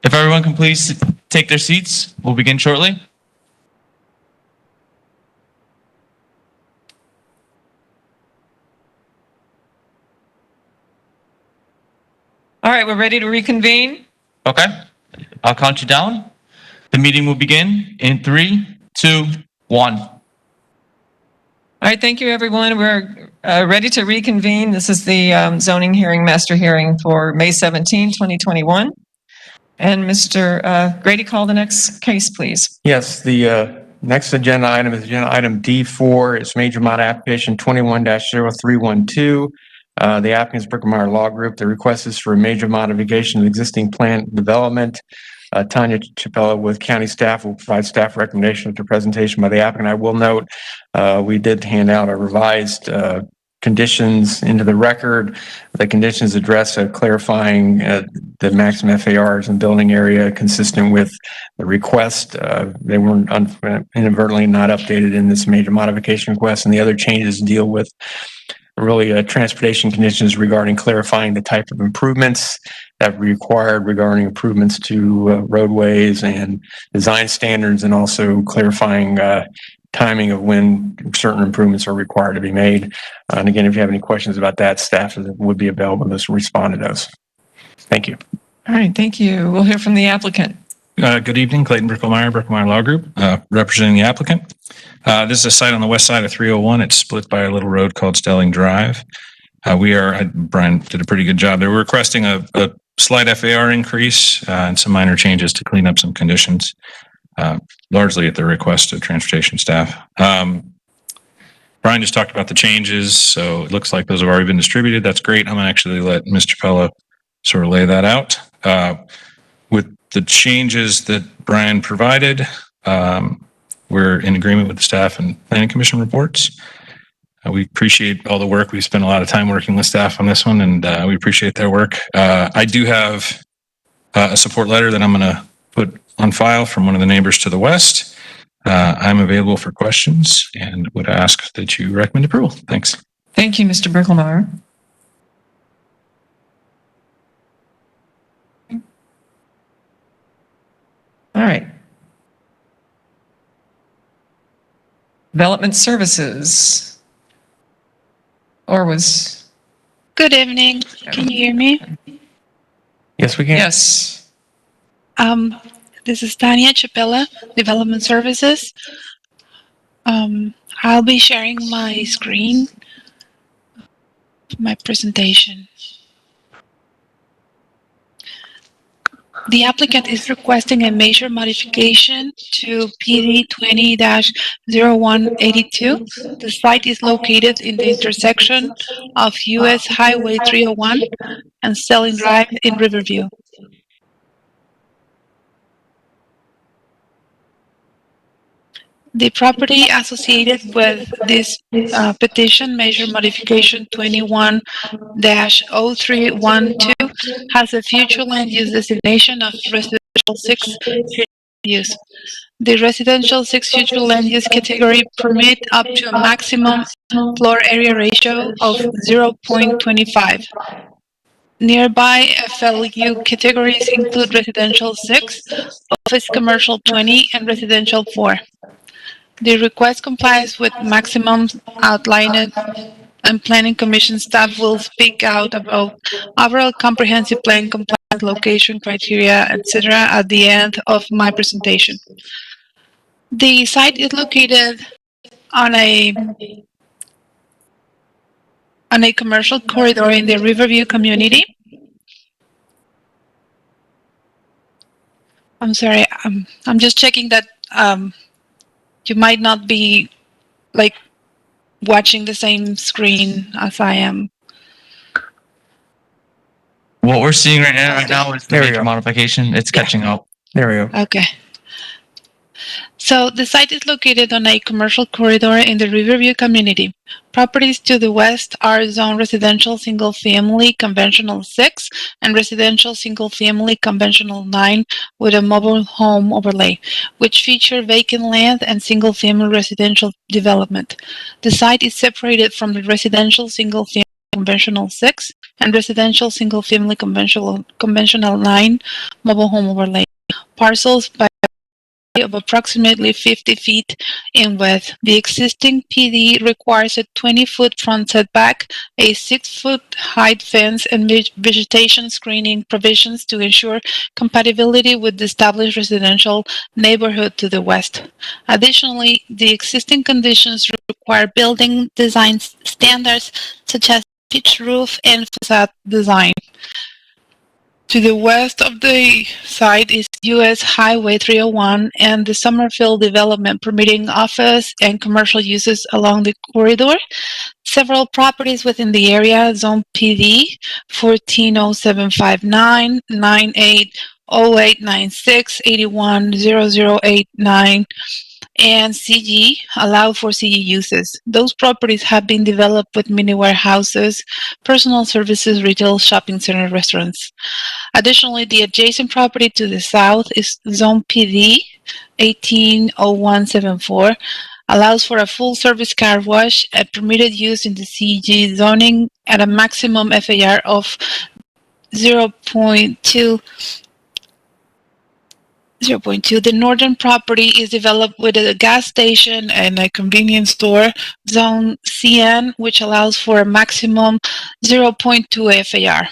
If everyone can please take their seats, we'll begin shortly. All right, we're ready to reconvene. Okay, I'll count you down. The meeting will begin in 3, 2, 1. All right, thank you, everyone. We're ready to reconvene. This is the zoning hearing, master hearing for May 17, 2021. And Mr. Grady, call the next case, please. Yes, the next agenda item is agenda item D4. It's major mod application 21-0312. The applicant is Brickemeyer Law Group. The request is for a major modification of existing plant development. Tanya Chapella with county staff will provide staff recommendation after presentation by the applicant. I will note, we did hand out a revised conditions into the record. The conditions address clarifying the maximum FARs and building area consistent with the request. They weren't inadvertently not updated in this major modification request, and the other changes deal with really transportation conditions regarding clarifying the type of improvements that are required regarding improvements to roadways and design standards, and also clarifying timing of when certain improvements are required to be made. And again, if you have any questions about that, staff would be available to respond to those. Thank you. All right, thank you. We'll hear from the applicant. Good evening, Clayton Brickemeyer Law Group, representing the applicant. This is a site on the west side of 301. It's split by a little road called Stelling Drive. Brian did a pretty good job. They were requesting a slight FAR increase and some minor changes to clean up some conditions, largely at the request of transportation staff. Brian just talked about the changes, so it looks like those have already been distributed. That's great. I'm gonna actually let Ms. Chapella sort of lay that out. With the changes that Brian provided, we're in agreement with the staff and planning commission reports. We appreciate all the work. We spent a lot of time working with staff on this one, and we appreciate their work. I do have a support letter that I'm going to put on file from one of the neighbors to the west. I'm available for questions and would ask that you recommend approval. Thanks. Thank you, Mr. Brickelmeyer. All right. Development Services. Or was... Good evening. Can you hear me? Yes, we can. Yes. This is Tanya Chapella, Development Services. I'll be sharing my screen, my presentation. The applicant is requesting a major modification to PD 20-0182. The site is located in the intersection of US Highway 301 and Stelling Drive in Riverview. The property associated with this petition, major modification 21-0312, has a future land use designation of residential 6 future use. The residential 6 future land use category permit up to a maximum floor area ratio of 0.25. Nearby FLU categories include residential 6, office commercial 20, and residential 4. The request complies with maximums outlined, and Planning Commission staff will speak out about overall comprehensive plan compliance, location criteria, etc. at the end of my presentation. The site is located on a commercial corridor in the Riverview community. I'm sorry, I'm just checking that you might not be like watching the same screen as I am. What we're seeing right now is the major modification. It's catching up. There we go. Okay. So the site is located on a commercial corridor in the Riverview community. Properties to the west are zone residential single family conventional 6 and residential single family conventional 9 with a mobile home overlay, which feature vacant land and single family residential development. The site is separated from the residential single family conventional 6 and residential single-family conventional 9 mobile home overlay parcels by of approximately 50 feet in width. The existing PD requires a 20-foot front setback, a 6-foot height fence, and vegetation screening provisions to ensure compatibility with the established residential neighborhood to the west. Additionally, the existing conditions require building design standards such as pitch roof and facade design. To the west of the site is U.S. Highway 301 and the Summerfield development permitting office and commercial uses along the corridor. Several properties within the area, Zone PD 140759, 980896, 810089, and CG allow for CG uses. Those properties have been developed with mini warehouses, personal services, retail, shopping center, restaurants. Additionally, the adjacent property to the south is Zone PD 180174, allows for a full-service car wash at permitted use in the CG zoning at a maximum FAR of 0.2. The northern property is developed with a gas station and a convenience store, Zone CN, which allows for a maximum 0.2 FAR.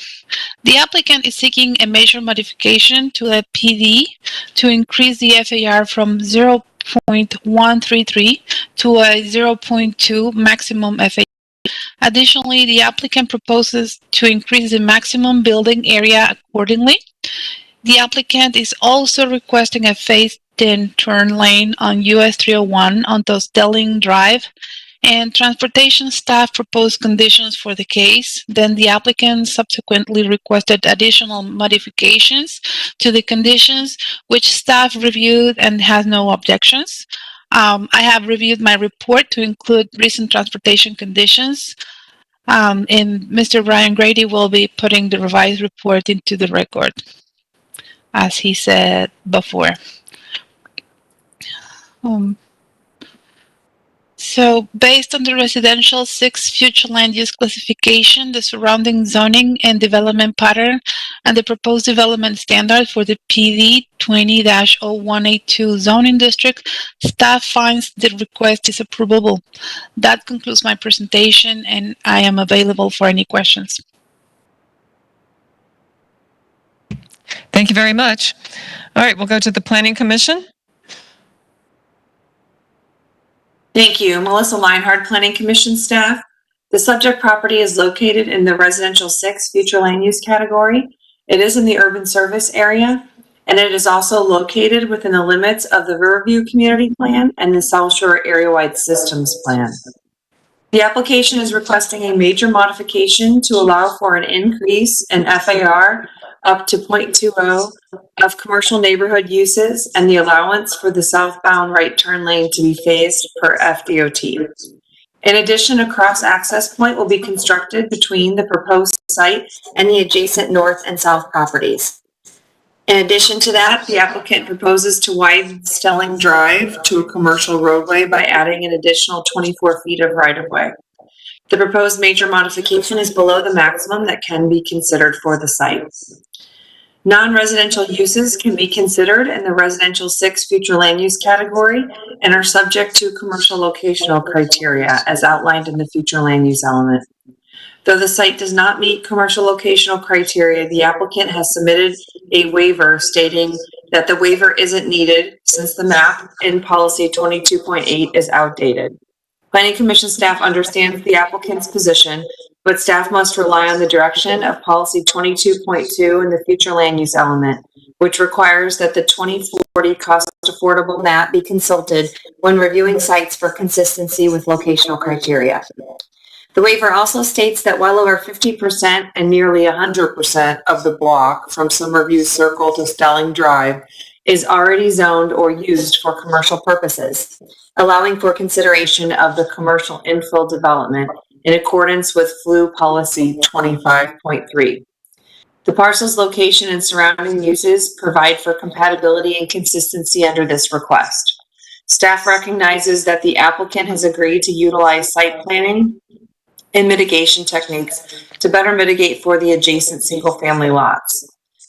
The applicant is seeking a major modification to a PD to increase the FAR from 0.133 to a 0.2 maximum FAR. Additionally, the applicant proposes to increase the maximum building area accordingly. The applicant is also requesting a phased-in turn lane on US 301 on Stelling Drive, and transportation staff proposed conditions for the case. Then the applicant subsequently requested additional modifications to the conditions, which staff reviewed and has no objections. I have reviewed my report to include recent transportation conditions, and Mr. Brian Grady will be putting the revised report into the record, as he said before. So based on the residential 6 future land use classification, the surrounding zoning and development pattern, and the proposed development standard for the PD 20-0182 zoning district, staff finds the request is approvable. That concludes my presentation, and I am available for any questions. Thank you very much. All right, we'll go to the Planning Commission. Thank you. Melissa Leinhardt, Planning Commission staff. The subject property is located in the Residential 6 Future Land Use category. It is in the urban service area, and it is also located within the limits of the Riverview Community Plan and the South Shore Area-Wide Systems Plan. The application is requesting a major modification to allow for an increase in FAR up to 0.20 of commercial neighborhood uses and the allowance for the southbound right turn lane to be phased per FDOT. In addition, a cross-access point will be constructed between the proposed site and the adjacent north and south properties. In addition to that, the applicant proposes to widen Stelling Drive to a commercial roadway by adding an additional 24 feet of right-of-way. The proposed major modification is below the maximum that can be considered for the site. Non-residential uses can be considered in the Residential 6 Future Land Use category and are subject to commercial locational criteria as outlined in the Future Land Use element. Though the site does not meet commercial locational criteria, the applicant has submitted a waiver stating that the waiver isn't needed since the map in policy 22.8 is outdated. Planning Commission staff understands the applicant's position, but staff must rely on the direction of policy 22.2 in the Future Land Use element, which requires that the 2040 cost affordable map be consulted when reviewing sites for consistency with locational criteria. The waiver also states that well over 50% and nearly 100% of the block from Summerview Circle to Stelling Drive is already zoned or used for commercial purposes, allowing for consideration of the commercial infill development in accordance with FLU policy 25.3. The parcel's location and surrounding uses provide for compatibility and consistency under this request. Staff recognizes that the applicant has agreed to utilize site planning and mitigation techniques to better mitigate for the adjacent single-family lots.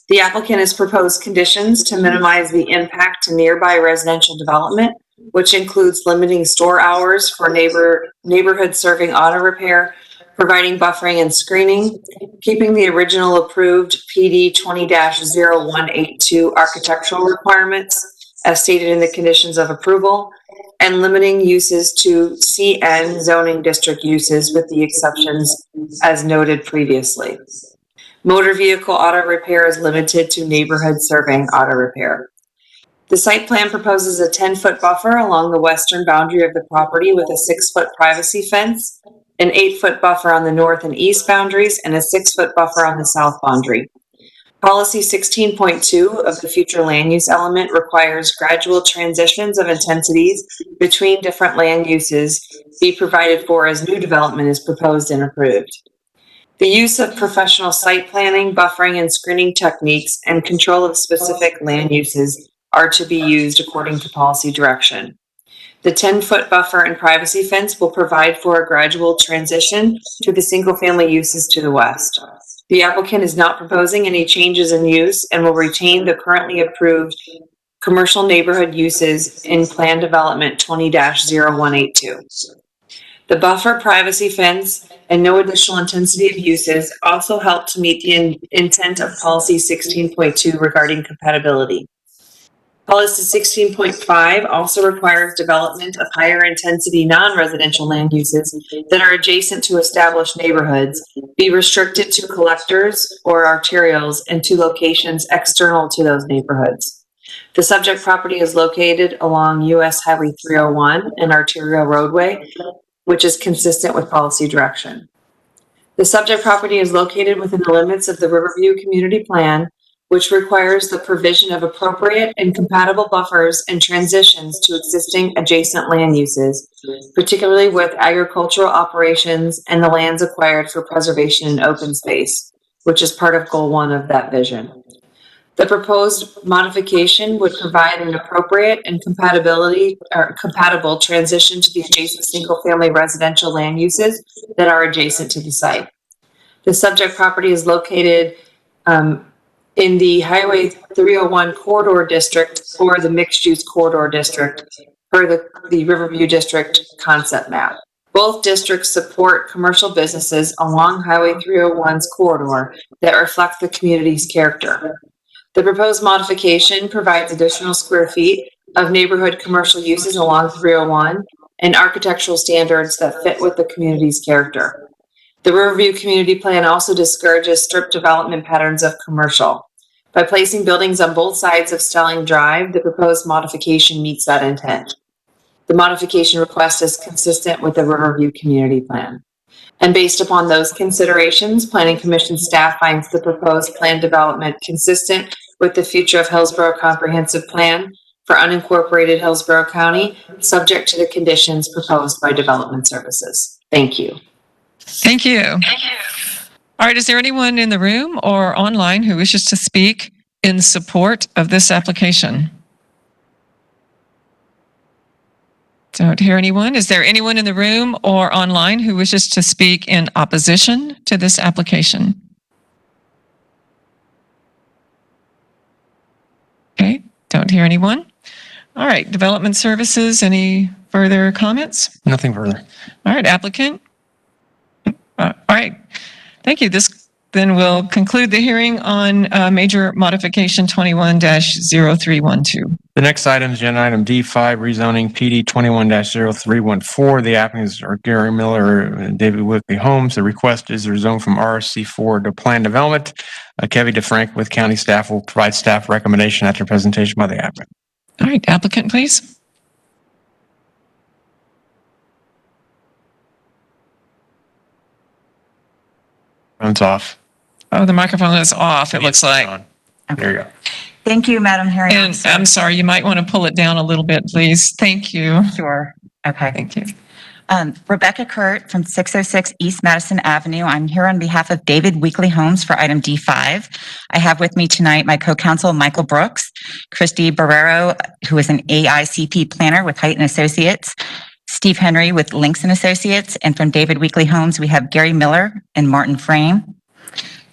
The applicant has proposed conditions to minimize the impact to nearby residential development, which includes limiting store hours for neighborhood serving auto repair, providing buffering and screening, keeping the original approved PD 20-0182 architectural requirements as stated in the conditions of approval, and limiting uses to CN zoning district uses with the exceptions as noted previously. Motor vehicle auto repair is limited to neighborhood serving auto repair. The site plan proposes a 10-foot buffer along the western boundary of the property with a 6-foot privacy fence, an 8-foot buffer on the north and east boundaries, and a 6-foot buffer on the south boundary. Policy 16.2 of the future land use element requires gradual transitions of intensities between different land uses be provided for as new development is proposed and approved. The use of professional site planning, buffering, and screening techniques and control of specific land uses are to be used according to policy direction. The 10-foot buffer and privacy fence will provide for a gradual transition to the single-family uses to the west. The applicant is not proposing any changes in use and will retain the currently approved commercial neighborhood uses in Plan Development 20-0182. The buffer, privacy fence, and no additional intensity of uses also help to meet the intent of Policy 16.2 regarding compatibility. Policy 16.5 also requires development of higher intensity non-residential land uses that are adjacent to established neighborhoods be restricted to collectors or arterials and to locations external to those neighborhoods. The subject property is located along US Highway 301, an arterial roadway, which is consistent with policy direction. The subject property is located within the limits of the Riverview Community Plan, which requires the provision of appropriate and compatible buffers and transitions to existing adjacent land uses, particularly with agricultural operations and the lands acquired for preservation and open space, which is part of Goal 1 of that vision. The proposed modification would provide an appropriate and compatible transition to the adjacent single-family residential land uses that are adjacent to the site. The subject property is located in the Highway 301 Corridor District or the Mixed Use Corridor District per the Riverview District concept map. Both districts support commercial businesses along Highway 301's corridor that reflect the community's character. The proposed modification provides additional square feet of neighborhood commercial uses along 301 and architectural standards that fit with the community's character. The Riverview Community Plan also discourages strip development patterns of commercial. By placing buildings on both sides of Stelling Drive, the proposed modification meets that intent. The modification request is consistent with the Riverview Community Plan. And based upon those considerations, Planning Commission staff finds the proposed plan development consistent with the future of Hillsborough Comprehensive Plan for unincorporated Hillsborough County, subject to the conditions proposed by Development Services. Thank you. Thank you. All right, is there anyone in the room or online who wishes to speak in support of this application? Don't hear anyone. Is there anyone in the room or online who wishes to speak in opposition to this application? Okay, don't hear anyone. All right, Development Services, any further comments? Nothing further. All right, applicant. All right, thank you. This then will conclude the hearing on major modification 21-0312. The next item is agenda item D5, rezoning PD 21-0314. The applicants are Gary Miller and David Wickley Homes. The request is rezoned from RC4 to Plan Development. Kevin DeFrank with county staff will provide staff recommendation after presentation by the applicant. All right, applicant, please. It's off. Oh, the microphone is off, it looks like. There you go. Thank you, Madam Hearing And Officer. I'm sorry, you might want to pull it down a little bit, please. Thank you. Sure. Okay. Thank you. Rebecca Kurt from 606 East Madison Avenue. I'm here on behalf of David Weekly Homes for item D5. I have with me tonight my co-counsel, Michael Brooks, Christy Barrero, who is an AICP planner with Heighton Associates, Steve Henry with Links and Associates, and from David Weekly Homes, we have Gary Miller and Martin Frame.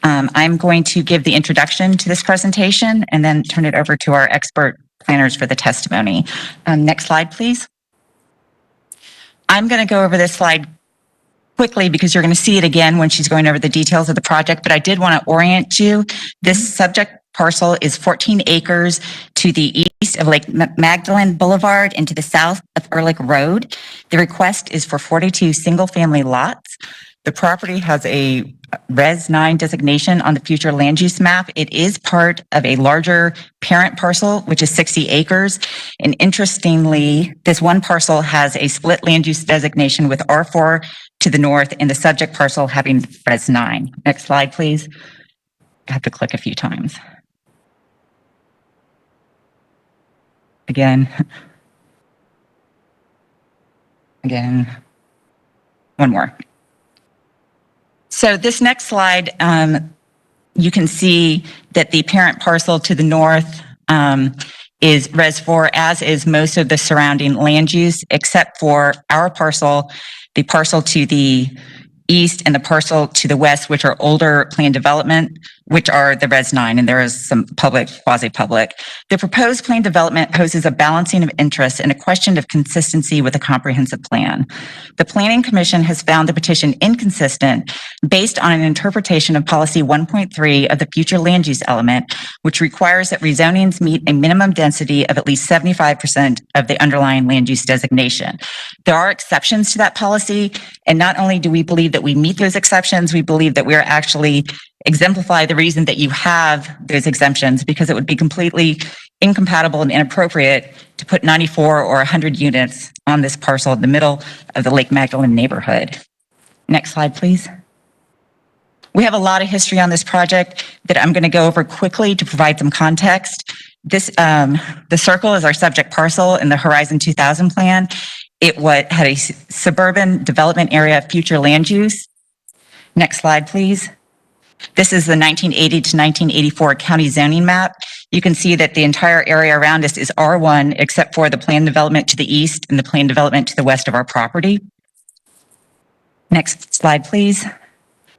I'm going to give the introduction to this presentation and then turn it over to our expert planners for the testimony. Next slide, please. I'm going to go over this slide quickly because you're going to see it again when she's going over the details of the project, but I did want to orient you. This subject parcel is 14 acres to the east of Lake Magdalene Boulevard and to the south of Ehrlich Road. The request is for 42 single-family lots. The property has a Res 9 designation on the future land use map. It is part of a larger parent parcel, which is 60 acres. And interestingly, this one parcel has a split land use designation with R4 to the north and the subject parcel having Res 9. Next slide, please. I have to click a few times. Again. One more. So this next slide, you can see that the parent parcel to the north is Res 4, as is most of the surrounding land use, except for our parcel, the parcel to the east and the parcel to the west, which are older planned development, which are the Res 9, and there is some public, quasi-public. The proposed planned development poses a balancing of interests and a question of consistency with a comprehensive plan. The Planning Commission has found the petition inconsistent based on an interpretation of Policy 1.3 of the future land use element, which requires that rezonings meet a minimum density of at least 75% of the underlying land use designation. There are exceptions to that policy, and not only do we believe that we meet those exceptions, we believe that we are actually exemplify the reason that you have those exemptions, because it would be completely incompatible and inappropriate to put 94 or 100 units on this parcel in the middle of the Lake Magdalene neighborhood. Next slide, please. We have a lot of history on this project that I'm going to go over quickly to provide some context. This, the circle is our subject parcel in the Horizon 2000 plan. It had a suburban development area of future land use. Next slide, please. This is the 1980 to 1984 county zoning map. You can see that the entire area around us is R1, except for the planned development to the east and the planned development to the west of our property. Next slide, please.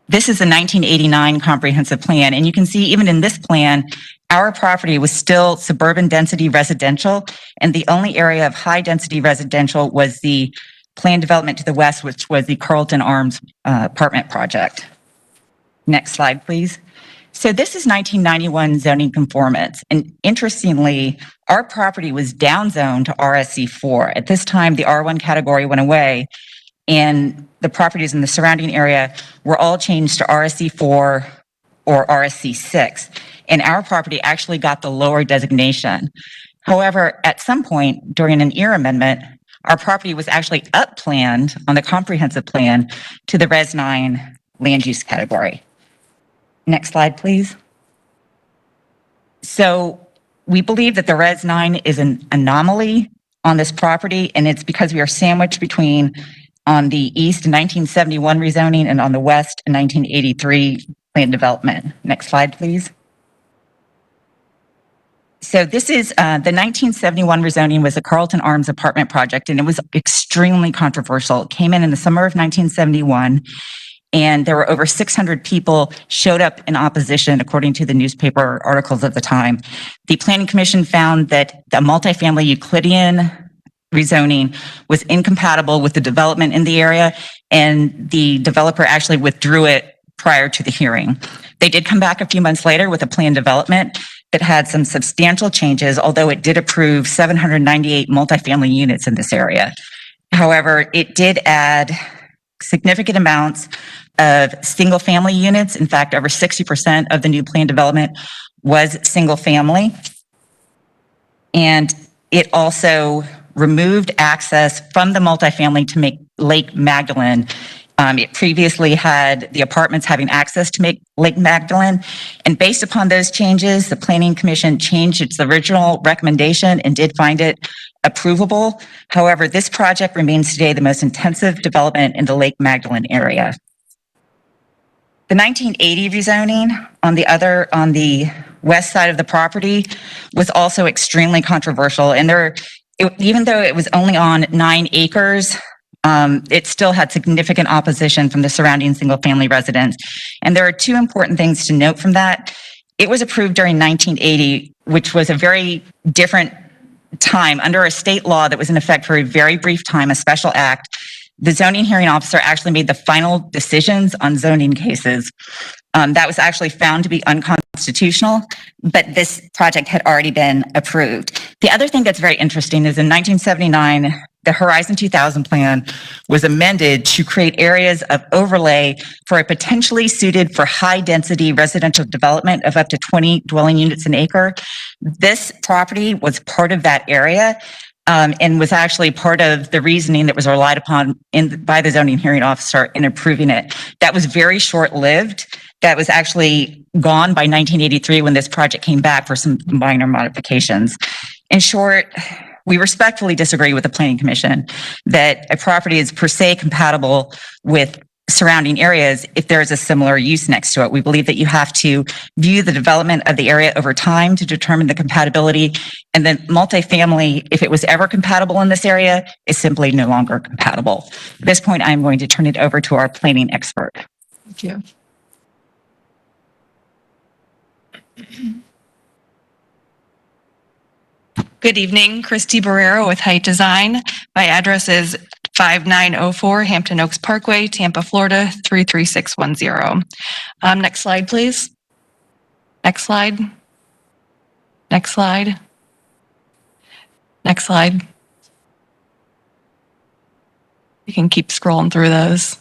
This is the 1989 comprehensive plan, and you can see even in this plan, our property was still suburban density residential, and the only area of high density residential was the planned development to the west, which was the Carlton Arms apartment project. Next slide, please. So this is 1991 zoning conformance. And interestingly, our property was downzoned to RSC4. At this time, the R1 category went away, and the properties in the surrounding area were all changed to RSC4 or RSC6. And our property actually got the lower designation. However, at some point during an EAR amendment, our property was actually up-planned on the comprehensive plan to the Res 9 land use category. Next slide, please. So we believe that the Res 9 is an anomaly on this property, and it's because we are sandwiched between on the east 1971 rezoning and on the west 1983 planned development. Next slide, please. So this is the 1971 rezoning was the Carlton Arms apartment project, and it was extremely controversial. It came in the summer of 1971. And there were over 600 people showed up in opposition, according to the newspaper articles of the time. The Planning Commission found that the multifamily Euclidean rezoning was incompatible with the development in the area, and the developer actually withdrew it prior to the hearing. They did come back a few months later with a planned development that had some substantial changes, although it did approve 798 multifamily units in this area. However, it did add significant amounts of single family units. In fact, over 60% of the new planned development was single family. And it also removed access from the multifamily to make Lake Magdalene. It previously had the apartments having access to make Lake Magdalene. And based upon those changes, the Planning Commission changed its original recommendation and did find it approvable. However, this project remains today the most intensive development in the Lake Magdalene area. The 1980 rezoning on the west side of the property was also extremely controversial. And even though it was only on 9 acres, it still had significant opposition from the surrounding single-family residents. And there are two important things to note from that. It was approved during 1980, which was a very different time under a state law that was in effect for a very brief time, a special act. The zoning hearing officer actually made the final decisions on zoning cases. That was actually found to be unconstitutional, but this project had already been approved. The other thing that's very interesting is in 1979, the Horizon 2000 plan was amended to create areas of overlay for a potentially suited for high-density residential development of up to 20 dwelling units an acre. This property was part of that area. And was actually part of the reasoning that was relied upon by the zoning hearing officer in approving it. That was very short-lived. That was actually gone by 1983 when this project came back for some minor modifications. In short, we respectfully disagree with the Planning Commission that a property is per se compatible with surrounding areas if there is a similar use next to it. We believe that you have to view the development of the area over time to determine the compatibility. And then multifamily, if it was ever compatible in this area, is simply no longer compatible. At this point, I'm going to turn it over to our planning expert. Thank you. Good evening, Christy Barrero with Height Design. My address is 5904 Hampton Oaks Parkway, Tampa, Florida, 33610. Next slide, please. Next slide. Next slide. Next slide. You can keep scrolling through those.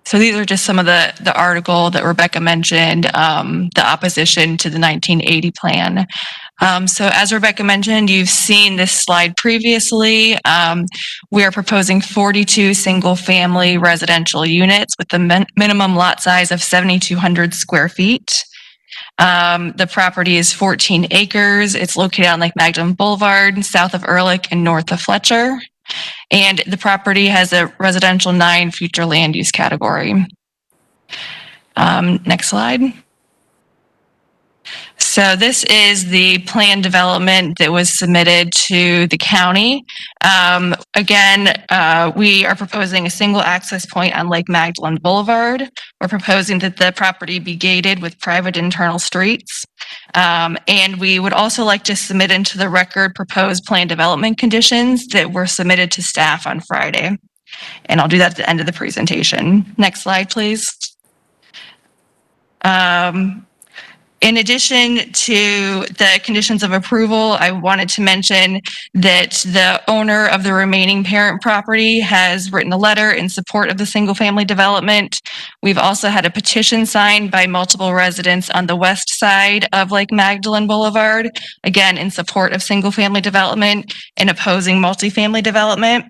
So these are just some of the article that Rebecca mentioned, the opposition to the 1980 plan. So as Rebecca mentioned, you've seen this slide previously. We are proposing 42 single-family residential units with the minimum lot size of 7,200 square feet. The property is 14 acres. It's located on Lake Magdalen Boulevard, south of Ehrlich and north of Fletcher. And the property has a residential 9 future land use category. Next slide. So this is the plan development that was submitted to the county. Again, we are proposing a single access point on Lake Magdalen Boulevard. We're proposing that the property be gated with private internal streets. And we would also like to submit into the record proposed plan development conditions that were submitted to staff on Friday. And I'll do that at the end of the presentation. Next slide, please. In addition to the conditions of approval, I wanted to mention that the owner of the remaining parent property has written a letter in support of the single-family development. We've also had a petition signed by multiple residents on the west side of Lake Magdalen Boulevard, again, in support of single-family development and opposing multifamily development.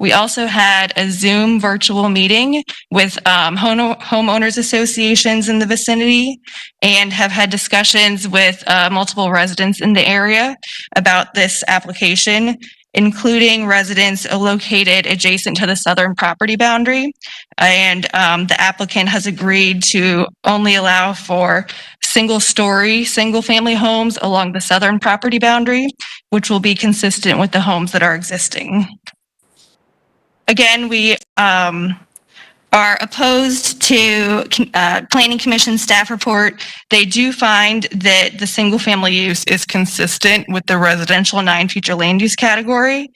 We also had a Zoom virtual meeting with homeowners associations in the vicinity and have had discussions with multiple residents in the area about this application, including residents located adjacent to the southern property boundary. And the applicant has agreed to only allow for single-story, single-family homes along the southern property boundary, which will be consistent with the homes that are existing. Again, we are opposed to Planning Commission staff report. They do find that the single-family use is consistent with the residential 9 future land use category.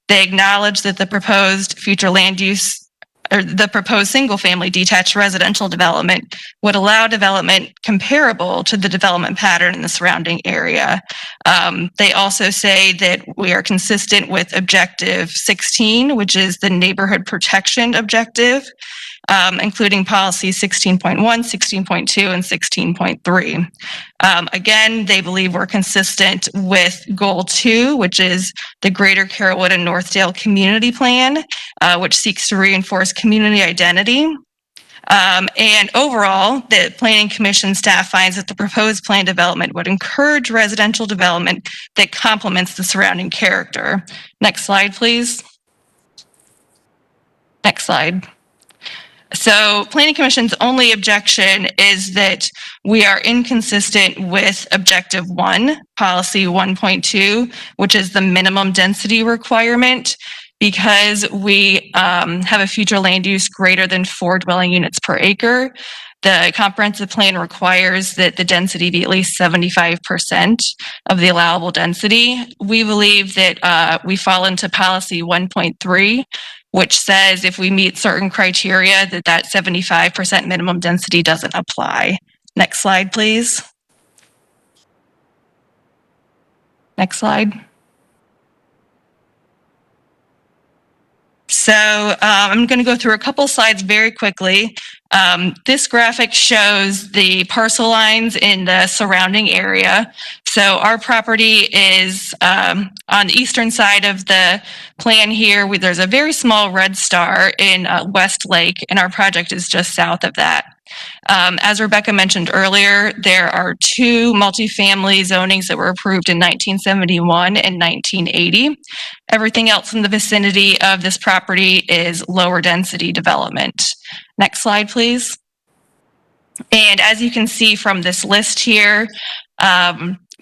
They acknowledge that the proposed future land use or the proposed single-family detached residential development would allow development comparable to the development pattern in the surrounding area. They also say that we are consistent with Objective 16, which is the neighborhood protection objective, including policies 16.1, 16.2, and 16.3. Again, they believe we're consistent with Goal 2, which is the Greater Carrollwood and Northdale Community Plan, which seeks to reinforce community identity. And overall, the Planning Commission staff finds that the proposed plan development would encourage residential development that complements the surrounding character. Next slide, please. Next slide. So Planning Commission's only objection is that we are inconsistent with Objective 1, Policy 1.2, which is the minimum density requirement, because we have a future land use greater than 4 dwelling units per acre, the comprehensive plan requires that the density be at least 75% of the allowable density. We believe that we fall into policy 1.3, which says if we meet certain criteria, that 75% minimum density doesn't apply. Next slide, please. Next slide. So I'm going to go through a couple slides very quickly. This graphic shows the parcel lines in the surrounding area. So our property is on the eastern side of the plan here. There's a very small red star in West Lake, and our project is just south of that. As Rebecca mentioned earlier, there are 2 multifamily zonings that were approved in 1971 and 1980. Everything else in the vicinity of this property is lower density development. Next slide, please. And as you can see from this list here,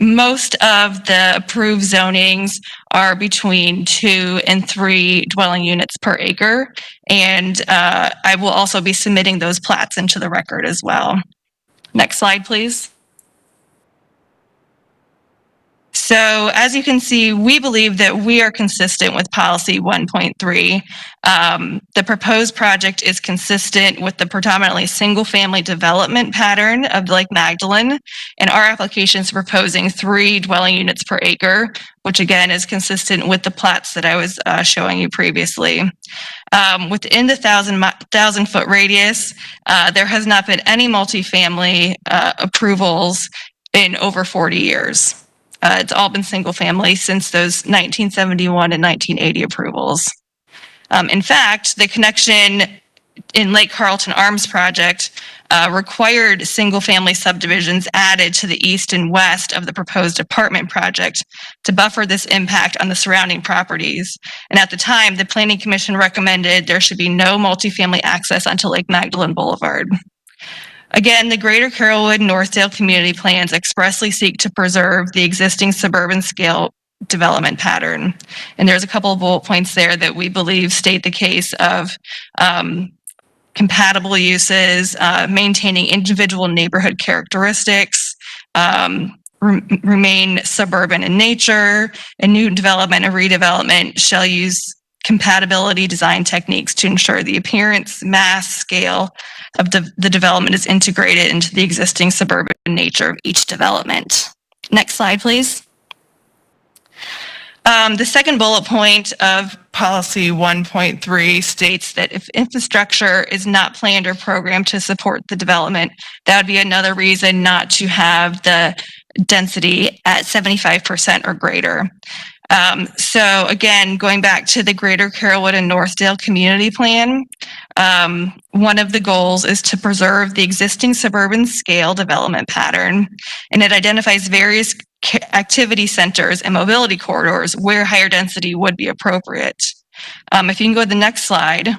most of the approved zonings are between 2 and 3 dwelling units per acre. And I will also be submitting those plats into the record as well. Next slide, please. So as you can see, we believe that we are consistent with policy 1.3. The proposed project is consistent with the predominantly single-family development pattern of Lake Magdalene, and our application is proposing 3 dwelling units per acre, which again is consistent with the plats that I was showing you previously. Within the 1,000-foot radius, there has not been any multifamily approvals in over 40 years. It's all been single family since those 1971 and 1980 approvals. In fact, the connection in Lake Carlton Arms project required single family subdivisions added to the east and west of the proposed apartment project to buffer this impact on the surrounding properties. And at the time, the Planning Commission recommended there should be no multifamily access onto Lake Magdalene Boulevard. Again, the Greater Carrollwood and Northdale community plans expressly seek to preserve the existing suburban scale development pattern. And there's a couple of bullet points there that we believe state the case of compatible uses, maintaining individual neighborhood characteristics, remain suburban in nature, and new development and redevelopment shall use compatibility design techniques to ensure the appearance, mass, scale of the development is integrated into the existing suburban nature of each development. Next slide, please. The second bullet point of policy 1.3 states that if infrastructure is not planned or programmed to support the development, that would be another reason not to have the density at 75% or greater. So again, going back to the Greater Carrollwood and Northdale community plan, one of the goals is to preserve the existing suburban scale development pattern, and it identifies various activity centers and mobility corridors where higher density would be appropriate. If you can go to the next slide.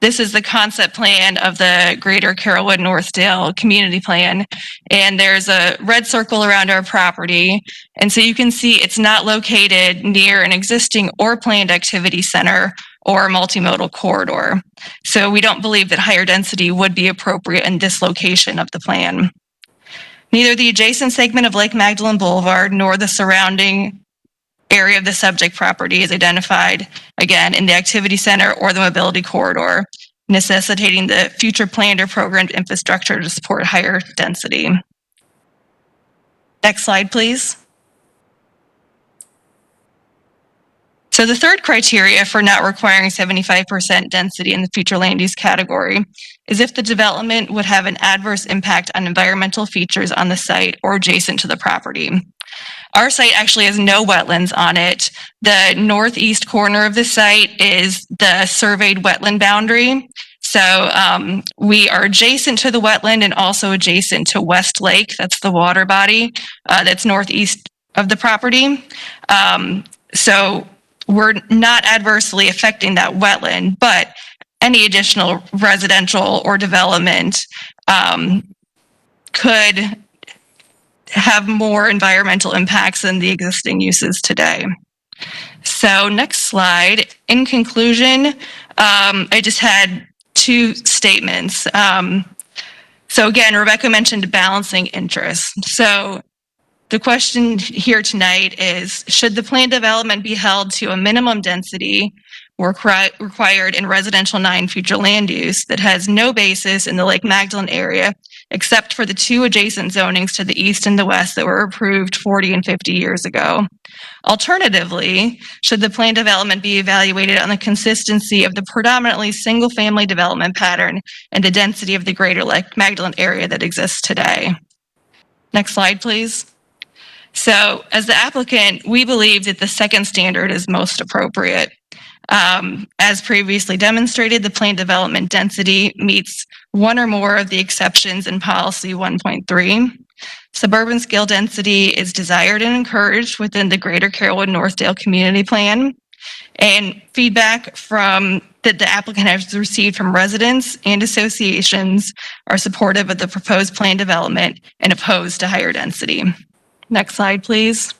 This is the concept plan of the Greater Carrollwood Northdale community plan. And there's a red circle around our property. And so you can see it's not located near an existing or planned activity center or multimodal corridor. So we don't believe that higher density would be appropriate in this location of the plan. Neither the adjacent segment of Lake Magdalene Boulevard nor the surrounding area of the subject property is identified, again, in the activity center or the mobility corridor, necessitating the future planned or programmed infrastructure to support higher density. Next slide, please. So the third criteria for not requiring 75% density in the future land use category is if the development would have an adverse impact on environmental features on the site or adjacent to the property. Our site actually has no wetlands on it. The northeast corner of the site is the surveyed wetland boundary. So we are adjacent to the wetland and also adjacent to West Lake. That's the water body that's northeast of the property. So we're not adversely affecting that wetland, but any additional residential or development could have more environmental impacts than the existing uses today. So next slide. In conclusion, I just had two statements. So again, Rebecca mentioned balancing interests. So the question here tonight is, should the planned development be held to a minimum density required in residential 9 future land use that has no basis in the Lake Magdalene area, except for the 2 adjacent zonings to the east and the west that were approved 40 and 50 years ago? Alternatively, should the planned development be evaluated on the consistency of the predominantly single-family development pattern and the density of the greater Lake Magdalene area that exists today? Next slide, please. So as the applicant, we believe that the second standard is most appropriate. As previously demonstrated, the planned development density meets one or more of the exceptions in policy 1.3. Suburban scale density is desired and encouraged within the Greater Carrollwood-Northdale Community Plan. And feedback that the applicant has received from residents and associations are supportive of the proposed planned development and opposed to higher density. Next slide, please.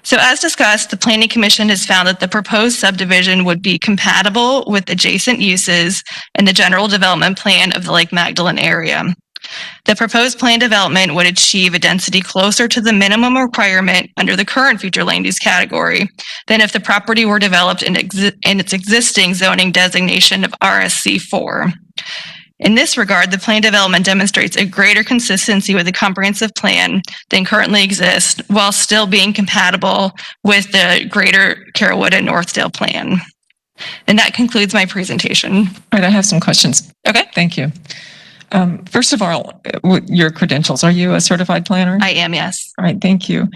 So as discussed, the Planning Commission has found that the proposed subdivision would be compatible with adjacent uses in the general development plan of the Lake Magdalene area. The proposed planned development would achieve a density closer to the minimum requirement under the current future land use category than if the property were developed in its existing zoning designation of RSC4. In this regard, the planned development demonstrates a greater consistency with the comprehensive plan than currently exists, while still being compatible with the Greater Carrollwood and Northdale plan. And that concludes my presentation. All right, I have some questions. Okay. Thank you. First of all, your credentials, are you a certified planner? I am, yes. All right, thank you.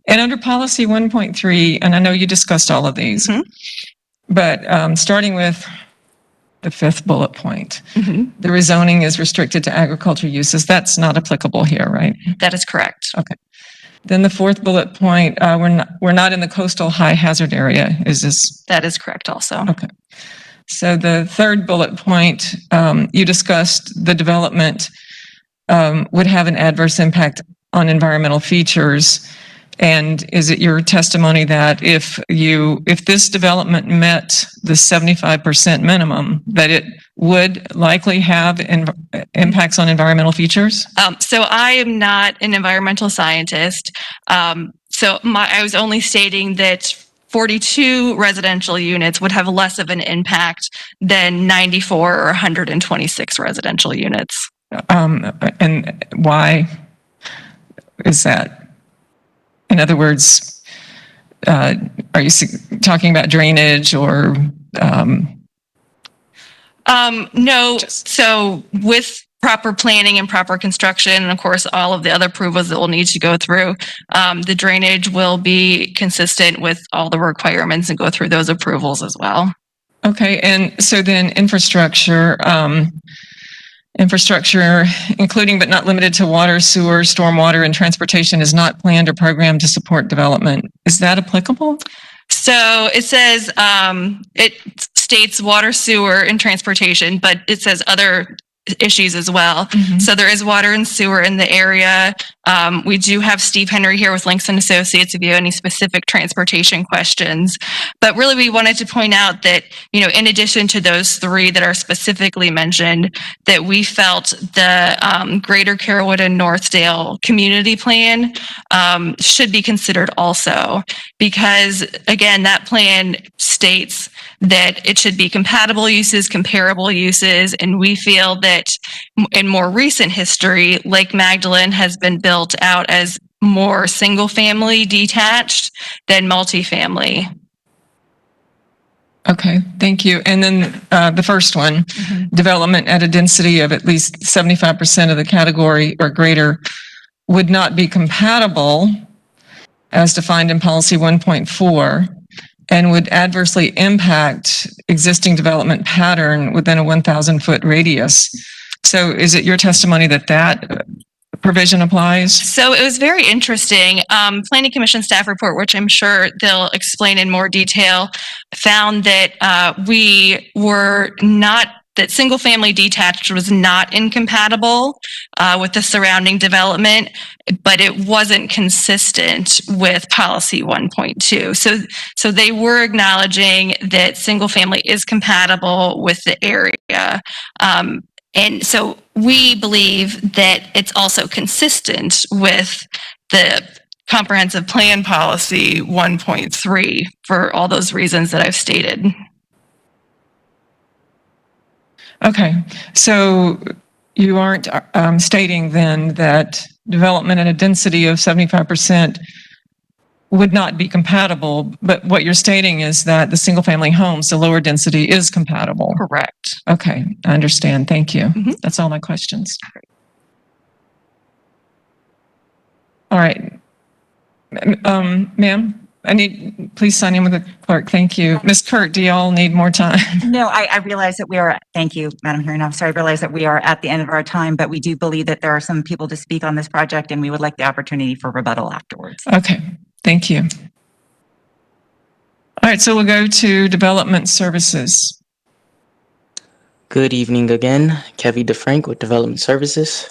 And under policy 1.3, and I know you discussed all of these, but starting with the 5th bullet point, the rezoning is restricted to agriculture uses. That's not applicable here, right? That is correct. Okay. Then the 4th bullet point, we're not in the coastal high hazard area. Is this? That is correct also. Okay. So the 3rd bullet point, you discussed the development would have an adverse impact on environmental features. And is it your testimony that if this development met the 75% minimum, that it would likely have impacts on environmental features? So I am not an environmental scientist. I was only stating that 42 residential units would have less of an impact than 94 or 126 residential units. And why is that? In other words, are you talking about drainage or? No. So with proper planning and proper construction, and of course, all of the other approvals that we'll need to go through, the drainage will be consistent with all the requirements and go through those approvals as well. Okay. And so then infrastructure, including but not limited to water, sewer, stormwater, and transportation is not planned or programmed to support development. Is that applicable? So it says, it states water, sewer, and transportation, but it says other issues as well. So there is water and sewer in the area. We do have Steve Henry here with Links and Associates if you have any specific transportation questions. But really, we wanted to point out that, in addition to those 3 that are specifically mentioned, that we felt the Greater Carrollwood and Northdale community plan should be considered also, because again, that plan states that it should be compatible uses, comparable uses, and we feel that in more recent history, Lake Magdalene has been built out as more single-family detached than multifamily. Okay, thank you. And then the first one, development at a density of at least 75% of the category or greater would not be compatible as defined in policy 1.4 and would adversely impact existing development pattern within a 1,000-foot radius. So is it your testimony that provision applies? So it was very interesting. Planning Commission staff report, which I'm sure they'll explain in more detail, found that we were not that single-family detached was not incompatible with the surrounding development, but it wasn't consistent with policy 1.2. So they were acknowledging that single-family is compatible with the area. And so we believe that it's also consistent with the comprehensive plan policy 1.3 for all those reasons that I've stated. Okay, so you aren't stating then that development at a density of 75% would not be compatible, but what you're stating is that the single-family homes, the lower density, is compatible. Correct. Okay, I understand. Thank you. That's all my questions. All right. Ma'am, please sign in with the clerk. Thank you. Ms. Kurt, do y'all need more time? No, I realize that we are, thank you, Madam Hearing Officer. I realize that we are at the end of our time, but we do believe that there are some people to speak on this project and we would like the opportunity for rebuttal afterwards. Okay, thank you. All right, so we'll go to Development Services. Good evening again. Kevy DeFrank with Development Services.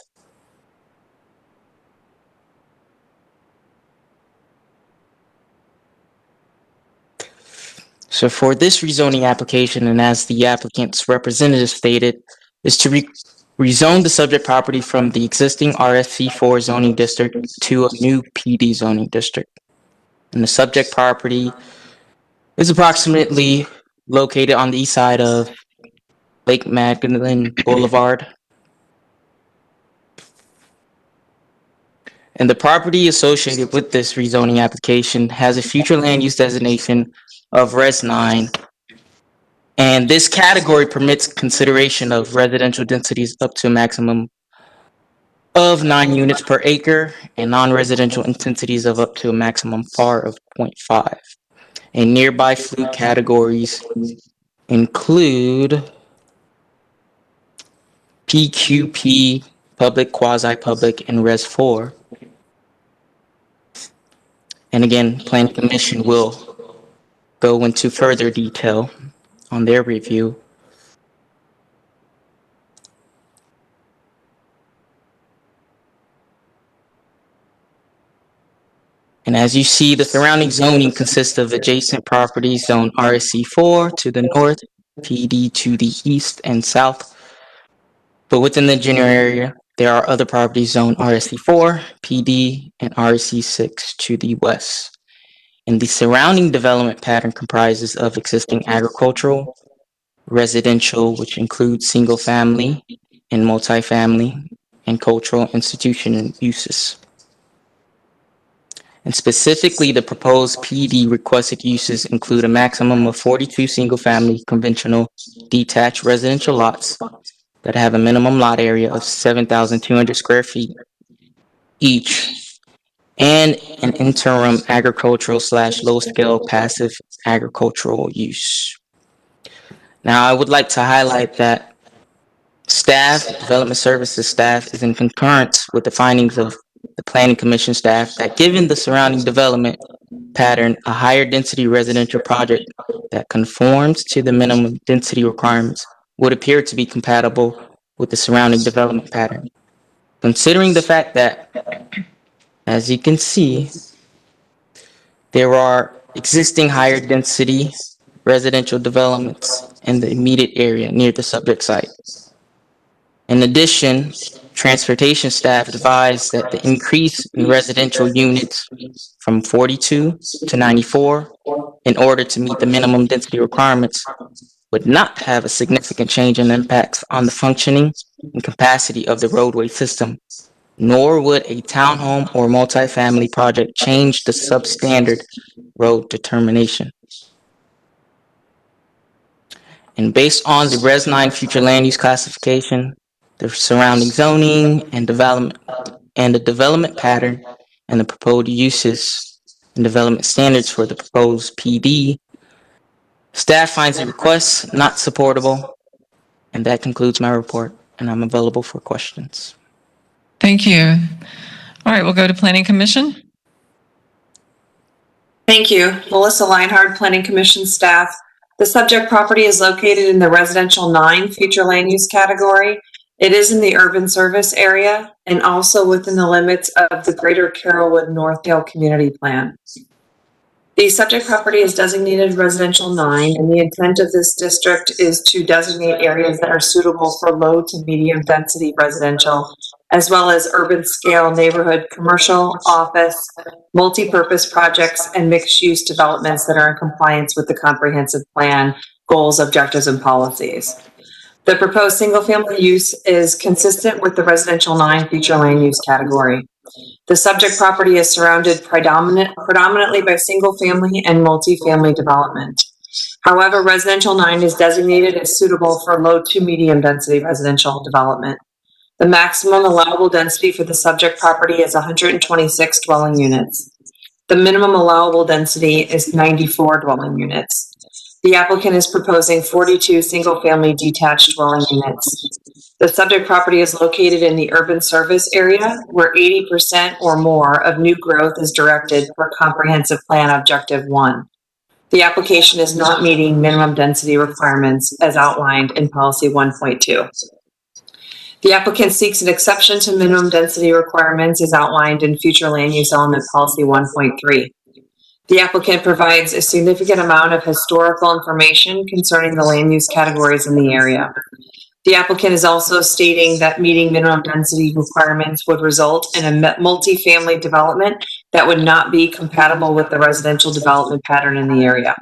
So for this rezoning application, and as the applicant's representative stated, is to rezone the subject property from the existing RSC4 zoning district to a new PD zoning district. And the subject property is approximately located on the east side of Lake Magdalene Boulevard. And the property associated with this rezoning application has a future land use designation of Res 9. And this category permits consideration of residential densities up to a maximum of 9 units per acre and non-residential intensities of up to a maximum FAR of 0.5. And nearby fleet categories include PQP, public, quasi-public, and Res 4. And again, Planning Commission will go into further detail on their review. And as you see, the surrounding zoning consists of adjacent properties zoned RSC4 to the north, PD to the east and south. But within the general area, there are other properties zoned RSC4, PD, and RSC6 to the west. And the surrounding development pattern comprises of existing agricultural, residential, which includes single family and multifamily, and cultural institution uses. And specifically, the proposed PD requested uses include a maximum of 42 single-family conventional detached residential lots that have a minimum lot area of 7,200 square feet each, and an interim agricultural / low-scale passive agricultural use. Now, I would like to highlight that staff, Development Services staff, is in concurrence with the findings of the Planning Commission staff that given the surrounding development pattern, a higher density residential project that conforms to the minimum density requirements would appear to be compatible with the surrounding development pattern. Considering the fact that, as you can see, there are existing higher density residential developments in the immediate area near the subject site. In addition, transportation staff advised that the increase in residential units from 42 to 94 in order to meet the minimum density requirements would not have a significant change in impacts on the functioning and capacity of the roadway system, nor would a townhome or multifamily project change the substandard road determination. And based on the Res 9 future land use classification, the surrounding zoning and development and the development pattern and the proposed uses and development standards for the proposed PD, staff finds the request not supportable. And that concludes my report, and I'm available for questions. Thank you. All right, we'll go to Planning Commission. Thank you. Melissa Leinhard, Planning Commission staff. The subject property is located in the residential 9 future land use category. It is in the urban service area and also within the limits of the Greater Carrollwood Northdale Community Plan. The subject property is designated residential 9, and the intent of this district is to designate areas that are suitable for low to medium density residential, as well as urban scale neighborhood, commercial, office, multi-purpose projects, and mixed-use developments that are in compliance with the comprehensive plan, goals, objectives, and policies. The proposed single-family use is consistent with the residential 9 future land use category. The subject property is surrounded predominantly by single-family and multi-family development. However, residential 9 is designated as suitable for low to medium density residential development. The maximum allowable density for the subject property is 126 dwelling units. The minimum allowable density is 94 dwelling units. The applicant is proposing 42 single-family detached dwelling units. The subject property is located in the urban service area where 80% or more of new growth is directed for comprehensive plan objective 1. The application is not meeting minimum density requirements as outlined in policy 1.2. The applicant seeks an exception to minimum density requirements as outlined in future land use element policy 1.3. The applicant provides a significant amount of historical information concerning the land use categories in the area. The applicant is also stating that meeting minimum density requirements would result in a multifamily development that would not be compatible with the residential development pattern in the area.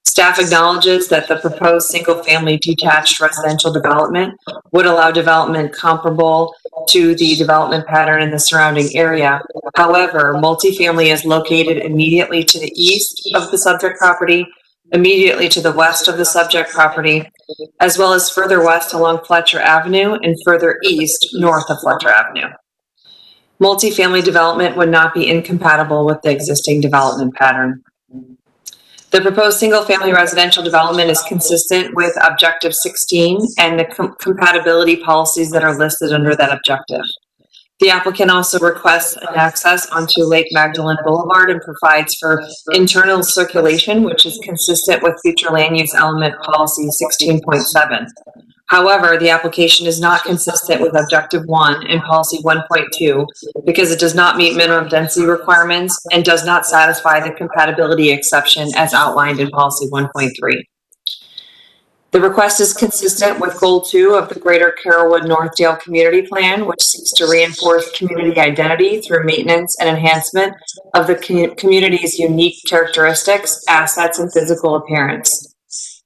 Staff acknowledges that the proposed single-family detached residential development would allow development comparable to the development pattern in the surrounding area. However, multifamily is located immediately to the east of the subject property, immediately to the west of the subject property, as well as further west along Fletcher Avenue and further east north of Fletcher Avenue. Multifamily development would not be incompatible with the existing development pattern. The proposed single-family residential development is consistent with Objective 16 and the compatibility policies that are listed under that objective. The applicant also requests an access onto Lake Magdalene Boulevard and provides for internal circulation, which is consistent with future land use element policy 16.7. However, the application is not consistent with Objective 1 in policy 1.2 because it does not meet minimum density requirements and does not satisfy the compatibility exception as outlined in policy 1.3. The request is consistent with Goal 2 of the Greater Carrollwood Northdale Community Plan, which seeks to reinforce community identity through maintenance and enhancement of the community's unique characteristics, assets, and physical appearance.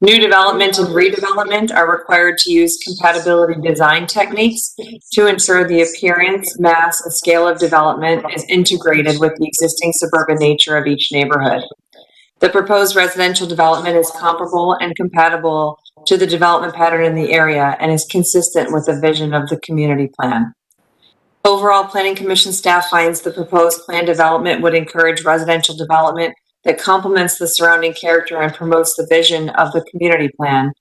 New development and redevelopment are required to use compatibility design techniques to ensure the appearance, mass, and scale of development is integrated with the existing suburban nature of each neighborhood. The proposed residential development is comparable and compatible to the development pattern in the area and is consistent with the vision of the community plan. Overall, Planning Commission staff finds the proposed plan development would encourage residential development that complements the surrounding character and promotes the vision of the community plan.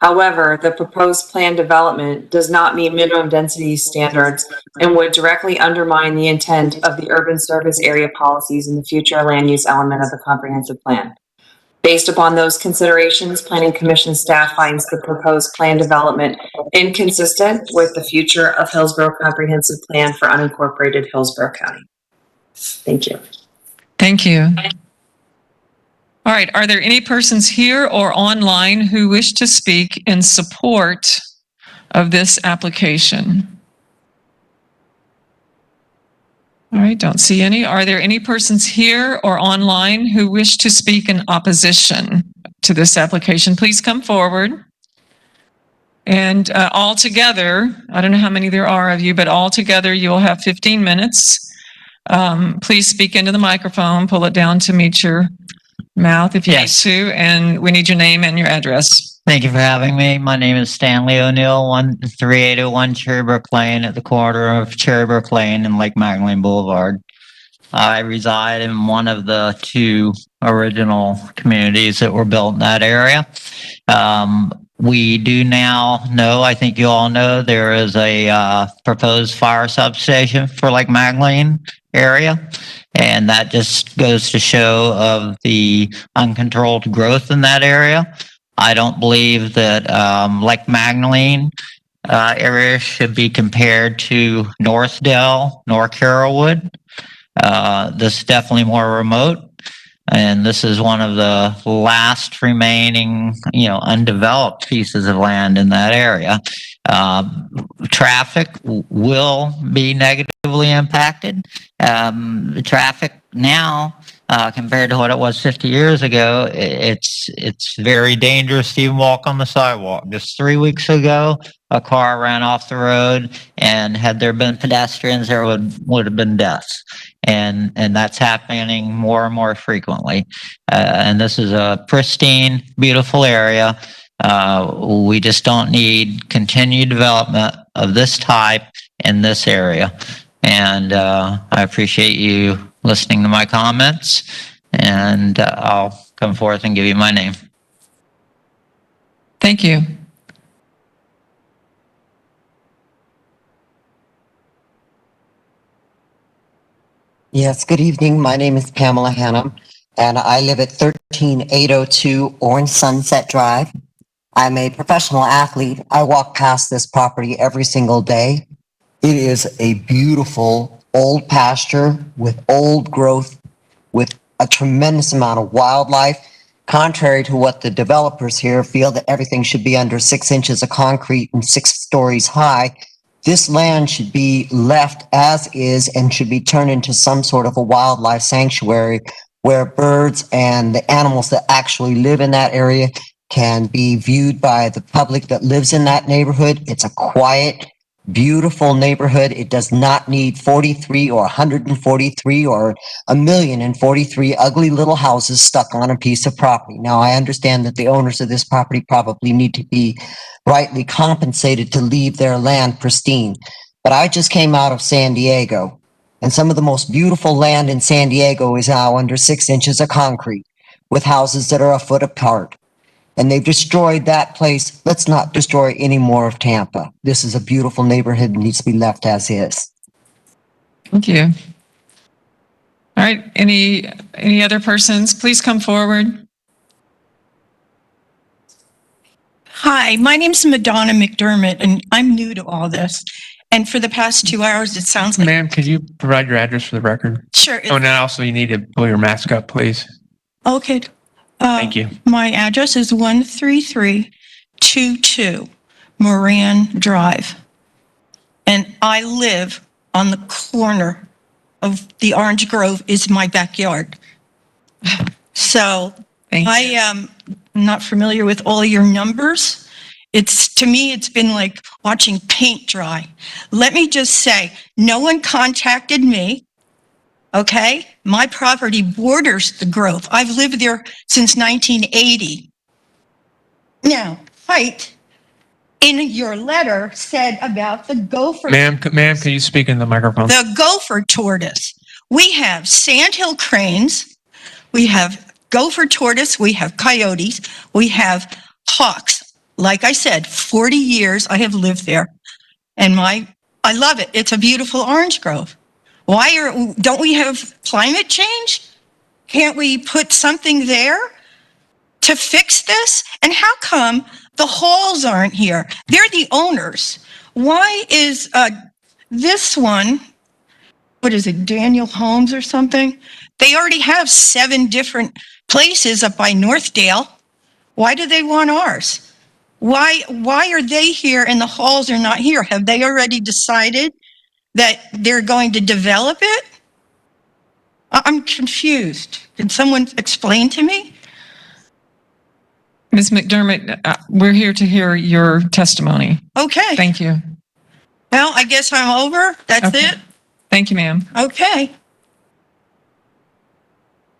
However, the proposed plan development does not meet minimum density standards and would directly undermine the intent of the urban service area policies in the future land use element of the comprehensive plan. Based upon those considerations, Planning Commission staff finds the proposed plan development inconsistent with the future of Hillsborough Comprehensive Plan for unincorporated Hillsborough County. Thank you. Thank you. All right, are there any persons here or online who wish to speak in support of this application? All right, don't see any. Are there any persons here or online who wish to speak in opposition to this application? Please come forward. And all together, I don't know how many there are of you, but all together you will have 15 minutes. Please speak into the microphone, pull it down to meet your mouth if you need to, and we need your name and your address. Thank you for having me. My name is Stanley O'Neill, 13801 Cherrybrook Lane at the corner of Cherrybrook Lane and Lake Magdalene Boulevard. I reside in one of the two original communities that were built in that area. We do now know, I think you all know, there is a proposed fire substation for Lake Magdalene area. And that just goes to show of the uncontrolled growth in that area. I don't believe that Lake Magdalene area should be compared to North Dell nor Carrollwood. This is definitely more remote. And this is one of the last remaining, undeveloped pieces of land in that area. Traffic will be negatively impacted. Traffic now, compared to what it was 50 years ago, it's very dangerous to even walk on the sidewalk. Just 3 weeks ago, a car ran off the road, and had there been pedestrians, there would have been deaths. And that's happening more and more frequently. And this is a pristine, beautiful area. We just don't need continued development of this type in this area. And I appreciate you listening to my comments, and I'll come forth and give you my name. Thank you. Yes, good evening. My name is Pamela Hannum, and I live at 13802 Orange Sunset Drive. I'm a professional athlete. I walk past this property every single day. It is a beautiful old pasture with old growth, with a tremendous amount of wildlife. Contrary to what the developers here feel, that everything should be under 6 inches of concrete and 6 stories high, this land should be left as is and should be turned into some sort of a wildlife sanctuary where birds and the animals that actually live in that area can be viewed by the public that lives in that neighborhood. It's a quiet, beautiful neighborhood. It does not need 43 or 143 or 1,043 ugly little houses stuck on a piece of property. Now, I understand that the owners of this property probably need to be rightly compensated to leave their land pristine. But I just came out of San Diego, and some of the most beautiful land in San Diego is now under 6 inches of concrete with houses that are a foot apart. And they've destroyed that place. Let's not destroy any more of Tampa. This is a beautiful neighborhood and needs to be left as is. Thank you. All right, any other persons, please come forward. Hi, my name's Madonna McDermott, and I'm new to all this. And for the past 2 hours, it sounds like... Ma'am, could you provide your address for the record? Sure. Oh, and also you need to pull your mask up, please. Okay. Thank you. My address is 13322 Moran Drive. And I live on the corner of the Orange Grove is my backyard. So I am not familiar with all your numbers. To me, it's been like watching paint dry. Let me just say, no one contacted me. Okay? My property borders the Grove. I've lived there since 1980. Now, Height, in your letter, said about the gopher... Ma'am, can you speak in the microphone? The gopher tortoise. We have sandhill cranes. We have gopher tortoise. We have coyotes. We have hawks. Like I said, 40 years I have lived there. And I love it. It's a beautiful orange grove. Don't we have climate change? Can't we put something there to fix this? And how come the Halls aren't here? They're the owners. Why is this one, what is it, Daniel Homes or something? They already have 7 different places up by Northdale. Why do they want ours? Why are they here and the Halls are not here? Have they already decided that they're going to develop it? I'm confused. Can someone explain to me? Ms. McDermott, we're here to hear your testimony. Okay. Thank you. Well, I guess I'm over. That's it. Thank you, ma'am. Okay.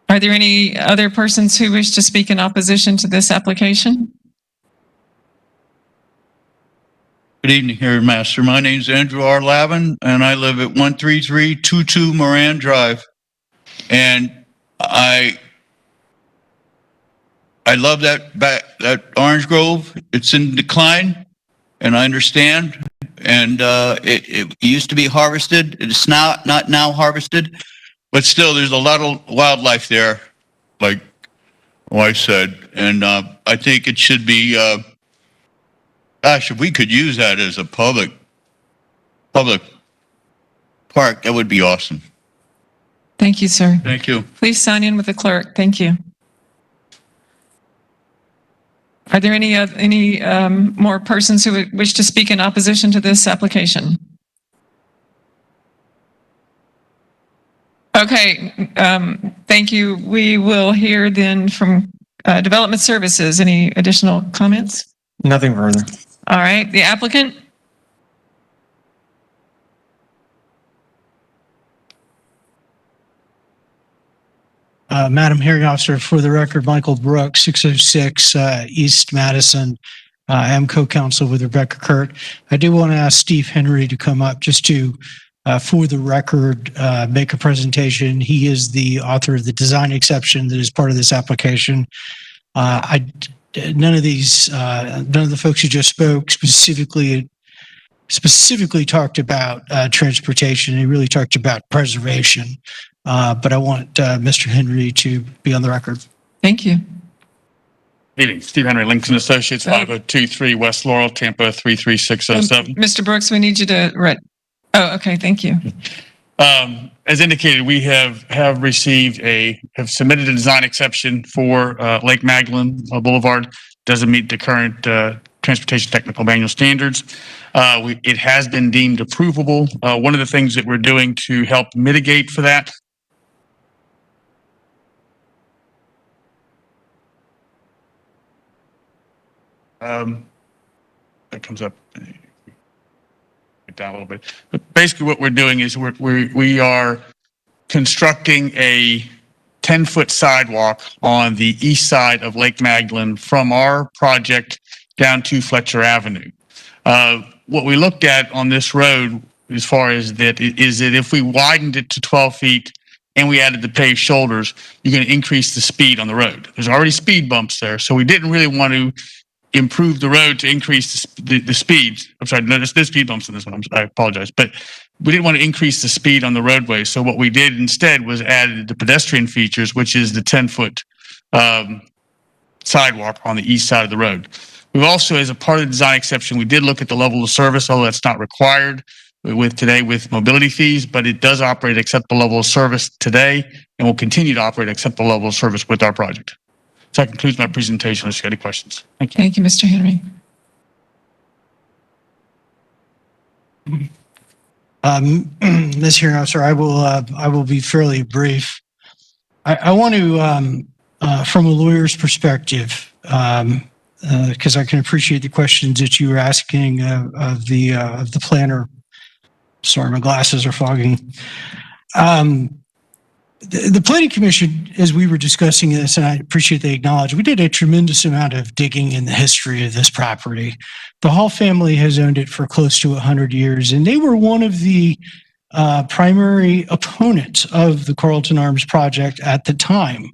Are there any other persons who wish to speak in opposition to this application? Good evening, Harry Master. My name is Andrew R. Lavin, and I live at 13322 Moran Drive. And I love that orange grove. It's in decline, and I understand. And it used to be harvested. It's not now harvested, but still, there's a lot of wildlife there, like my wife said. And I think it should be, gosh, if we could use that as a public park, that would be awesome. Thank you, sir. Thank you. Please sign in with the clerk. Thank you. Are there any more persons who would wish to speak in opposition to this application? Okay, thank you. We will hear then from Development Services. Any additional comments? Nothing further. All right, the applicant? Madam Hearing Officer, for the record, Michael Brooks, 606 East Madison. I am co-counsel with Rebecca Kurt. I do want to ask Steve Henry to come up just to, for the record, make a presentation. He is the author of the design exception that is part of this application. None of the folks who just spoke specifically talked about transportation. They really talked about preservation. But I want Mr. Henry to be on the record. Thank you. Good evening, Steve Henry, Lincoln Associates, 5023 West Laurel, Tampa 33607. Mr. Brooks, we need you to read. Oh, okay. Thank you. As indicated, we have submitted a design exception for Lake Magdalene Boulevard. Doesn't meet the current Transportation Technical Manual standards. It has been deemed approvable. One of the things that we're doing to help mitigate for that that comes up down a little bit. But basically what we're doing is we are constructing a 10-foot sidewalk on the east side of Lake Magdalene from our project down to Fletcher Avenue. What we looked at on this road as far as that is that if we widened it to 12 feet and we added the paved shoulders, you're going to increase the speed on the road. There's already speed bumps there, so we didn't really want to improve the road to increase the speeds. I'm sorry, no, there's speed bumps in this one. I apologize, but we didn't want to increase the speed on the roadway. So what we did instead was added the pedestrian features, which is the 10-foot sidewalk on the east side of the road. We've also, as a part of the design exception, we did look at the level of service, although that's not required with mobility fees, but it does operate at acceptable level of service today and will continue to operate at acceptable level of service with our project. So that concludes my presentation. Unless you have any questions. Thank you. Thank you, Mr. Henry. Ms. Hearing Officer, I will be fairly brief. I want to, from a lawyer's perspective, because I can appreciate the questions that you were asking of the planner. Sorry, my glasses are fogging. The Planning Commission, as we were discussing this, and I appreciate they acknowledge, we did a tremendous amount of digging in the history of this property. The Hall family has owned it for close to 100 years, and they were one of the primary opponents of the Carlton Arms project at the time.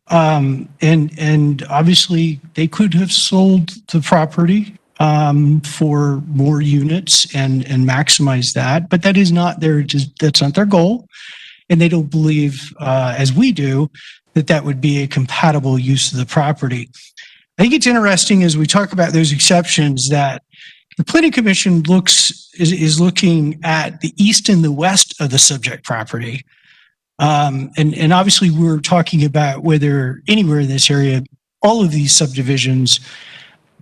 And obviously, they could have sold the property for more units and maximize that, but that is not that's not their goal. And they don't believe, as we do, that would be a compatible use of the property. I think it's interesting as we talk about those exceptions that the Planning Commission is looking at the east and the west of the subject property. And obviously we're talking about whether anywhere in this area, all of these subdivisions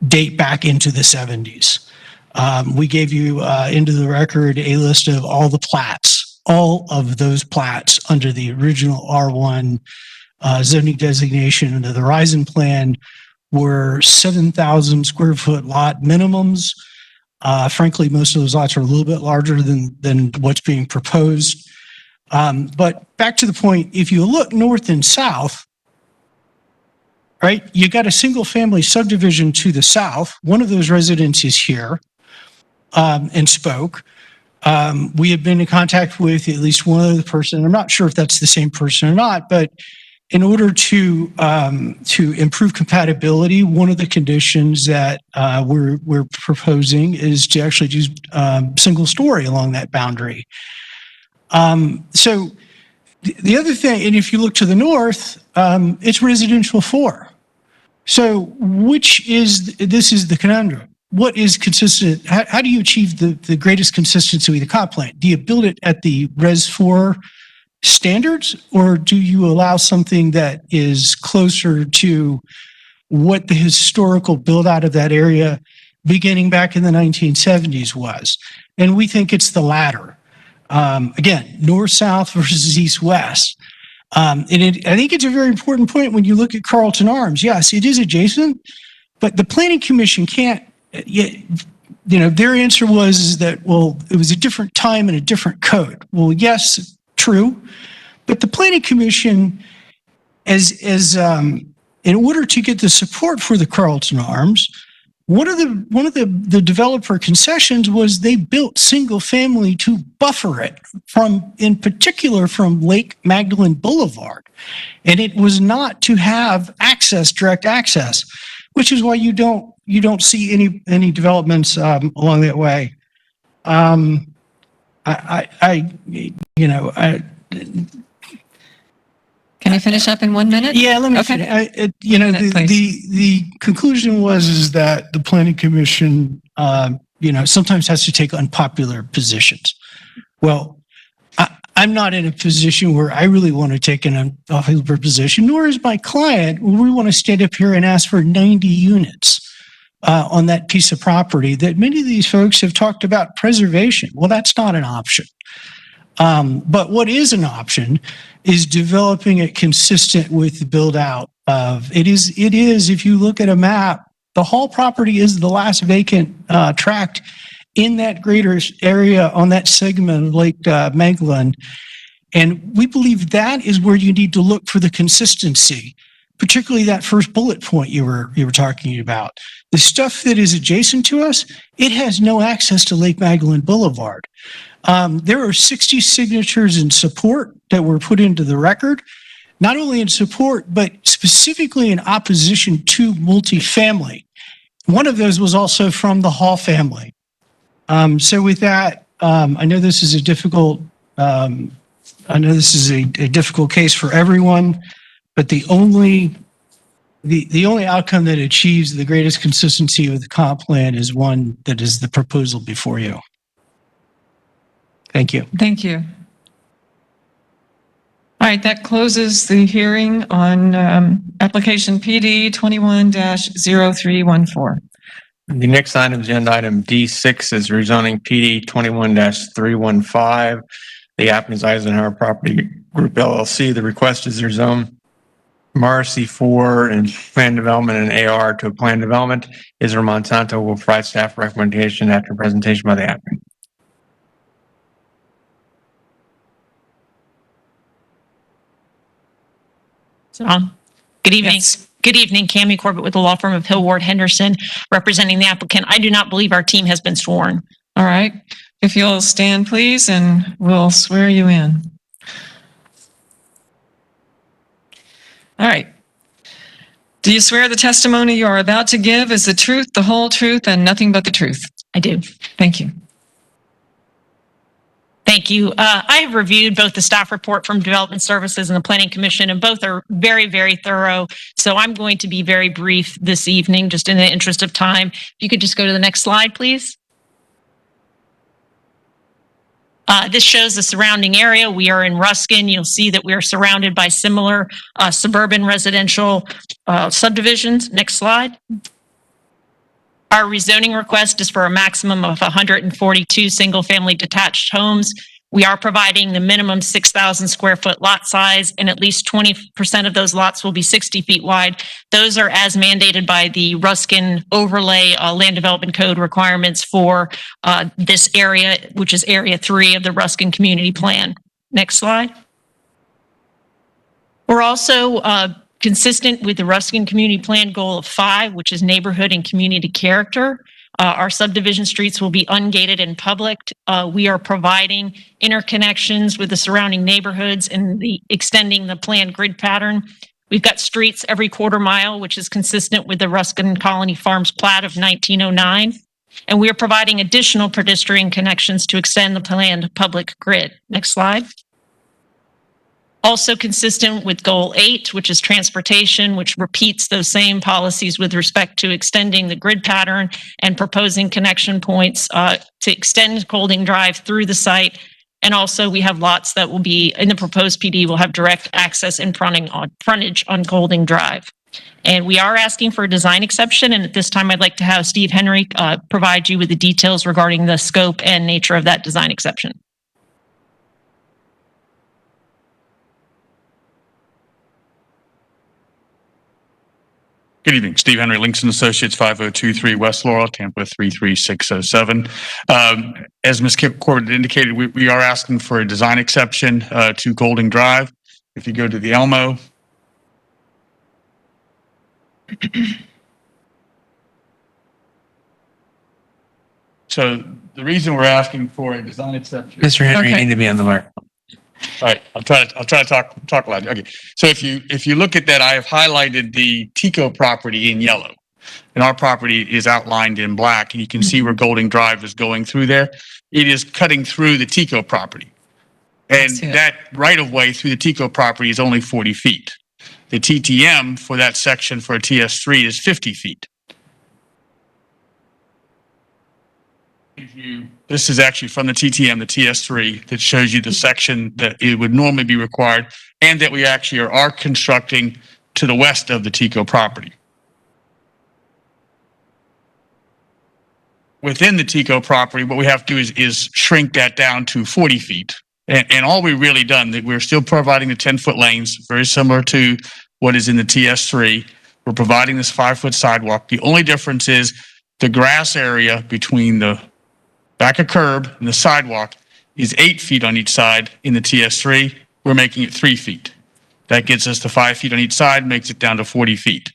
date back into the 70s. We gave you into the record a list of all the plats. All of those plats under the original R1 zoning designation under the Horizon Plan were 7,000 square foot lot minimums. Frankly, most of those lots are a little bit larger than what's being proposed. But back to the point, if you look north and south, right, you got a single family subdivision to the south. One of those residents is here and spoke. We have been in contact with at least one other person. I'm not sure if that's the same person or not, but in order to improve compatibility, one of the conditions that we're proposing is to actually do single story along that boundary. So the other thing, and if you look to the north, it's residential 4. So this is the conundrum. What is consistent? How do you achieve the greatest consistency with the comp plan? Do you build it at the Res 4 standards, or do you allow something that is closer to what the historical build out of that area beginning back in the 1970s was? And we think it's the latter. Again, north-south versus east-west. I think it's a very important point when you look at Carlton Arms. Yes, it is adjacent, but the Planning Commission can't, their answer was that, well, it was a different time and a different code. Well, yes, true, but the Planning Commission, in order to get the support for the Carlton Arms, one of the developer concessions was they built single family to buffer it in particular from Lake Magdalene Boulevard. And it was not to have direct access, which is why you don't see any developments along that way. Can I finish up in 1 minute? Yeah, let me Okay. finish. Please. The conclusion was that the Planning Commission, sometimes has to take unpopular positions. Well, I'm not in a position where I really want to take an unpopular position, nor is my client. We want to stand up here and ask for 90 units on that piece of property that many of these folks have talked about preservation. Well, that's not an option. But what is an option is developing it consistent with the build out of it is, if you look at a map, the Hall property is the last vacant tract in that greater area on that segment of Lake Magdalene. And we believe that is where you need to look for the consistency, particularly that first bullet point you were talking about. The stuff that is adjacent to us, it has no access to Lake Magdalene Boulevard. There are 60 signatures in support that were put into the record, not only in support, but specifically in opposition to multifamily. One of those was also from the Hall family. So with that, I know this is a difficult case for everyone, but the only outcome that achieves the greatest consistency with the comp plan is one that is the proposal before you. Thank you. Thank you. All right, that closes the hearing on application PD 21-0314. The next item, agenda item D6, is rezoning PD 21-315. The applicant is Eisenhower Property Group LLC. The request is their zone from RC4 and plan development and AR to a plan development. Israel Monsanto will provide staff recommendation after presentation by the applicant. Good evening. Good evening, Cammie Corbett with the law firm of Hill Ward Henderson, representing the applicant. I do not believe our team has been sworn. All right. If you'll stand, please, and we'll swear you in. All right. Do you swear the testimony you are about to give is the truth, the whole truth, and nothing but the truth? I do. Thank you. Thank you. I have reviewed both the staff report from Development Services and the Planning Commission, and both are very, very thorough. So I'm going to be very brief this evening, just in the interest of time. If you could just go to the next slide, please. This shows the surrounding area. We are in Ruskin. You'll see that we are surrounded by similar suburban residential subdivisions. Next slide. Our rezoning request is for a maximum of 142 single-family detached homes. We are providing the minimum 6,000 square foot lot size, and at least 20% of those lots will be 60 feet wide. Those are as mandated by the Ruskin Overlay Land Development Code requirements for this area, which is Area 3 of the Ruskin Community Plan. Next slide. We're also consistent with the Ruskin Community Plan goal of 5, which is neighborhood and community character. Our subdivision streets will be ungated and public. We are providing interconnections with the surrounding neighborhoods and extending the planned grid pattern. We've got streets every quarter mile, which is consistent with the Ruskin Colony Farms plat of 1909. And we are providing additional pedestrian connections to extend the planned public grid. Next slide. Also consistent with Goal 8, which is transportation, which repeats those same policies with respect to extending the grid pattern and proposing connection points to extend Golding Drive through the site. And also we have lots that will be, in the proposed PD, will have direct access and frontage on Golding Drive. And we are asking for a design exception. And at this time, I'd like to have Steve Henry provide you with the details regarding the scope and nature of that design exception. Good evening, Steve Henry, Links and Associates, 5023 West Laurel, Tampa 33607. As Ms. Corbett indicated, we are asking for a design exception to Golding Drive. If you go to the Elmo. So the reason we're asking for a design exception. Mr. Henry, you need to be on the mark. All right, I'll try to talk loud. Okay, so if you look at that, I have highlighted the Tico property in yellow, and our property is outlined in black, and you can see where Golding Drive is going through there. It is cutting through the Tico property, and that right of way through the Tico property is only 40 feet. The TTM for that section for a TS3 is 50 feet. This is actually from the TTM, the TS3, that shows you the section that it would normally be required, and that we actually are constructing to the west of the Tico property. Within the Tico property, what we have to do is shrink that down to 40 feet. And all we've really done, that we're still providing the 10-foot lanes, very similar to what is in the TS3. We're providing this 5-foot sidewalk. The only difference is the grass area between the back of curb and the sidewalk is 8 feet on each side. In the TS3, we're making it 3 feet. That gets us to 5 feet on each side, makes it down to 40 feet.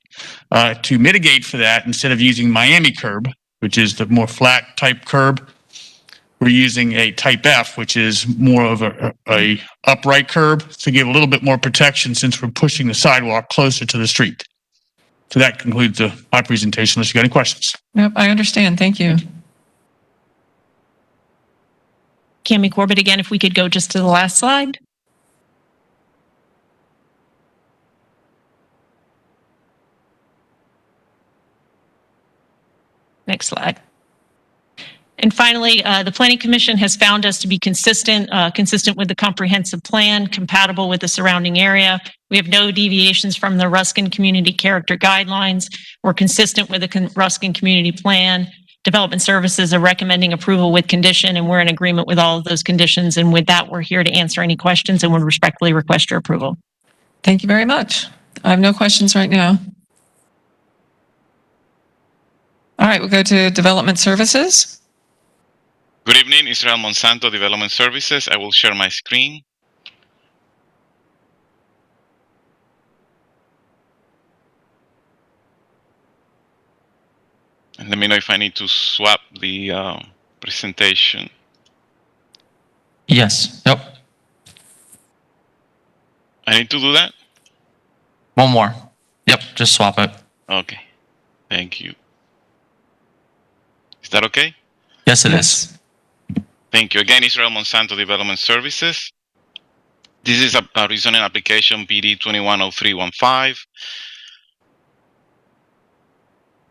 To mitigate for that, instead of using Miami curb, which is the more flat type curb, we're using a type F, which is more of a upright curb to give a little bit more protection since we're pushing the sidewalk closer to the street. So that concludes my presentation, unless you got any questions. Yep, I understand. Thank you. Cami Corbett, again, if we could go just to the last slide. Next slide. And finally, the Planning Commission has found us to be consistent with the comprehensive plan, compatible with the surrounding area. We have no deviations from the Ruskin Community Character Guidelines. We're consistent with the Ruskin Community Plan. Development Services are recommending approval with condition, and we're in agreement with all of those conditions. And with that, we're here to answer any questions and would respectfully request your approval. Thank you very much. I have no questions right now. All right, we'll go to Development Services. Good evening, Israel Monsanto, Development Services. I will share my screen. And let me know if I need to swap the presentation. Yes. Yep. I need to do that? One more. Yep. Just swap it. Okay. Thank you. Is that okay? Yes, it is. Thank you. Again, Israel Monsanto Development Services. This is a rezoning application PD 210315.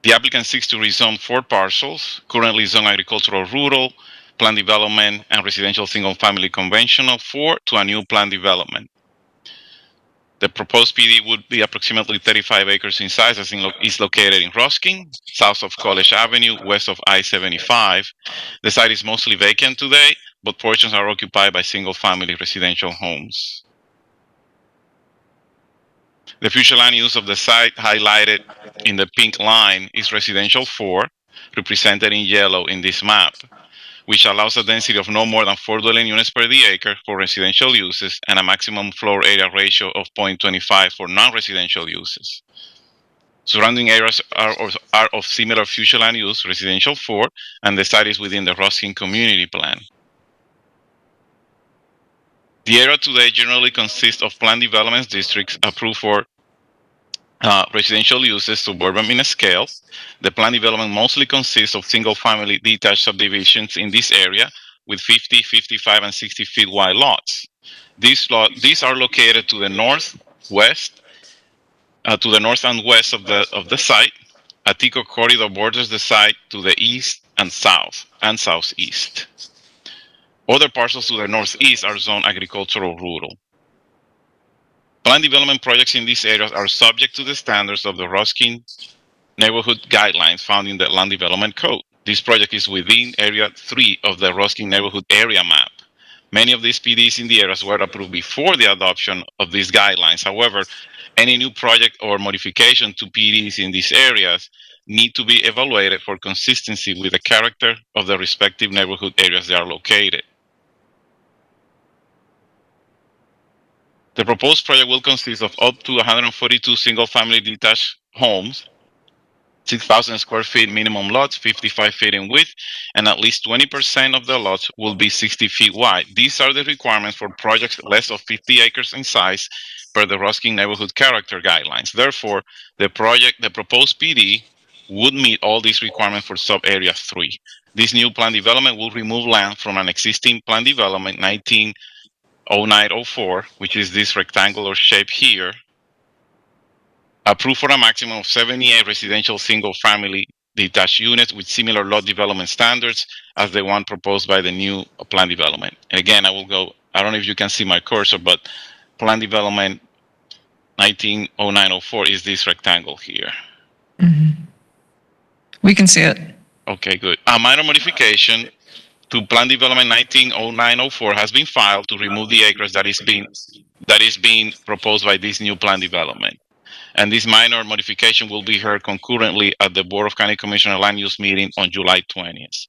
The applicant seeks to rezone 4 parcels, currently zoned agricultural rural, planned development, and residential single-family conventional 4 to a new planned development. The proposed PD would be approximately 35 acres in size, as is located in Ruskin, south of College Avenue, west of I-75. The site is mostly vacant today, but portions are occupied by single-family residential homes. The future land use of the site, highlighted in the pink line, is residential 4, represented in yellow in this map, which allows a density of no more than 4 dwelling units per acre for residential uses and a maximum floor area ratio of 0.25 for non-residential uses. Surrounding areas are of similar future land use, residential 4, and the site is within the Ruskin Community Plan. The area today generally consists of planned development districts approved for residential uses, suburban in scale. The planned development mostly consists of single-family detached subdivisions in this area with 50, 55, and 60 feet wide lots. These are located to the northwest, to the north and west of the site. A TICO corridor borders the site to the east and south and southeast. Other parcels to the northeast are zoned agricultural rural. Planned development projects in these areas are subject to the standards of the Ruskin Neighborhood Guidelines found in the Land Development Code. This project is within Area 3 of the Ruskin Neighborhood Area Map. Many of these PDs in the areas were approved before the adoption of these guidelines. However, any new project or modification to PDs in these areas need to be evaluated for consistency with the character of the respective neighborhood areas they are located. The proposed project will consist of up to 142 single-family detached homes, 6,000 square feet minimum lots, 55 feet in width, and at least 20% of the lots will be 60 feet wide. These are the requirements for projects less of 50 acres in size per the Ruskin Neighborhood Character Guidelines. Therefore, the proposed PD would meet all these requirements for sub-area 3. This new plan development will remove land from an existing plan development 190904, which is this rectangular shape here, approved for a maximum of 78 residential single-family detached units with similar lot development standards as the one proposed by the new plan development. And again, I don't know if you can see my cursor, but plan development 190904 is this rectangle here. We can see it. Okay, good. A minor modification to plan development 190904 has been filed to remove the acres that is being proposed by this new plan development. And this minor modification will be heard concurrently at the Board of County Commissioner Land Use meeting on July 20th.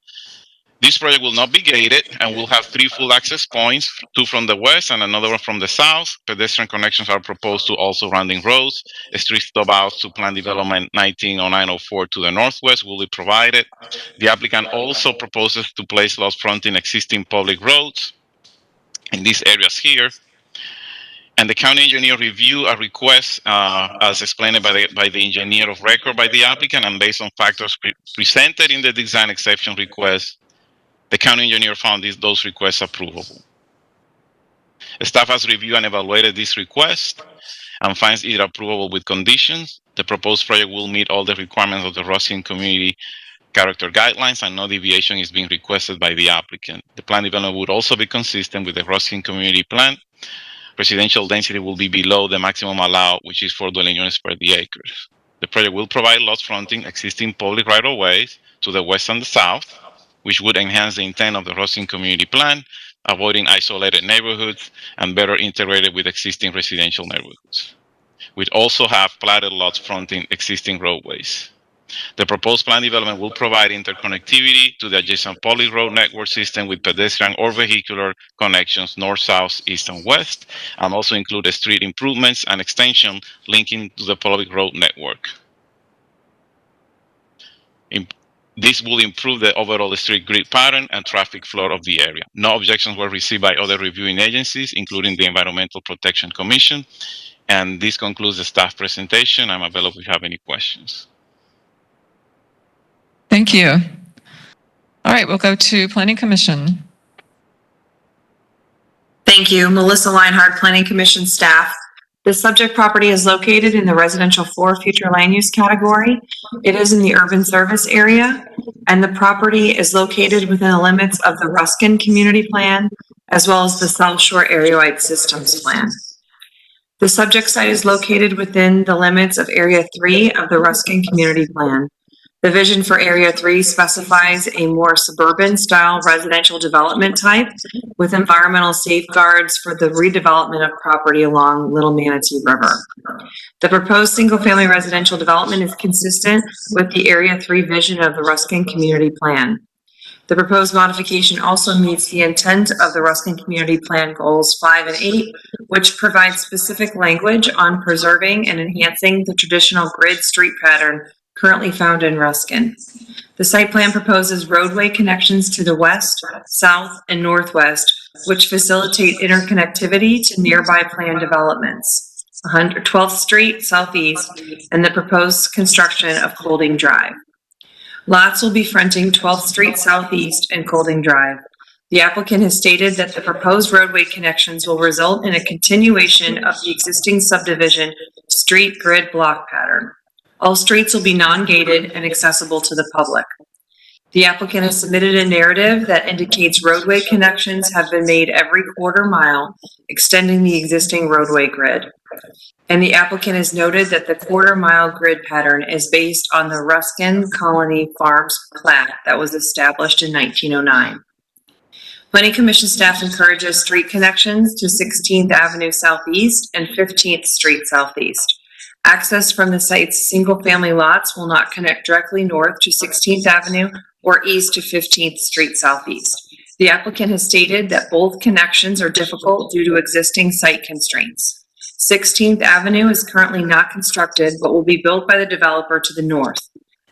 This project will not be gated and will have 3 full access points, 2 from the west and another one from the south. Pedestrian connections are proposed to all surrounding roads. Street stop outs to plan development 190904 to the northwest will be provided. The applicant also proposes to place lots fronting existing public roads in these areas here. And the county engineer review a request as explained by the engineer of record by the applicant, and based on factors presented in the design exception request, the county engineer found those requests approvable. Staff has reviewed and evaluated this request and finds it approvable with conditions. The proposed project will meet all the requirements of the Ruskin Community Character Guidelines, and no deviation is being requested by the applicant. The plan development would also be consistent with the Ruskin Community Plan. Residential density will be below the maximum allowed, which is 4 dwelling units per the acres. The project will provide lots fronting existing public right-of-ways to the west and the south, which would enhance the intent of the Ruskin Community Plan, avoiding isolated neighborhoods and better integrated with existing residential neighborhoods. We'd also have platted lots fronting existing roadways. The proposed plan development will provide interconnectivity to the adjacent public road network system with pedestrian or vehicular connections north, south, east, and west, and also include street improvements and extension linking to the public road network. This will improve the overall street grid pattern and traffic flow of the area. No objections were received by other reviewing agencies, including the Environmental Protection Commission. And this concludes the staff presentation. I'm available if you have any questions. Thank you. All right, we'll go to Planning Commission. Thank you. Melissa Leinhardt, Planning Commission staff. The subject property is located in the residential 4 future land use category. It is in the urban service area, and the property is located within the limits of the Ruskin Community Plan, as well as the South Shore Area-wide Systems Plan. The subject site is located within the limits of Area 3 of the Ruskin Community Plan. The vision for Area 3 specifies a more suburban style residential development type with environmental safeguards for the redevelopment of property along Little Manatee River. The proposed single-family residential development is consistent with the Area 3 vision of the Ruskin Community Plan. The proposed modification also meets the intent of the Ruskin Community Plan Goals 5 and 8, which provide specific language on preserving and enhancing the traditional grid street pattern currently found in Ruskin. The site plan proposes roadway connections to the west, south, and northwest, which facilitate interconnectivity to nearby planned developments, 112th Street Southeast, and the proposed construction of Colding Drive. Lots will be fronting 12th Street Southeast and Colding Drive. The applicant has stated that the proposed roadway connections will result in a continuation of the existing subdivision street grid block pattern. All streets will be non-gated and accessible to the public. The applicant has submitted a narrative that indicates roadway connections have been made every quarter mile, extending the existing roadway grid. And the applicant has noted that the quarter mile grid pattern is based on the Ruskin Colony Farms plat that was established in 1909. Planning Commission staff encourages street connections to 16th Avenue Southeast and 15th Street Southeast. Access from the site's single-family lots will not connect directly north to 16th Avenue or east to 15th Street Southeast. The applicant has stated that both connections are difficult due to existing site constraints. 16th Avenue is currently not constructed but will be built by the developer to the north.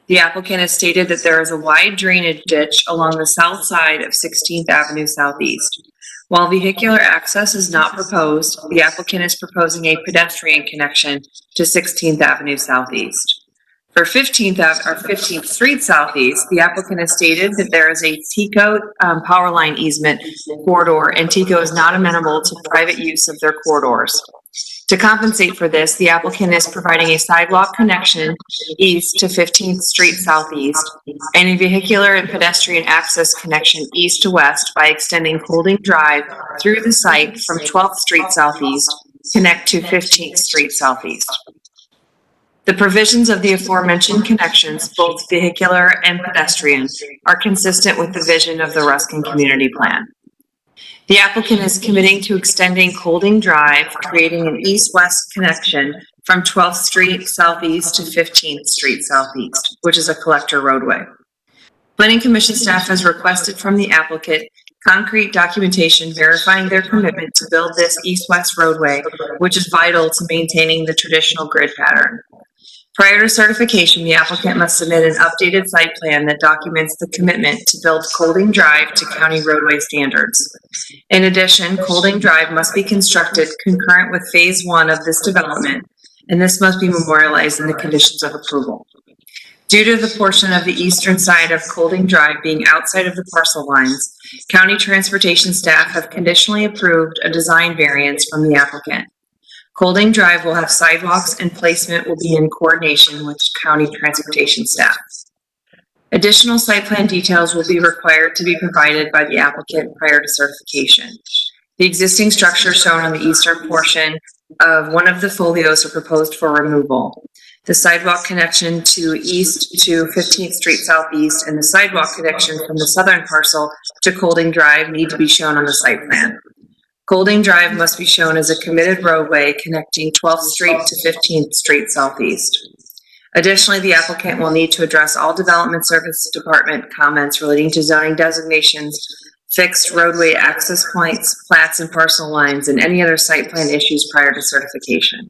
The applicant has stated that there is a wide drainage ditch along the south side of 16th Avenue Southeast. While vehicular access is not proposed, the applicant is proposing a pedestrian connection to 16th Avenue Southeast. For 15th Street Southeast, the applicant has stated that there is a TECO power line easement corridor, and TECO is not amenable to private use of their corridors. To compensate for this, the applicant is providing a sidewalk connection east to 15th Street Southeast and a vehicular and pedestrian access connection east to west by extending Holding Drive through the site from 12th Street Southeast, connect to 15th Street Southeast. The provisions of the aforementioned connections, both vehicular and pedestrian, are consistent with the vision of the Ruskin Community Plan. The applicant is committing to extending Holding Drive, creating an east-west connection from 12th Street Southeast to 15th Street Southeast, which is a collector roadway. Planning Commission staff has requested from the applicant concrete documentation verifying their commitment to build this east-west roadway, which is vital to maintaining the traditional grid pattern. Prior to certification, the applicant must submit an updated site plan that documents the commitment to build Holding Drive to county roadway standards. In addition, Holding Drive must be constructed concurrent with Phase 1 of this development, and this must be memorialized in the conditions of approval. Due to the portion of the eastern side of Holding Drive being outside of the parcel lines, county transportation staff have conditionally approved a design variance from the applicant. Holding Drive will have sidewalks and placement will be in coordination with county transportation staff. Additional site plan details will be required to be provided by the applicant prior to certification. The existing structure shown on the eastern portion of one of the folios are proposed for removal. The sidewalk connection to east to 15th Street Southeast and the sidewalk connection from the southern parcel to Holding Drive need to be shown on the site plan. Holding Drive must be shown as a committed roadway connecting 12th Street to 15th Street Southeast. Additionally, the applicant will need to address all Development Services Department comments relating to zoning designations, fixed roadway access points, plats and parcel lines, and any other site plan issues prior to certification.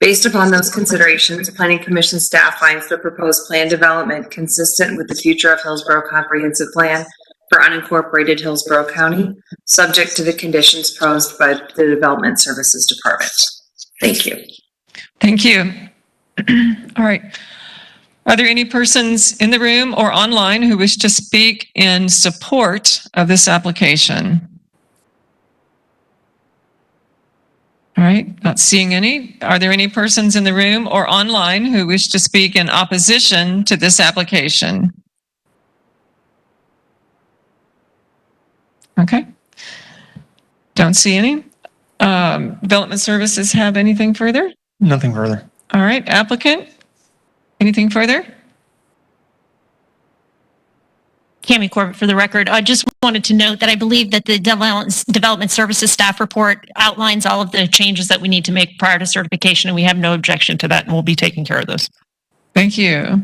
Based upon those considerations, Planning Commission staff finds the proposed plan development consistent with the Future of Hillsborough Comprehensive Plan for unincorporated Hillsborough County, subject to the conditions posed by the Development Services Department. Thank you. Thank you. All right. Are there any persons in the room or online who wish to speak in support of this application? All right, not seeing any. Are there any persons in the room or online who wish to speak in opposition to this application? Okay. Don't see any. Development Services have anything further? Nothing further. All right, applicant, anything further? Cami Corbett for the record. I just wanted to note that I believe that the Development Services staff report outlines all of the changes that we need to make prior to certification, and we have no objection to that, and we'll be taking care of those. Thank you.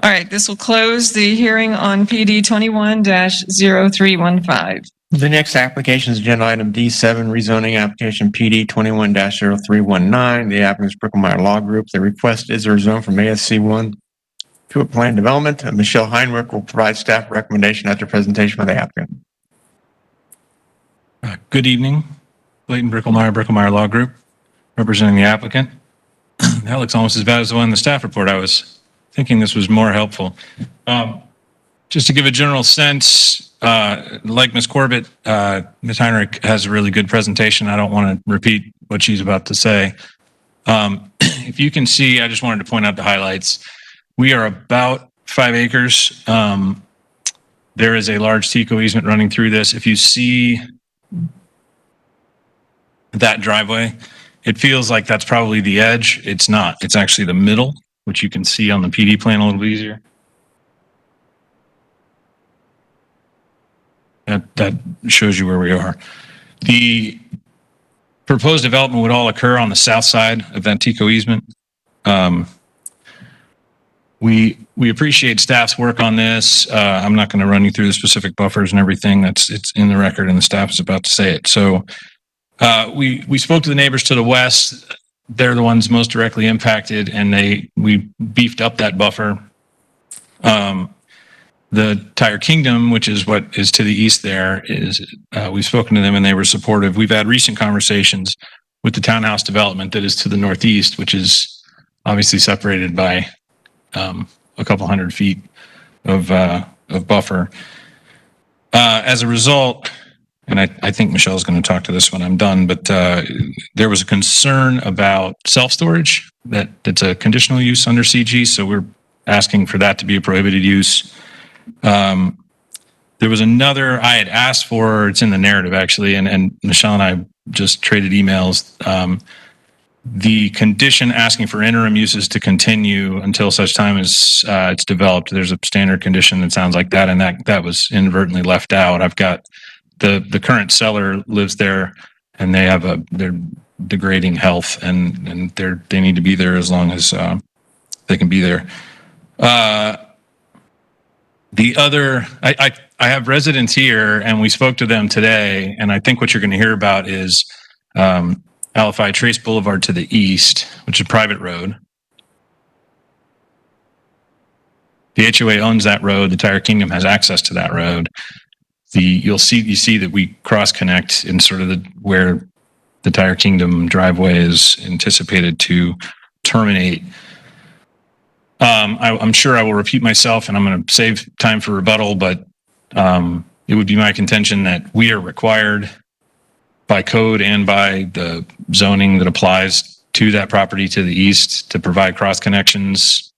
All right, this will close the hearing on PD 21-0315. The next application is agenda item D7, rezoning application PD 21-0319. The applicant is Bricklemeyer Law Group. The request is a rezone from ASC1 to a planned development. Michelle Heinrich will provide staff recommendation after presentation by the applicant. Good evening, Clayton Bricklemeyer Law Group, representing the applicant. That looks almost as bad as the one in the staff report. I was thinking this was more helpful. Just to give a general sense, like Ms. Corbett, Ms. Heinrich has a really good presentation. I don't want to repeat what she's about to say. If you can see, I just wanted to point out the highlights. We are about 5 acres. There is a large TECO easement running through this. If you see that driveway, it feels like that's probably the edge. It's not. It's actually the middle, which you can see on the PD plan a little easier. That shows you where we are. The proposed development would all occur on the south side of that TECO easement. We appreciate staff's work on this. I'm not going to run you through the specific buffers and everything. It's in the record, and the staff is about to say it. So we spoke to the neighbors to the west. They're the ones most directly impacted, and we beefed up that buffer. The Tire Kingdom, which is what is to the east there, is we've spoken to them and they were supportive. We've had recent conversations with the townhouse development that is to the northeast, which is obviously separated by a couple 100 feet of buffer. As a result, and I think Michelle's going to talk to this when I'm done, but there was a concern about self-storage that's a conditional use under CG, so we're asking for that to be a prohibited use. There was another I had asked for, it's in the narrative actually, and Michelle and I just traded emails. The condition asking for interim uses to continue until such time as it's developed. There's a standard condition that sounds like that, and that was inadvertently left out. I've got the current seller lives there, and they're degrading health, and they need to be there as long as they can be there. The other, I have residents here, and we spoke to them today, and I think what you're going to hear about is Alafai Trace Boulevard to the east, which is a private road. The HOA owns that road. The Tire Kingdom has access to that road. You see that we cross connect in sort of where the Tire Kingdom driveway is anticipated to terminate. I'm sure I will repeat myself, and I'm going to save time for rebuttal, but it would be my contention that we are required by code and by the zoning that applies to that property to the east to provide cross connections.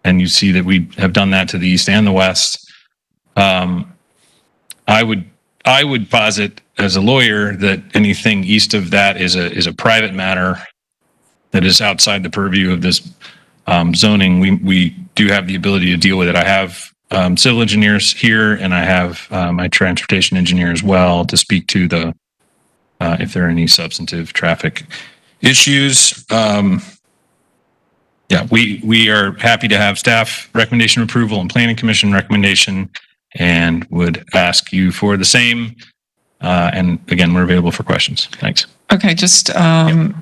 And you see that we have done that to the east and the west. I would posit as a lawyer that anything east of that is a private matter that is outside the purview of this zoning. We do have the ability to deal with it. I have civil engineers here, and I have my transportation engineer as well to speak to if there are any substantive traffic issues. We are happy to have staff recommendation approval and planning commission recommendation, and would ask you for the same. And again, we're available for questions. Thanks. Okay, just to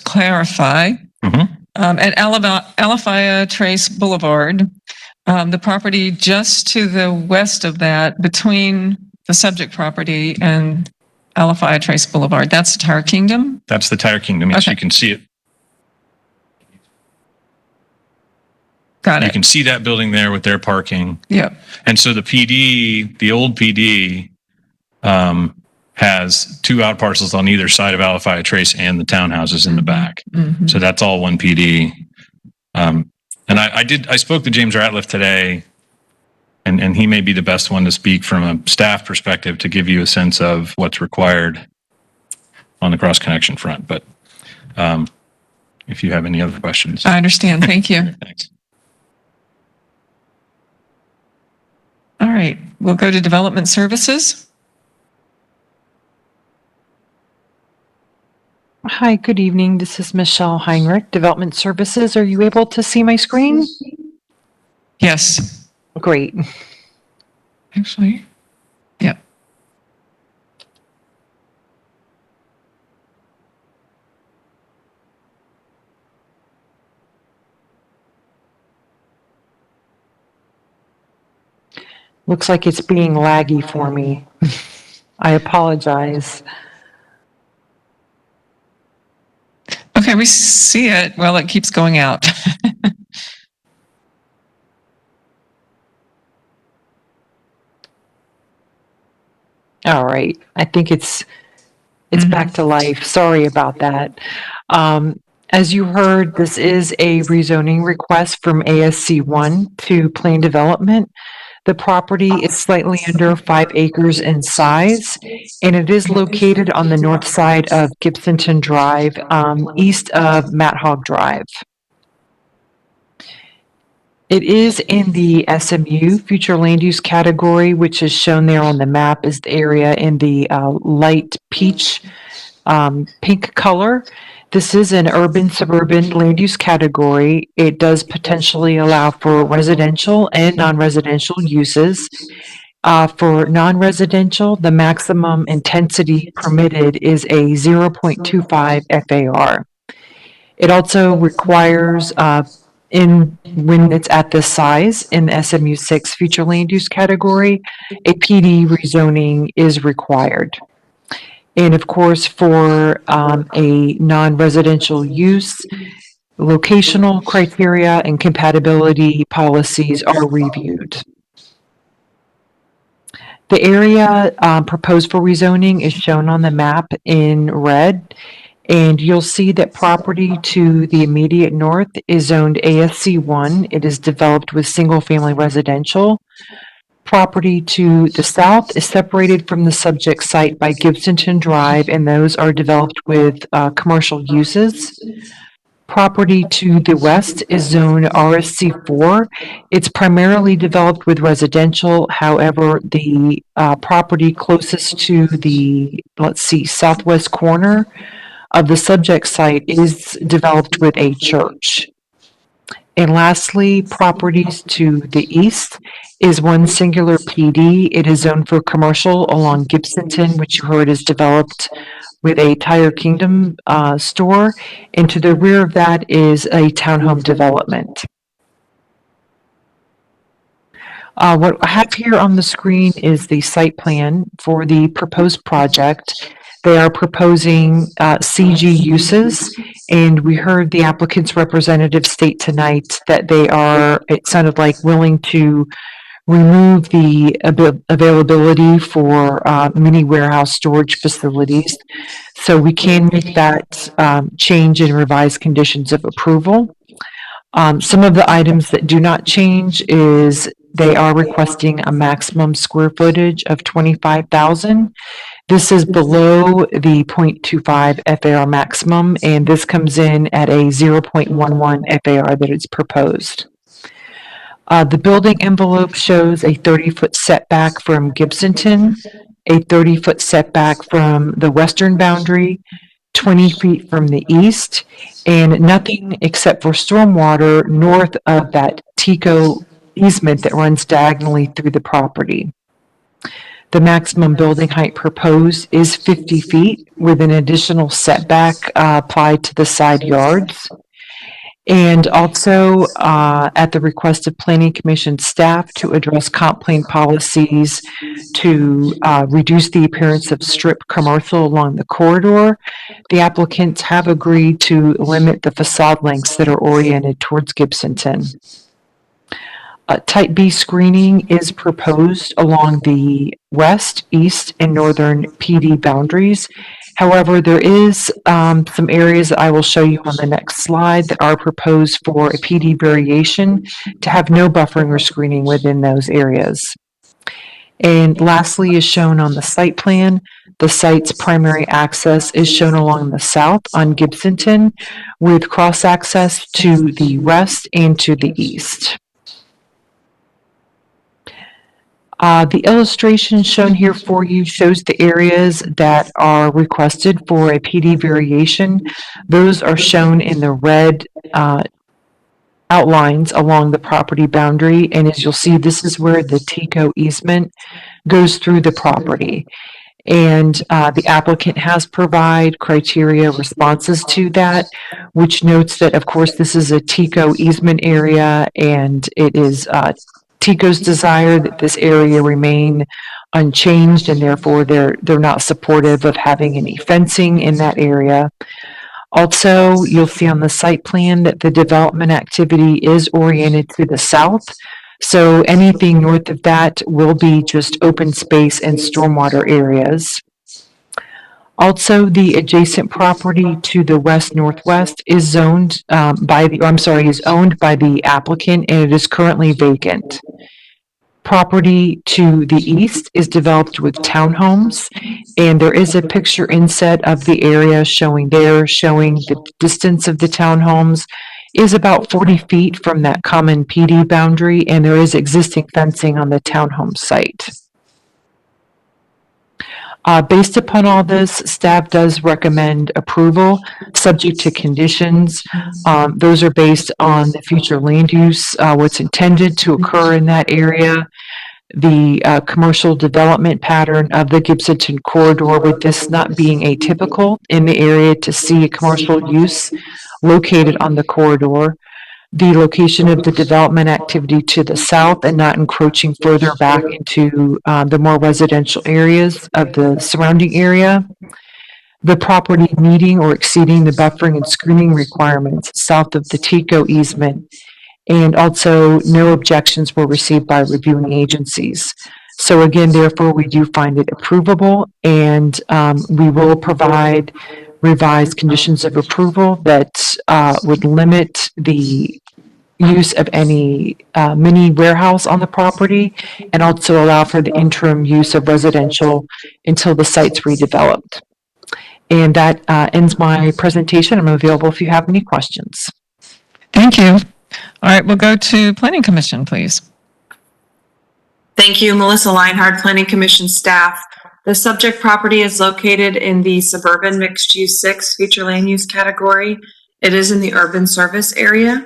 clarify, at Alafaya Trace Boulevard, the property just to the west of that, between the subject property and Alafaya Trace Boulevard, that's the Tire Kingdom? That's the Tire Kingdom. Yes, Okay. you can see it. Got it. You can see that building there with their parking. Yeah. And so the old PD, has 2 out parcels on either side of Alafaya Trace and the townhouses in the back. Mhm. So that's all one PD. And I spoke to James Ratliff today, and he may be the best one to speak from a staff perspective to give you a sense of what's required on the cross connection front. But if you have any other questions. I understand. Thank you. Thanks. All right, we'll go to Development Services. Hi, good evening. This is Michelle Heinrich, Development Services. Are you able to see my screen? Yes. Great. Actually, yeah. Looks like it's being laggy for me. I apologize. Okay, we see it. Well, it keeps going out. All right. I think it's back to life. Sorry about that. As you heard, this is a rezoning request from ASC 1 to Plan Development. The property is slightly under 5 acres in size, and it is located on the north side of Gibsonton Drive, east of Matt Hogg Drive. It is in the SMU, future land use category, which is shown there on the map is the area in the light peach, pink color. This is an urban suburban land use category. It does potentially allow for residential and non-residential uses. For non-residential, the maximum intensity permitted is a 0.25 FAR. It also requires when it's at this size in the SMU 6 future land use category, a PD rezoning is required. And of course, for a non-residential use, locational criteria and compatibility policies are reviewed. The area proposed for rezoning is shown on the map in red. And you'll see that property to the immediate north is zoned ASC 1. It is developed with single-family residential. Property to the south is separated from the subject site by Gibsonton Drive, and those are developed with commercial uses. Property to the west is zoned RSC 4. It's primarily developed with residential. However, the property closest to the, southwest corner of the subject site is developed with a church. And lastly, properties to the east is one singular PD. It is zoned for commercial along Gibsonton, which you heard is developed with a Tire Kingdom store. And to the rear of that is a townhome development. What I have here on the screen is the site plan for the proposed project. They are proposing CG uses, and we heard the applicant's representative state tonight that they are, it sounded like, willing to remove the availability for mini warehouse storage facilities. So we can make that change in revised conditions of approval. Some of the items that do not change is they are requesting a maximum square footage of 25,000. This is below the 0.25 FAR maximum, and this comes in at a 0.11 FAR that is proposed. The building envelope shows a 30-foot setback from Gibsonton, a 30-foot setback from the western boundary, 20 feet from the east, and nothing except for stormwater north of that TICO easement that runs diagonally through the property. The maximum building height proposed is 50 feet with an additional setback applied to the side yards. And also at the request of Planning Commission staff to address comp plan policies to reduce the appearance of strip commercial along the corridor, the applicants have agreed to limit the facade lengths that are oriented towards Gibsonton. Type B screening is proposed along the west, east, and northern PD boundaries. However, there is some areas that I will show you on the next slide that are proposed for a PD variation to have no buffering or screening within those areas. And lastly, is shown on the site plan, the site's primary access is shown along the south on Gibsonton with cross access to the west and to the east. The illustration shown here for you shows the areas that are requested for a PD variation. Those are shown in the red outlines along the property boundary. And as you'll see, this is where the TICO easement goes through the property. And the applicant has provided criteria responses to that, which notes that, of course, this is a TICO easement area, and it is TICO's desire that this area remain unchanged, and therefore they're not supportive of having any fencing in that area. Also, you'll see on the site plan that the development activity is oriented to the south. So anything north of that will be just open space and stormwater areas. Also, the adjacent property to the west-northwest is zoned is owned by the applicant, and it is currently vacant. Property to the east is developed with townhomes, and there is a picture inset of the area showing the distance of the townhomes is about 40 feet from that common PD boundary, and there is existing fencing on the townhome site. Based upon all this, staff does recommend approval, subject to conditions. Those are based on the future land use, what's intended to occur in that area, the commercial development pattern of the Gibsonton corridor, with this not being atypical in the area to see a commercial use located on the corridor, the location of the development activity to the south and not encroaching further back into the more residential areas of the surrounding area, the property meeting or exceeding the buffering and screening requirements south of the TICO easement, and also no objections were received by reviewing agencies. So again, therefore, we do find it approvable, and we will provide revised conditions of approval that would limit the use of any mini warehouse on the property, and also allow for the interim use of residential until the site's redeveloped. And that ends my presentation. I'm available if you have any questions. Thank you. All right, we'll go to Planning Commission, please. Thank you, Melissa Leinhardt, Planning Commission staff. The subject property is located in the suburban mixed-use 6 future land use category. It is in the urban service area,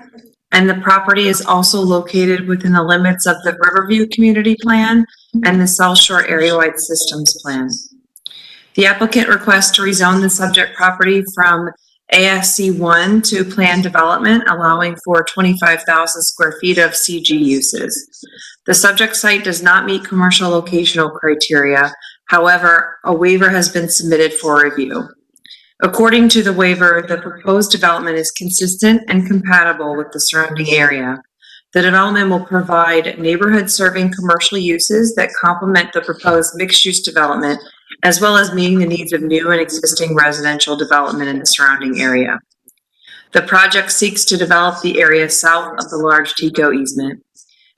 and the property is also located within the limits of the Riverview Community Plan and the South Shore Area-wide Systems Plan. The applicant requests to rezone the subject property from ASC 1 to planned development, allowing for 25,000 square feet of CG uses. The subject site does not meet commercial locational criteria. However, a waiver has been submitted for review. According to the waiver, the proposed development is consistent and compatible with the surrounding area. The development will provide neighborhood-serving commercial uses that complement the proposed mixed-use development, as well as meeting the needs of new and existing residential development in the surrounding area. The project seeks to develop the area south of the large TICO easement.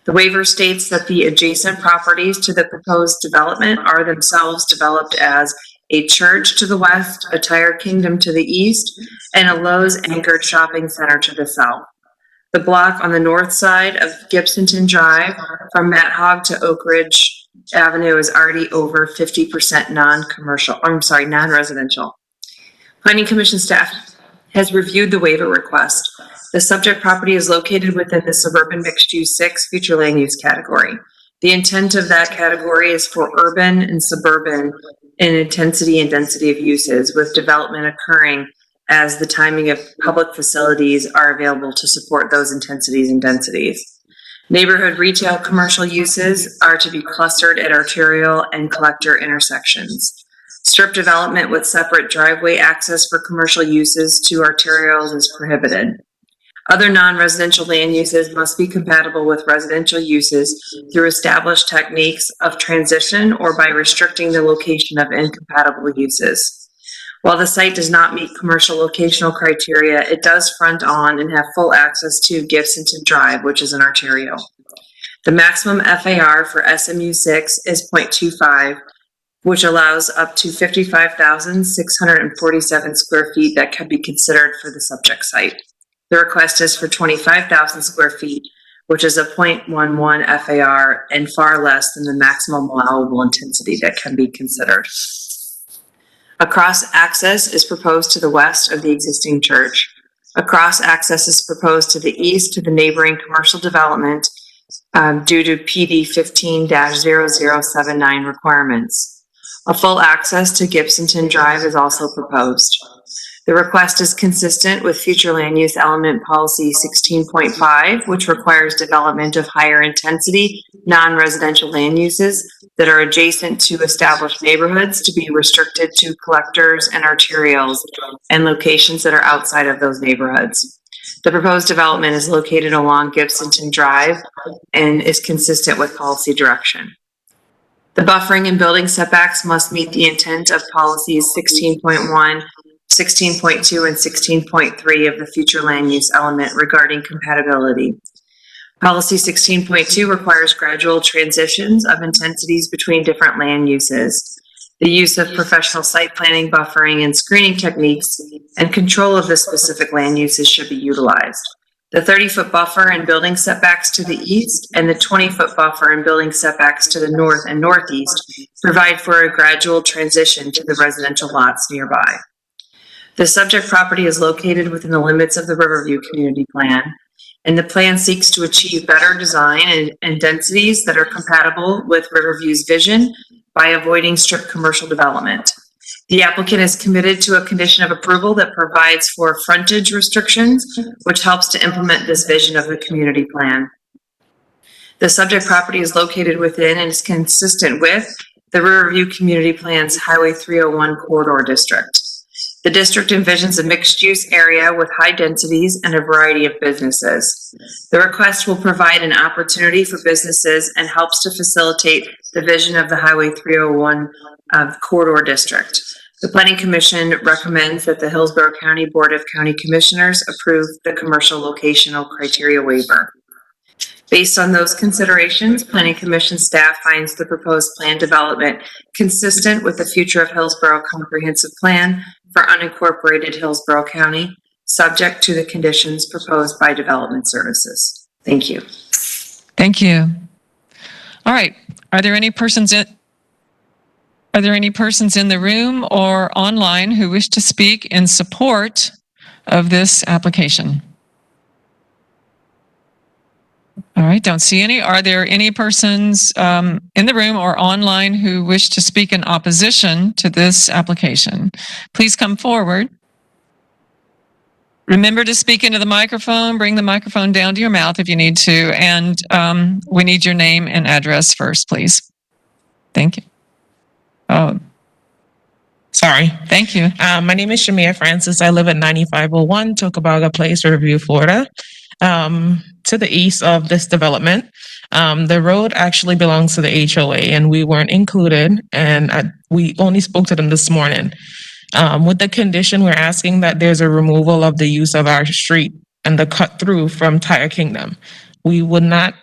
The waiver states that the adjacent properties to the proposed development are themselves developed as a church to the west, a Tire Kingdom to the east, and a Lowe's anchored shopping center to the south. The block on the north side of Gibsonton Drive from Matt Hogg to Oak Ridge Avenue is already over 50% non-residential. Planning Commission staff has reviewed the waiver request. The subject property is located within the suburban mixed-use 6 future land use category. The intent of that category is for urban and suburban in intensity and density of uses, with development occurring as the timing of public facilities are available to support those intensities and densities. Neighborhood retail commercial uses are to be clustered at arterial and collector intersections. Strip development with separate driveway access for commercial uses to arterials is prohibited. Other non-residential land uses must be compatible with residential uses through established techniques of transition or by restricting the location of incompatible uses. While the site does not meet commercial locational criteria, it does front on and have full access to Gibsonton Drive, which is an arterial. The maximum FAR for SMU 6 is 0.25, which allows up to 55,647 square feet that can be considered for the subject site. The request is for 25,000 square feet, which is a 0.11 FAR and far less than the maximum allowable intensity that can be considered. A cross access is proposed to the west of the existing church. A cross access is proposed to the east to the neighboring commercial development due to PD 15-0079 requirements. A full access to Gibsonton Drive is also proposed. The request is consistent with future land use element policy 16.5, which requires development of higher intensity non-residential land uses that are adjacent to established neighborhoods to be restricted to collectors and arterials and locations that are outside of those neighborhoods. The proposed development is located along Gibsonton Drive and is consistent with policy direction. The buffering and building setbacks must meet the intent of policies 16.1, 16.2, and 16.3 of the future land use element regarding compatibility. Policy 16.2 requires gradual transitions of intensities between different land uses. The use of professional site planning, buffering, and screening techniques and control of the specific land uses should be utilized. The 30-foot buffer and building setbacks to the east and the 20-foot buffer and building setbacks to the north and northeast provide for a gradual transition to the residential lots nearby. The subject property is located within the limits of the Riverview Community Plan, and the plan seeks to achieve better design and densities that are compatible with Riverview's vision by avoiding strict commercial development. The applicant is committed to a condition of approval that provides for frontage restrictions, which helps to implement this vision of the community plan. The subject property is located within and is consistent with the Riverview Community Plan's Highway 301 corridor district. The district envisions a mixed-use area with high densities and a variety of businesses. The request will provide an opportunity for businesses and helps to facilitate the vision of the Highway 301 corridor district. The Planning Commission recommends that the Hillsborough County Board of County Commissioners approve the commercial locational criteria waiver. Based on those considerations, Planning Commission staff finds the proposed plan development consistent with the Future of Hillsborough Comprehensive Plan for unincorporated Hillsborough County, subject to the conditions proposed by Development Services. Thank you. Thank you. All right. Are there any persons in the room or online who wish to speak in support of this application? All right, don't see any. Are there any persons in the room or online who wish to speak in opposition to this application? Please come forward. Remember to speak into the microphone. Bring the microphone down to your mouth if you need to. And we need your name and address first, please. Thank you. Oh, sorry. Thank you. My name is Shamia Francis. I live at 9501 Tocobaga Place, Riverview, Florida. To the east of this development. The road actually belongs to the HOA and we weren't included, and we only spoke to them this morning. With the condition, we're asking that there's a removal of the use of our street and the cut through from Tire Kingdom. We do not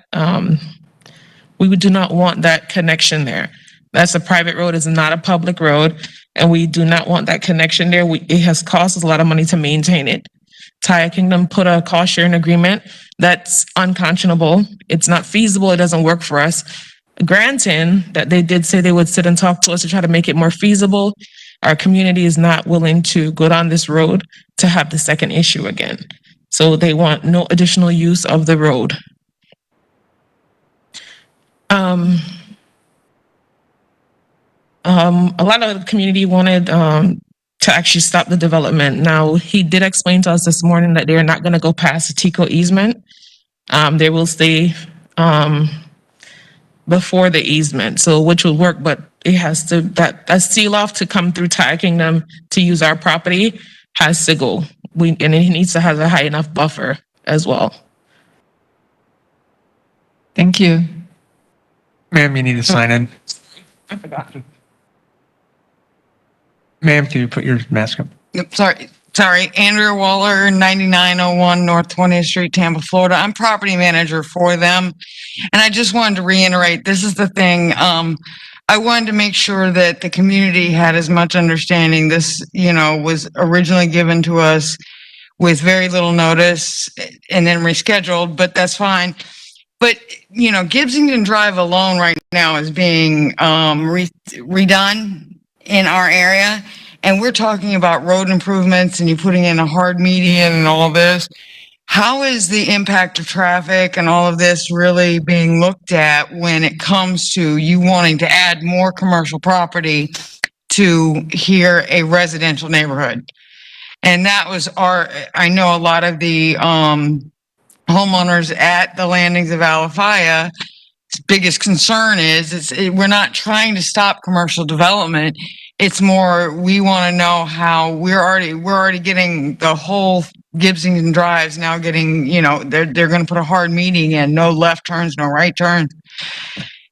want that connection there. That's a private road, it's not a public road, and we do not want that connection there. It has cost us a lot of money to maintain it. Tire Kingdom put a cost sharing agreement that's unconscionable. It's not feasible. It doesn't work for us. Granting that they did say they would sit and talk to us to try to make it more feasible, our community is not willing to go down this road to have the second issue again. So they want no additional use of the road. A lot of the community wanted to actually stop the development. Now, he did explain to us this morning that they're not going to go past the TICO easement. They will stay before the easement, so which will work, but it has to, that seal off to come through Tire Kingdom to use our property has to go. And it needs to have a high enough buffer as well. Thank you. Ma'am, you need to sign in. I forgot. Ma'am, can you put your mask up? Yep, sorry. Andrea Waller, 9901 North 20th Street, Tampa, Florida. I'm property manager for them. And I just wanted to reiterate, this is the thing. I wanted to make sure that the community had as much understanding. This, was originally given to us with very little notice and then rescheduled, but that's fine. But, Gibsonton Drive alone right now is being redone in our area, and we're talking about road improvements and you're putting in a hard median and all of this. How is the impact of traffic and all of this really being looked at when it comes to you wanting to add more commercial property to here a residential neighborhood? And that was I know a lot of the homeowners at the landings of Alafaya, biggest concern is we're not trying to stop commercial development. It's more we want to know how we're already getting the whole Gibson Drive's now getting, they're going to put a hard median in, no left turns, no right turns.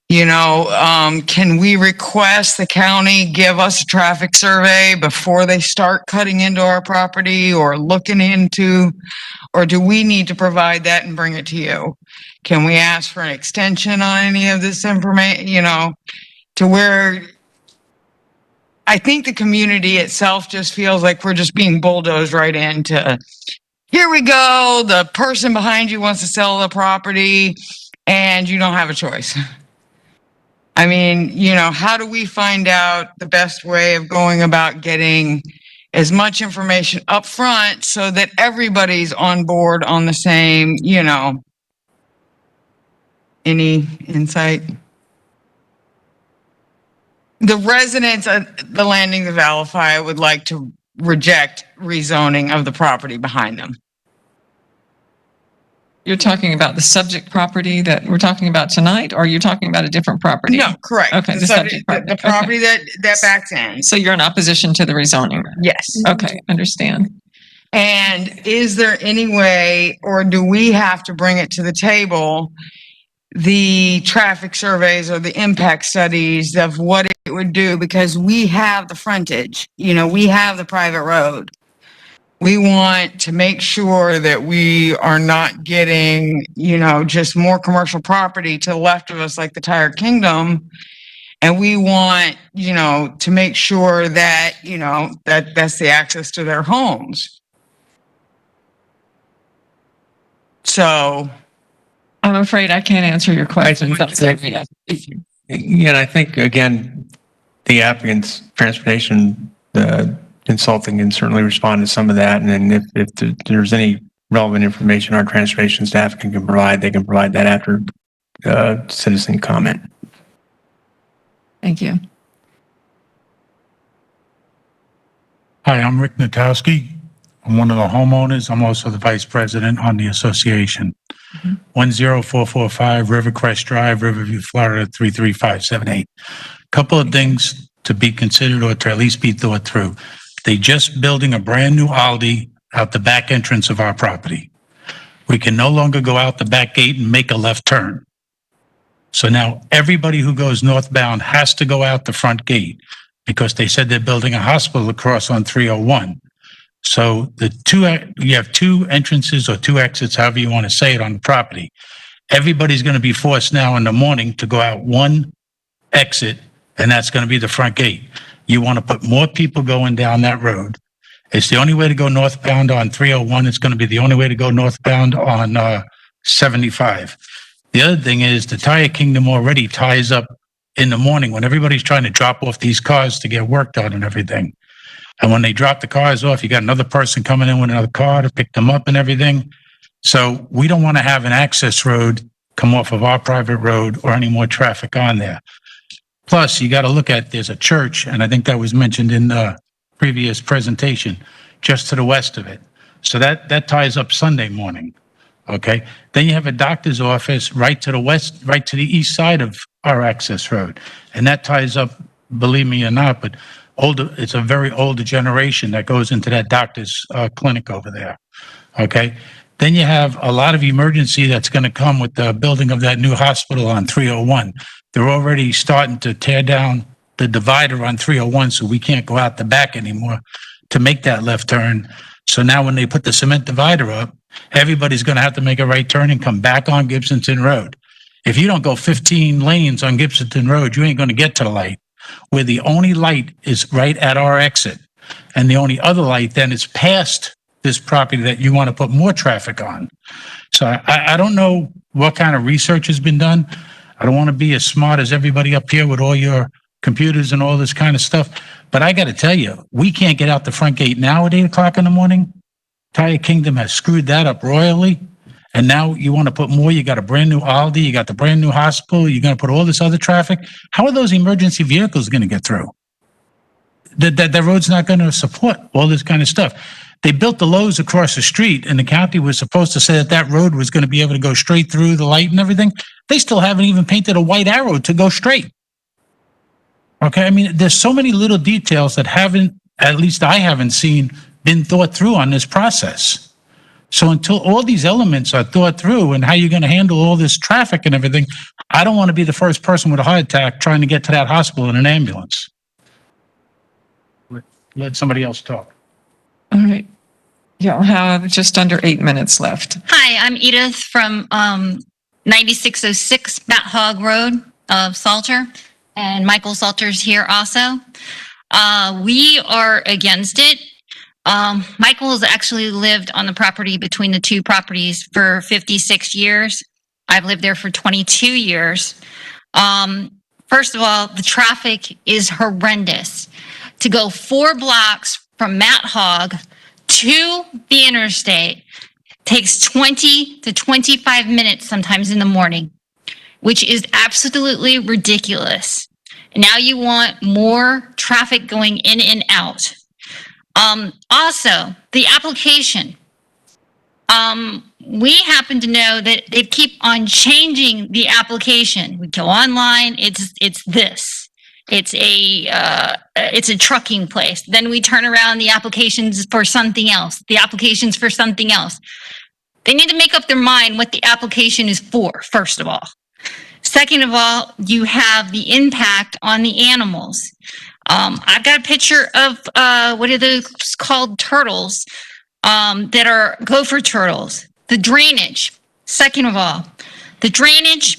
Can we request the county give us a traffic survey before they start cutting into our property or looking into, or do we need to provide that and bring it to you? Can we ask for an extension on any of this information, to where I think the community itself just feels like we're just being bulldozed right into, here we go, the person behind you wants to sell the property and you don't have a choice. I mean, how do we find out the best way of going about getting as much information up front so that everybody's on board on the same, any insight? The residents of the Landing of Valify would like to reject rezoning of the property behind them. You're talking about the subject property that we're talking about tonight, or you're talking about a different property? No, correct. Okay, the subject property. The property that backs in. So you're in opposition to the rezoning? Yes. Okay, understand. And is there any way, or do we have to bring it to the table, the traffic surveys or the impact studies of what it would do? Because we have the frontage, we have the private road. We want to make sure that we are not getting, just more commercial property to the left of us like the Tire Kingdom. And we want, to make sure that, that's the access to their homes. So I'm afraid I can't answer your questions. Yeah, and I think, again, the applicant's transportation, the consulting can certainly respond to some of that. And then if there's any relevant information our transportation staff can provide, they can provide that after citizen comment. Thank you. Hi, I'm Rick Natowski. I'm one of the homeowners. I'm also the vice president on the association. 10445 Rivercrest Drive, Riverview, Florida 33578. Couple of things to be considered or to at least be thought through. They just building a brand new Aldi out the back entrance of our property. We can no longer go out the back gate and make a left turn. So now everybody who goes northbound has to go out the front gate because they said they're building a hospital across on 301. So you have two entrances or two exits, however you want to say it, on the property. Everybody's going to be forced now in the morning to go out one exit, and that's going to be the front gate. You want to put more people going down that road. It's the only way to go northbound on 301. It's going to be the only way to go northbound on 75. The other thing is the Tire Kingdom already ties up in the morning when everybody's trying to drop off these cars to get work done and everything. And when they drop the cars off, you got another person coming in with another car to pick them up and everything. So we don't want to have an access road come off of our private road or any more traffic on there. Plus, you got to look at, there's a church, and I think that was mentioned in the previous presentation, just to the west of it. So that ties up Sunday morning, okay? Then you have a doctor's office right to the west, right to the east side of our access road. And that ties up, believe me or not, but it's a very older generation that goes into that doctor's clinic over there, okay? Then you have a lot of emergency that's going to come with the building of that new hospital on 301. They're already starting to tear down the divider on 301, so we can't go out the back anymore to make that left turn. So now when they put the cement divider up, everybody's going to have to make a right turn and come back on Gibsonton Road. If you don't go 15 lanes on Gibsonton Road, you ain't going to get to the light, where the only light is right at our exit. And the only other light then is past this property that you want to put more traffic on. So I don't know what kind of research has been done. I don't want to be as smart as everybody up here with all your computers and all this kind of stuff. But I got to tell you, we can't get out the front gate now at 8 o'clock in the morning. Tire Kingdom has screwed that up royally. And now you want to put more. You got a brand new Aldi. You got the brand new hospital. You're going to put all this other traffic. How are those emergency vehicles going to get through? The road's not going to support all this kind of stuff. They built the Lowe's across the street, and the county was supposed to say that road was going to be able to go straight through the light and everything. They still haven't even painted a white arrow to go straight. Okay, I mean, there's so many little details that haven't, at least I haven't seen, been thought through on this process. So until all these elements are thought through and how you're going to handle all this traffic and everything, I don't want to be the first person with a heart attack trying to get to that hospital in an ambulance. Let somebody else talk. All right. Yeah, I'll have just under 8 minutes left. Hi, I'm Edith from 9606 Matt Hogg Road of Salter, and Michael Salter's here also. We are against it. Michael has actually lived on the property between the two properties for 56 years. I've lived there for 22 years. First of all, the traffic is horrendous. To go 4 blocks from Matt Hogg to the interstate takes 20 to 25 minutes sometimes in the morning, which is absolutely ridiculous. And now you want more traffic going in and out. Also, the application. We happen to know that they keep on changing the application. We go online, it's this. It's a trucking place. Then we turn around the applications for something else. The applications for something else. They need to make up their mind what the application is for, first of all. Second of all, you have the impact on the animals. I've got a picture of, what are those called, turtles, that are gopher turtles. The drainage. Second of all, the drainage,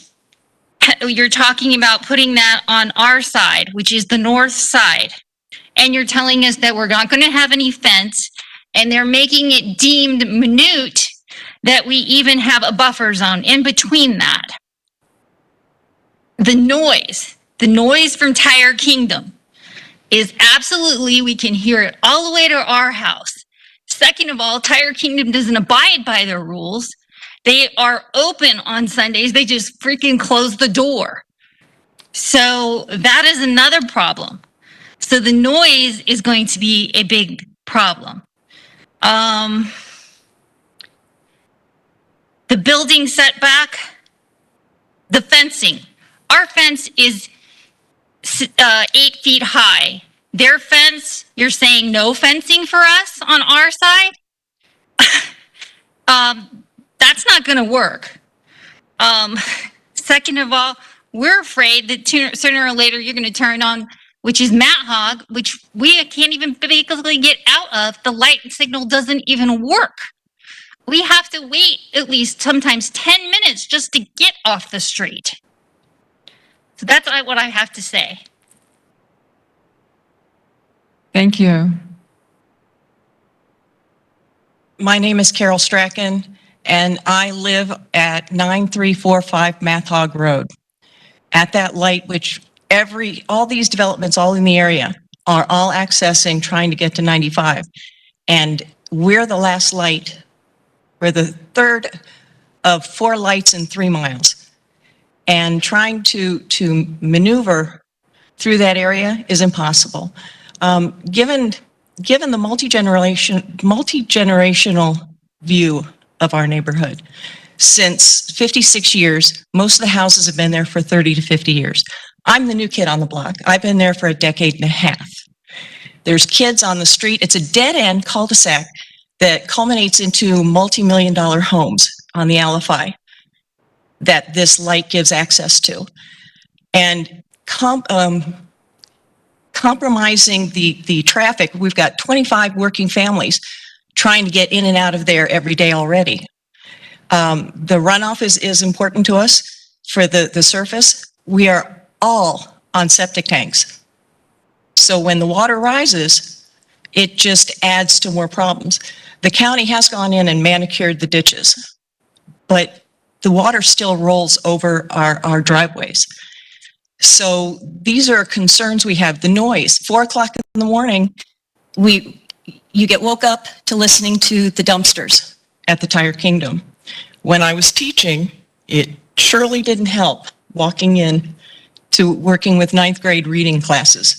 you're talking about putting that on our side, which is the north side. And you're telling us that we're not going to have any fence, and they're making it deemed minute that we even have a buffer zone in between that. The noise from Tire Kingdom is absolutely, we can hear it all the way to our house. Second of all, Tire Kingdom doesn't abide by their rules. They are open on Sundays. They just freaking close the door. So that is another problem. So the noise is going to be a big problem. The building setback, the fencing. Our fence is 8 feet high. Their fence, you're saying no fencing for us on our side? That's not going to work. Second of all, we're afraid that sooner or later you're going to turn on, which is Matt Hogg, which we can't even basically get out of. The light signal doesn't even work. We have to wait at least sometimes 10 minutes just to get off the street. So that's what I have to say. Thank you. My name is Carol Strachan, and I live at 9345 Matt Hogg Road. At that light, which all these developments all in the area are all accessing, trying to get to 95. And we're the last light. We're the third of 4 lights in 3 miles. And trying to maneuver through that area is impossible. Given the multi-generational view of our neighborhood, since 56 years, most of the houses have been there for 30 to 50 years. I'm the new kid on the block. I've been there for a decade and a half. There's kids on the street. It's a dead-end cul-de-sac that culminates into multi-million-dollar homes on the LFI that this light gives access to. And compromising the traffic, we've got 25 working families trying to get in and out of there every day already. The runoff is important to us for the surface. We are all on septic tanks. So when the water rises, it just adds to more problems. The county has gone in and manicured the ditches, but the water still rolls over our driveways. So these are concerns we have. The noise, 4 o'clock in the morning, you get woke up to listening to the dumpsters at the Tire Kingdom. When I was teaching, it surely didn't help walking in to working with 9th grade reading classes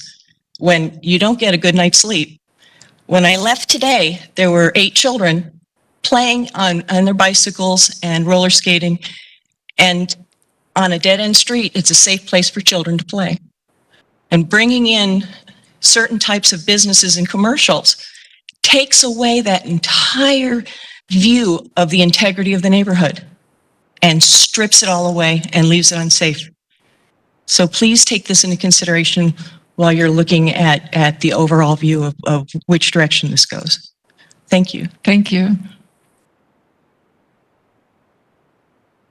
when you don't get a good night's sleep. When I left today, there were 8 children playing on their bicycles and roller skating, and on a dead-end street, it's a safe place for children to play. And bringing in certain types of businesses and commercials takes away that entire view of the integrity of the neighborhood and strips it all away and leaves it unsafe. So please take this into consideration while you're looking at the overall view of which direction this goes. Thank you. Thank you.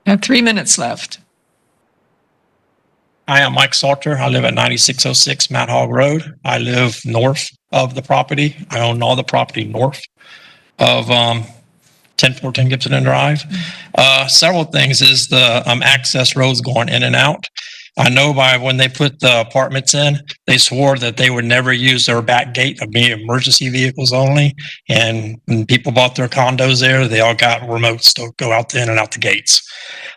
Have 3 minutes left. Hi, I'm Mike Salter. I live at 9606 Mount Hog Road. I live north of the property. I own all the property north of 1014 Gibson Drive. Several things is the access roads going in and out. I know by when they put the apartments in, they swore that they would never use their back gate of being emergency vehicles only. And when people bought their condos there, they all got remotes to go out in and out the gates.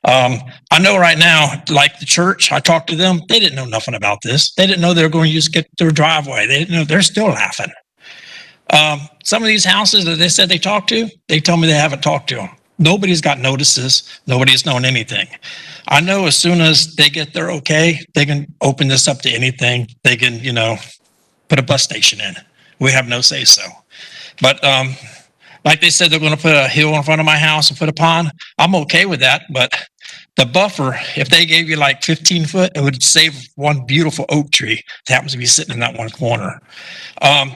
I know right now, like the church, I talked to them. They didn't know nothing about this. They didn't know they were going to get their driveway. They didn't know. They're still laughing. Some of these houses that they said they talked to, they told me they haven't talked to them. Nobody's got notices. Nobody's known anything. I know as soon as they get their okay, they can open this up to anything. They can, put a bus station in. We have no say so. But like they said, they're going to put a hill in front of my house and put a pond. I'm okay with that. But the buffer, if they gave you like 15 foot, it would save one beautiful oak tree that happens to be sitting in that one corner.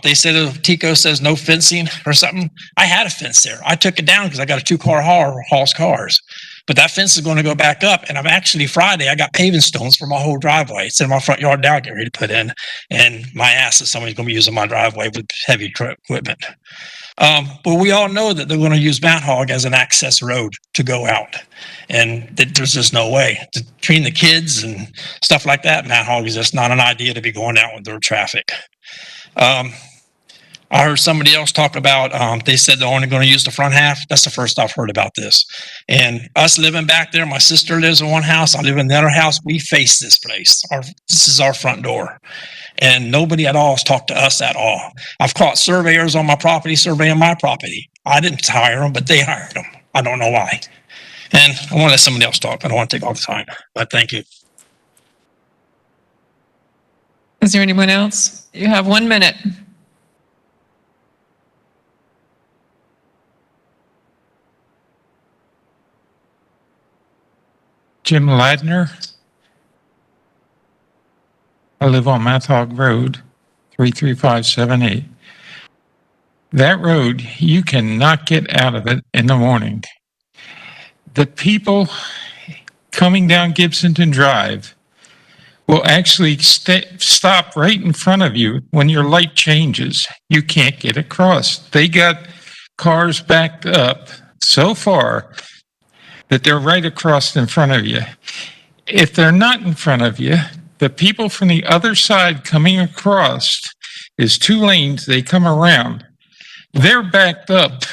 They said if Tico says no fencing or something. I had a fence there. I took it down because I got a 2-car hauls cars. But that fence is going to go back up. And I'm actually Friday, I got paving stones for my whole driveway. It's in my front yard now, getting ready to put in. And my ass is somebody's going to be using my driveway with heavy truck equipment. But we all know that they're going to use Mount Hog as an access road to go out. And there's just no way. Between the kids and stuff like that, Mount Hog is just not an idea to be going out with their traffic. I heard somebody else talk about, they said they're only going to use the front half. That's the first I've heard about this. And us living back there, my sister lives in one house, I live in the other house. We face this place. This is our front door. And nobody at all has talked to us at all. I've caught surveyors on my property surveying my property. I didn't hire them, but they hired them. I don't know why. And I want to let somebody else talk. I don't want to take all the time, but thank you. Is there anyone else? You have 1 minute. Jim Ladner. I live on Mount Hog Road, 33578. That road, you cannot get out of it in the morning. The people coming down Gibsonton Drive will actually stop right in front of you when your light changes. You can't get across. They got cars backed up so far that they're right across in front of you. If they're not in front of you, the people from the other side coming across is 2 lanes, they come around. They're backed up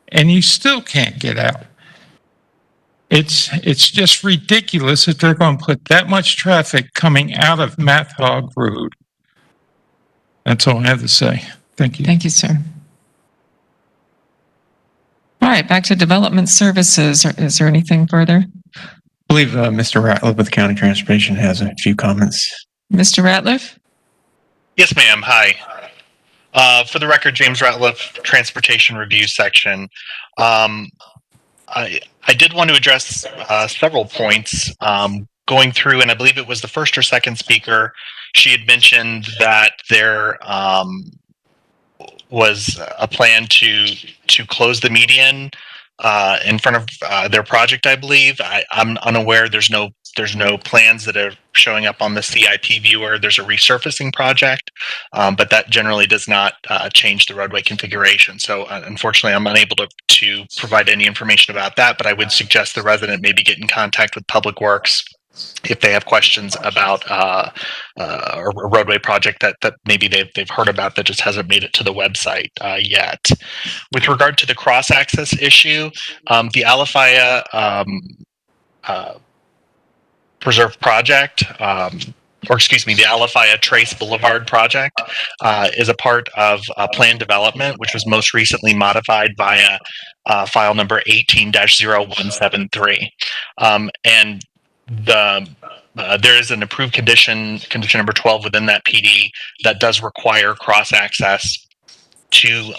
and you still can't get out. It's just ridiculous that they're going to put that much traffic coming out of Mount Hog Road. That's all I have to say. Thank you. Thank you, sir. All right, back to development services. Is there anything further? I believe Mr. Ratliff with County Transportation has a few comments. Mr. Ratliff? Yes, ma'am. Hi. For the record, James Ratliff, Transportation Review Section. I did want to address several points going through, and I believe it was the first or second speaker. She had mentioned that there was a plan to close the median in front of their project. I believe I'm unaware. There's no plans that are showing up on the CIP viewer. There's a resurfacing project, but that generally does not change the roadway configuration. So unfortunately, I'm unable to provide any information about that, but I would suggest the resident maybe get in contact with Public Works if they have questions about a roadway project that maybe they've heard about that just hasn't made it to the website yet. With regard to the cross-access issue, the Alafaya Preserve project, or excuse me, the Alafaya Trace Boulevard project is a part of plan development, which was most recently modified via file number 18-0173. And there is an approved condition number 12 within that PD that does require cross-access to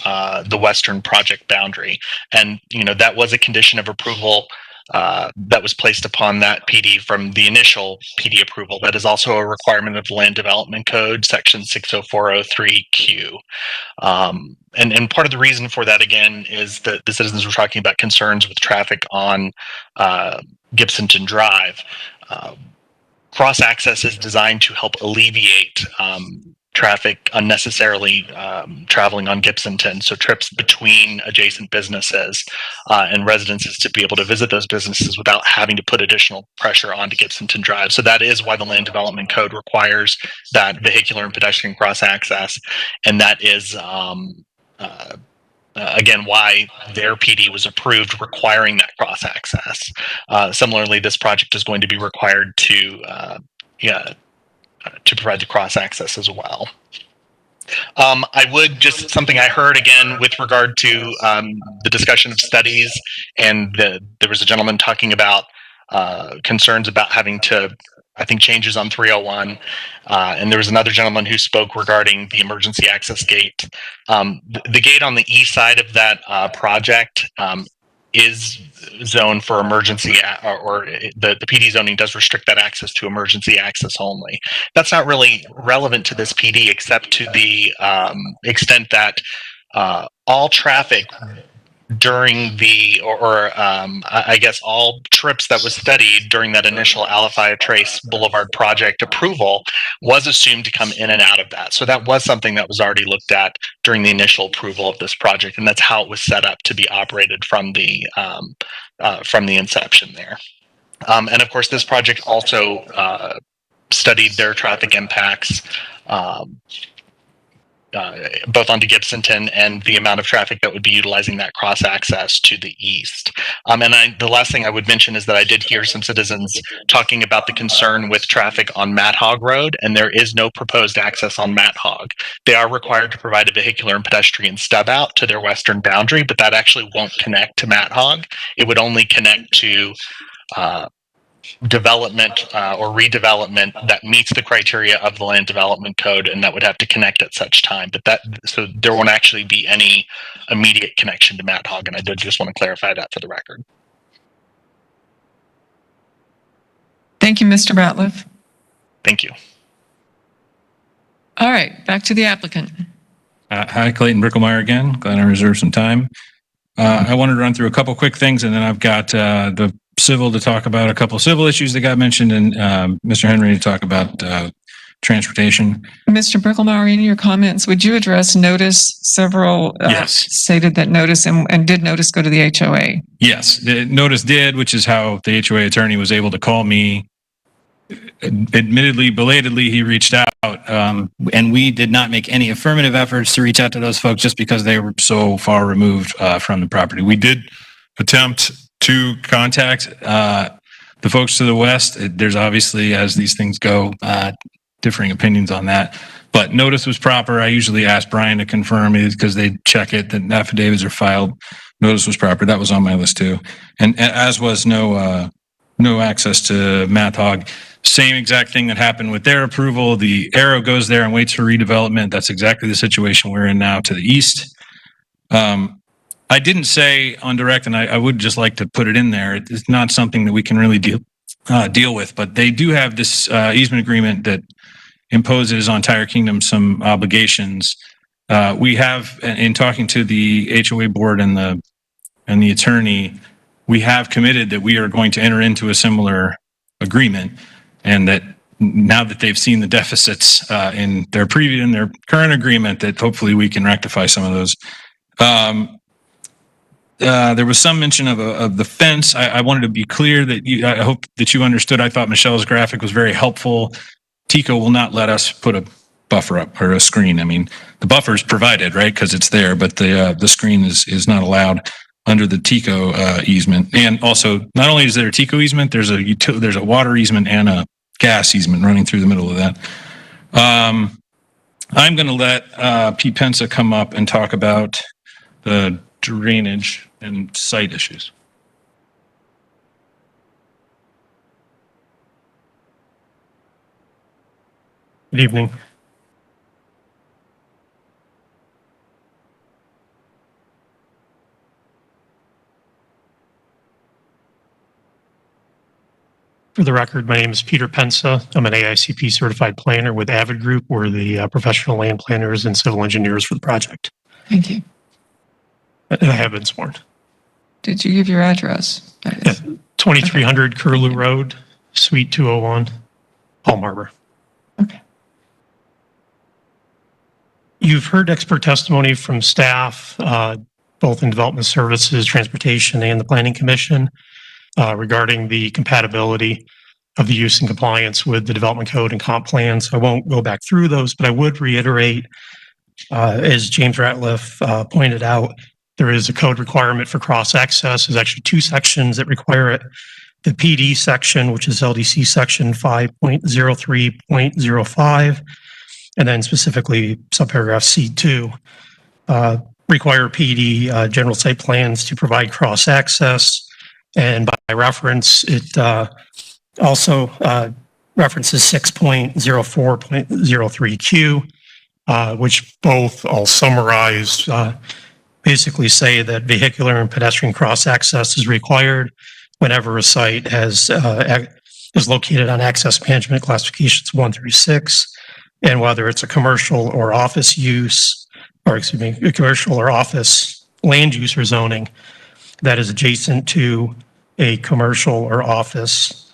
the western project boundary. And, that was a condition of approval that was placed upon that PD from the initial PD approval. That is also a requirement of the Land Development Code, section 60403Q. And part of the reason for that, again, is that the citizens were talking about concerns with traffic on Gibsonton Drive. Cross access is designed to help alleviate traffic unnecessarily traveling on Gibsonton. So trips between adjacent businesses and residences to be able to visit those businesses without having to put additional pressure onto Gibsonton Drive. So that is why the Land Development Code requires that vehicular and pedestrian cross access. And that is again, why their PD was approved requiring that cross access. Similarly, this project is going to be required to provide the cross access as well. I would just, something I heard again with regard to the discussion of studies, and there was a gentleman talking about concerns about having to, I think, changes on 301. And there was another gentleman who spoke regarding the emergency access gate. The gate on the east side of that project is zoned for emergency, or the PD zoning does restrict that access to emergency access only. That's not really relevant to this PD, except to the extent that all traffic during the, I guess all trips that was studied during that initial Alafaya Trace Boulevard project approval was assumed to come in and out of that. So that was something that was already looked at during the initial approval of this project, and that's how it was set up to be operated from the inception there. And of course, this project also studied their traffic impacts, both onto Gibsonton and the amount of traffic that would be utilizing that cross access to the east. And the last thing I would mention is that I did hear some citizens talking about the concern with traffic on Matt Hogg Road, and there is no proposed access on Matt Hogg. They are required to provide a vehicular and pedestrian stub out to their western boundary, but that actually won't connect to Matt Hogg. It would only connect to development or redevelopment that meets the criteria of the Land Development Code, and that would have to connect at such time. But so there won't actually be any immediate connection to Matt Hogg, and I did just want to clarify that for the record. Thank you, Mr. Ratliff. Thank you. All right, back to the applicant. Hi, Clayton Bricklemeyer again. Glad I reserved some time. I wanted to run through a couple quick things, and then I've got the civil to talk about a couple civil issues that got mentioned, and Mr. Henry to talk about transportation. Mr. Bricklemeyer, in your comments, would you address notice? Several Yes. stated that notice and did notice go to the HOA? Yes, the notice did, which is how the HOA attorney was able to call me. Admittedly, belatedly, he reached out, and we did not make any affirmative efforts to reach out to those folks just because they were so far removed from the property. We did attempt to contact the folks to the west. There's obviously, as these things go, differing opinions on that. But notice was proper. I usually ask Brian to confirm it because they check it, that affidavits are filed. Notice was proper. That was on my list too. And as was no access to Matt Hogg. Same exact thing that happened with their approval. The arrow goes there and waits for redevelopment. That's exactly the situation we're in now to the east. I didn't say on direct, and I would just like to put it in there. It's not something that we can really deal with, but they do have this easement agreement that imposes on Tire Kingdom some obligations. We have, in talking to the HOA board and the attorney, we have committed that we are going to enter into a similar agreement, and that now that they've seen the deficits in their current agreement, that hopefully we can rectify some of those. There was some mention of the fence. I wanted to be clear that I hope that you understood. I thought Michelle's graphic was very helpful. TICO will not let us put a buffer up or a screen. I mean, the buffer is provided, right, because it's there, but the screen is not allowed under the TICO easement. And also, not only is there a TICO easement, there's a water easement and a gas easement running through the middle of that. I'm going to let Pete Pensa come up and talk about the drainage and site issues. Good evening. For the record, my name is Peter Pensa. I'm an AICP certified planner with Avid Group. We're the professional land planners and civil engineers for the project. Thank you. And I have been sworn. Did you give your address? 2300 Curlew Road, Suite 201, Palm Harbor. Okay. You've heard expert testimony from staff, both in development services, transportation, and the planning commission regarding the compatibility of the use and compliance with the development code and comp plans. I won't go back through those, but I would reiterate, as James Ratliff pointed out, there is a code requirement for cross-access. There's actually two sections that require it. The PD section, which is LDC section 5.03.05, and then specifically subparagraph C2, require PD general site plans to provide cross-access. And by reference, it also references 6.04.03Q, which both I'll summarize, basically say that vehicular and pedestrian cross-access is required whenever a site is located on access management classifications 1 through 6, and whether it's a commercial or office use, or excuse me, a commercial or office land use or zoning that is adjacent to a commercial or office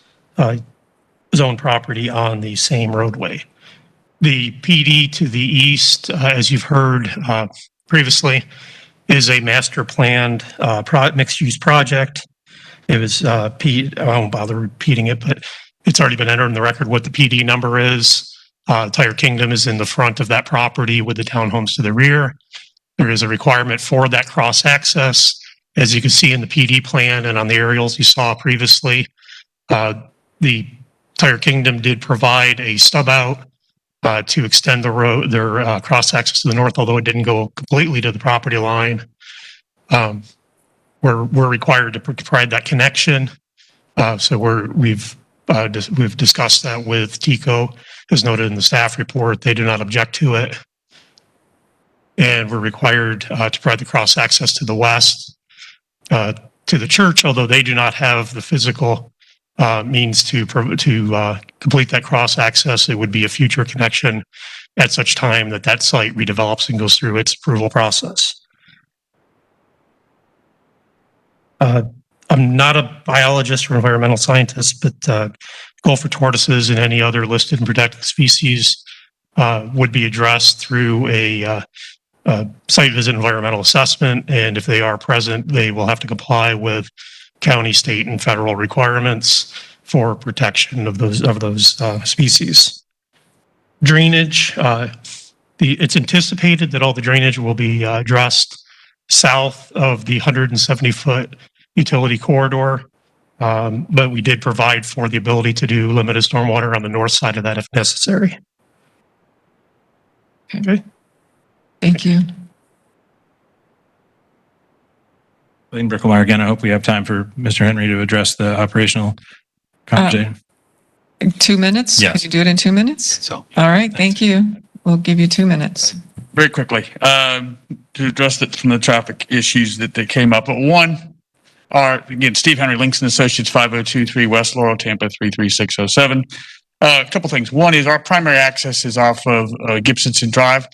zone property on the same roadway. The PD to the east, as you've heard previously, is a master planned mixed-use project. It was, I won't bother repeating it, but it's already been entered in the record what the PD number is. Tire Kingdom is in the front of that property with the townhomes to the rear. There is a requirement for that cross-access. As you can see in the PD plan and on the aerials you saw previously, the Tire Kingdom did provide a stub out to extend the road, their cross-access to the north, although it didn't go completely to the property line. We're required to provide that connection. So we've discussed that with TECO, as noted in the staff report. They do not object to it. And we're required to provide the cross-access to the west, to the church, although they do not have the physical means to complete that cross-access. It would be a future connection at such time that that site redevelops and goes through its approval process. I'm not a biologist or environmental scientist, but Gulf tortoises and any other listed and protected species would be addressed through a site visit environmental assessment. And if they are present, they will have to comply with county, state, and federal requirements for protection of those species. Drainage, it's anticipated that all the drainage will be addressed south of the 170-foot utility corridor, but we did provide for the ability to do limited stormwater on the north side of that if necessary. Okay. Thank you. Lane Bricklemeyer again. I hope we have time for Mr. Henry to address the operational conversation. 2 minutes? Yes. Can you do it in 2 minutes? So, all right. Thank you. We'll give you 2 minutes. Very quickly, to address some of the traffic issues that came up. But one are, again, Steve Henry, Links and Associates, 5023 West Laurel, Tampa 33607. A couple things. One is our primary access is off of Gibsonson Drive,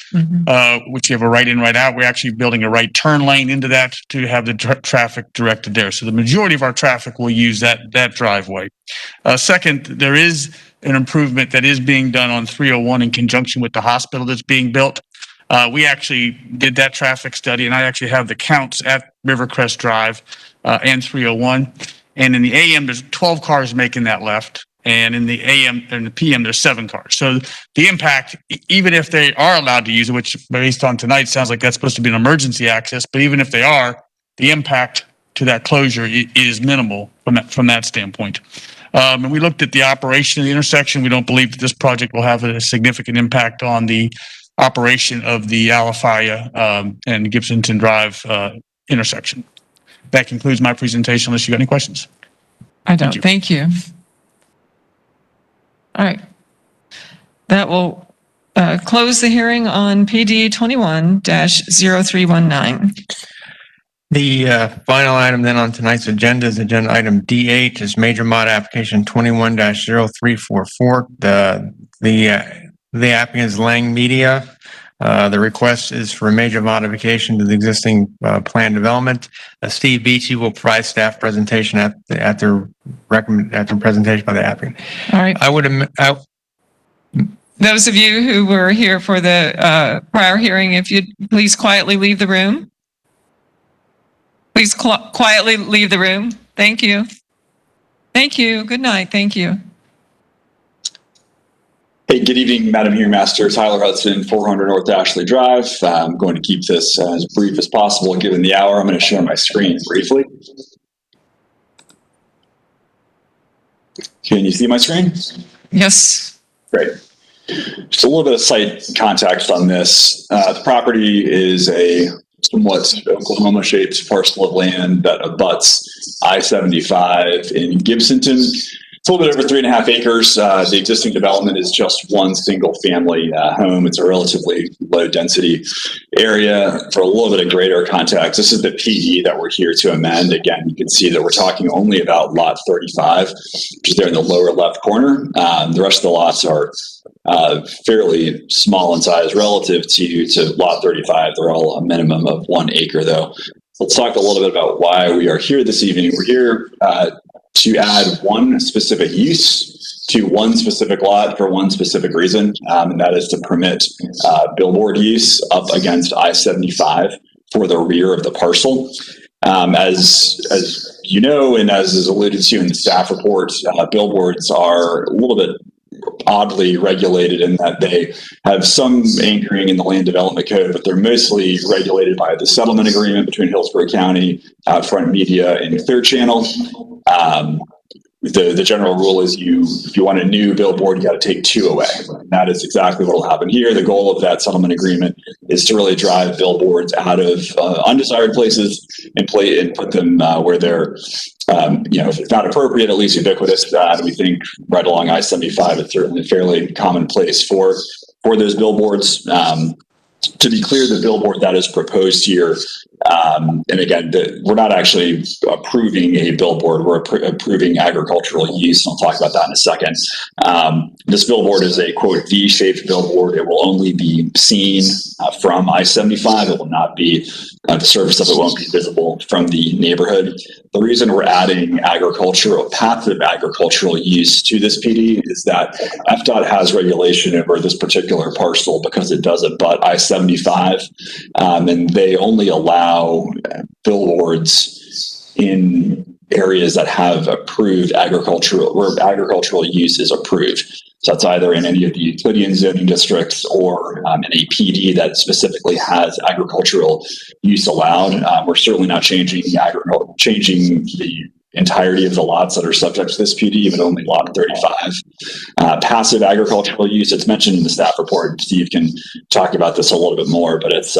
which you have a right in, right out. We're actually building a right turn lane into that to have the traffic directed there. So the majority of our traffic will use that driveway. Second, there is an improvement that is being done on 301 in conjunction with the hospital that's being built. We actually did that traffic study, and I actually have the counts at Rivercrest Drive and 301. And in the AM, there's 12 cars making that left. And in the AM and the PM, there's 7 cars. So the impact, even if they are allowed to use it, which based on tonight sounds like that's supposed to be an emergency access, but even if they are, the impact to that closure is minimal from that standpoint. And we looked at the operation of the intersection. We don't believe that this project will have a significant impact on the operation of the Alafaya and Gibsonton Drive intersection. That concludes my presentation, unless you got any questions. I don't. Thank you. All right. That will close the hearing on PD 21-0319. The final item then on tonight's agenda is agenda item D8 is major mod application 21-0344. The applicant is Lang Media. The request is for a major modification to the existing plan development. Steve Beachy will provide staff presentation after presentation by the applicant. All right. Those of you who were here for the prior hearing, if you'd please quietly leave the room. Please quietly leave the room. Thank you. Thank you. Good night. Thank you. Hey, good evening, Madam Hearing Master. Tyler Hudson, 400 North Ashley Drive. I'm going to keep this as brief as possible given the hour. I'm going to share my screen briefly. Can you see my screen? Yes. Great. Just a little bit of site context on this. The property is a somewhat Oklahoma-shaped parcel of land that abuts I-75 in Gibsonton. It's a little bit over 3.5 acres. The existing development is just one single family home. It's a relatively low density area. For a little bit of greater context, this is the PD that we're here to amend. Again, you can see that we're talking only about lot 35, which is there in the lower left corner. The rest of the lots are fairly small in size relative to lot 35. They're all a minimum of 1 acre though. Let's talk a little bit about why we are here this evening. We're here to add one specific use to one specific lot for one specific reason, and that is to permit billboard use up against I-75 for the rear of the parcel. As you know, and as is alluded to in the staff report, billboards are a little bit oddly regulated in that they have some anchoring in the land development code, but they're mostly regulated by the settlement agreement between Hillsborough County, Outfront Media, and Clear Channel. The general rule is if you want a new billboard, you got to take 2 away. And that is exactly what will happen here. The goal of that settlement agreement is to really drive billboards out of undesired places and put them where they're, if it's not appropriate, at least ubiquitous. We think right along I-75 is certainly a fairly common place for those billboards. To be clear, the billboard that is proposed here, and again, we're not actually approving a billboard, we're approving agricultural use. I'll talk about that in a second. This billboard is a, quote, V-shaped billboard. It will only be seen from I-75. It will not be, the surface of it won't be visible from the neighborhood. The reason we're adding passive agricultural use to this PD is that FDOT has regulation over this particular parcel because it does abut I-75, and they only allow billboards in areas that have approved where agricultural use is approved. So that's either in any of the Euclidean zoning districts or in a PD that specifically has agricultural use allowed. We're certainly not changing the entirety of the lots that are subject to this PD, but only lot 35. Passive agricultural use, it's mentioned in the staff report. Steve can talk about this a little bit more, but it's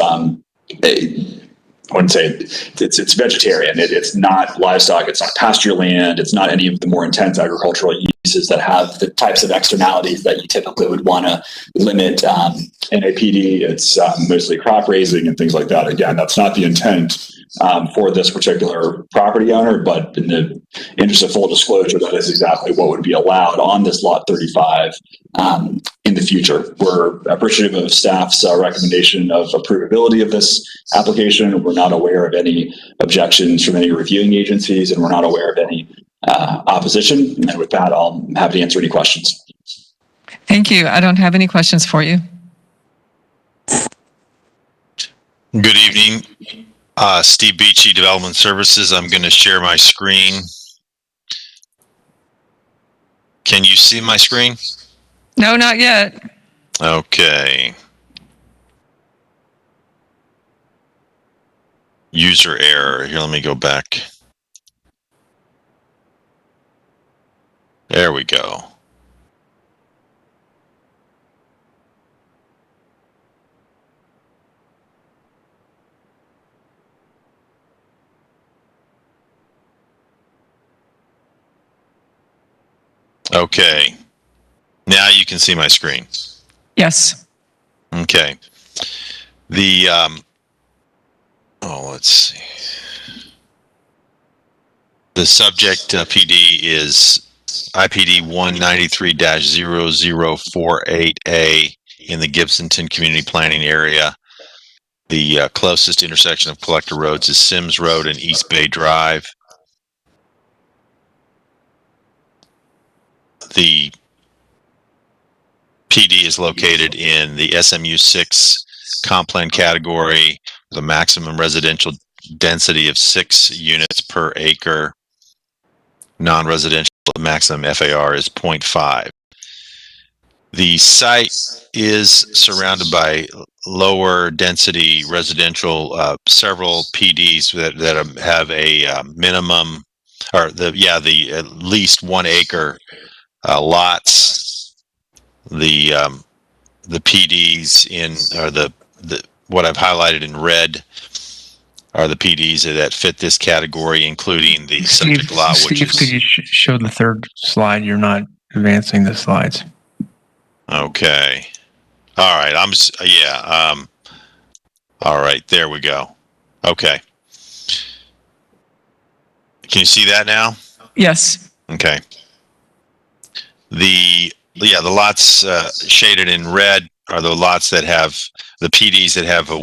I wouldn't say it's vegetarian. It's not livestock. It's not pasture land. It's not any of the more intense agricultural uses that have the types of externalities that you typically would want to limit in a PD. It's mostly crop raising and things like that. Again, that's not the intent for this particular property owner, but in the interest of full disclosure, that is exactly what would be allowed on this lot 35 in the future. We're appreciative of staff's recommendation of approvability of this application. We're not aware of any objections from any reviewing agencies, and we're not aware of any opposition. And with that, I'll be happy to answer any questions. Thank you. I don't have any questions for you. Good evening. Steve Beachy, Development Services. I'm going to share my screen. Can you see my screen? No, not yet. Okay. User error. Here, let me go back. There we go. Okay. Now you can see my screen. Yes. Okay. Let's see. The subject PD is IPD 193-0048A in the Gibsonton Community Planning Area. The closest intersection of collector roads is Sims Road and East Bay Drive. The PD is located in the SMU 6 comp plan category with a maximum residential density of 6 units per acre. Non-residential maximum FAR is 0.5. The site is surrounded by lower density residential, several PDs that have a minimum, or at least 1 acre lots. The PDs what I've highlighted in red are the PDs that fit this category, including the subject lot, which Steve, is. could you show the third slide? You're not advancing the slides. Okay. All right. All right. There we go. Okay. Can you see that now? Yes. Okay. The lots shaded in red are the lots that have the PDs that have a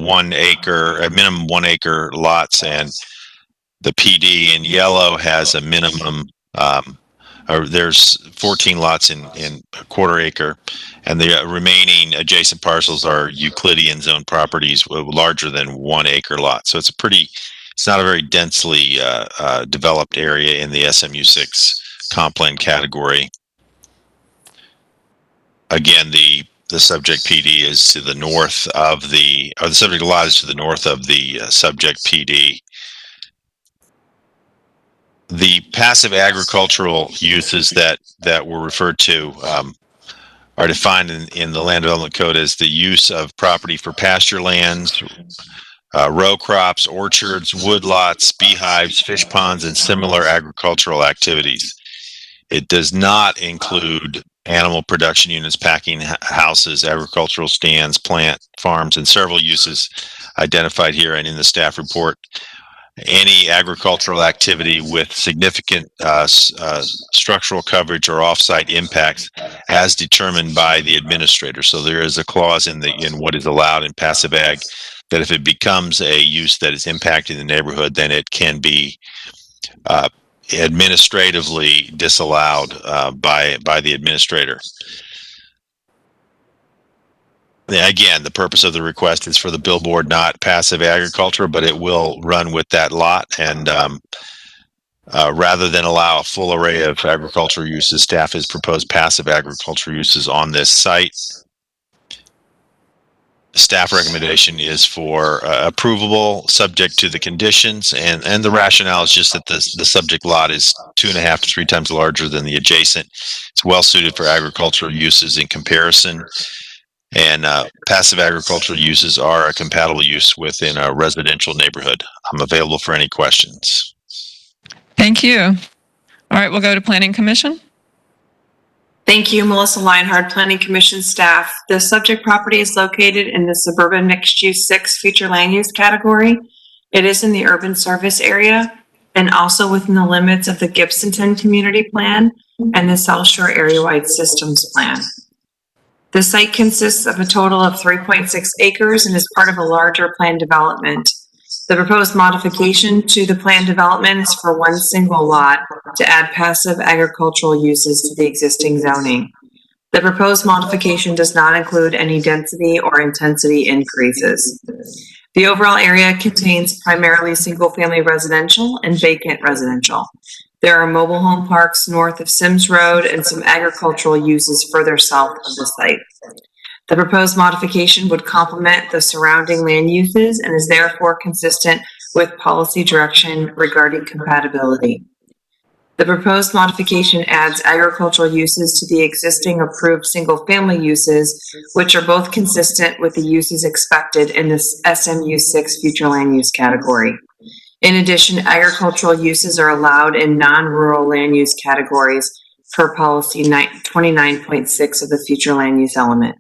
minimum 1 acre lots, and the PD in yellow has a minimum, or there's 14 lots in a quarter acre, and the remaining adjacent parcels are Euclidean zone properties larger than 1 acre lot. So it's not a very densely developed area in the SMU 6 comp plan category. Again, the subject PD is to the north of the subject lot is to the north of the subject PD. The passive agricultural uses that were referred to are defined in the Land Development Code as the use of property for pasture lands, row crops, orchards, woodlots, beehives, fish ponds, and similar agricultural activities. It does not include animal production units, packing houses, agricultural stands, plant farms, and several uses identified here and in the staff report. Any agricultural activity with significant structural coverage or offsite impacts as determined by the administrator. So there is a clause in what is allowed in passive ag that if it becomes a use that is impacting the neighborhood, then it can be administratively disallowed by the administrator. Again, the purpose of the request is for the billboard, not passive agriculture, but it will run with that lot. And rather than allow a full array of agricultural uses, staff has proposed passive agriculture uses on this site. Staff recommendation is for approvable, subject to the conditions, and the rationale is just that the subject lot is 2.5 to 3 times larger than the adjacent. It's well suited for agricultural uses in comparison, and passive agricultural uses are a compatible use within a residential neighborhood. I'm available for any questions. Thank you. All right, we'll go to Planning Commission. Thank you, Melissa Lionheart, Planning Commission staff. The subject property is located in the suburban mixed-use 6 future land use category. It is in the urban service area and also within the limits of the Gibsonton Community Plan and the South Shore Area-Wide Systems Plan. The site consists of a total of 3.6 acres and is part of a larger planned development. The proposed modification to the planned development is for 1 single lot to add passive agricultural uses to the existing zoning. The proposed modification does not include any density or intensity increases. The overall area contains primarily single-family residential and vacant residential. There are mobile home parks north of Sims Road and some agricultural uses further south of the site. The proposed modification would complement the surrounding land uses and is therefore consistent with policy direction regarding compatibility. The proposed modification adds agricultural uses to the existing approved single-family uses, which are both consistent with the uses expected in this SMU 6 future land use category. In addition, agricultural uses are allowed in non-rural land use categories per policy 29.6 of the future land use element.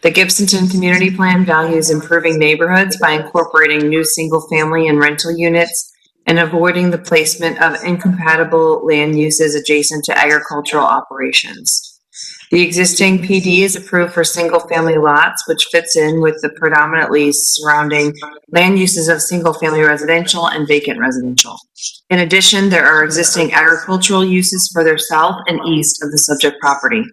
The Gibsonton Community Plan values improving neighborhoods by incorporating new single-family and rental units and avoiding the placement of incompatible land uses adjacent to agricultural operations. The existing PD is approved for single-family lots, which fits in with the predominantly surrounding land uses of single-family residential and vacant residential. In addition, there are existing agricultural uses further south and east of the subject property.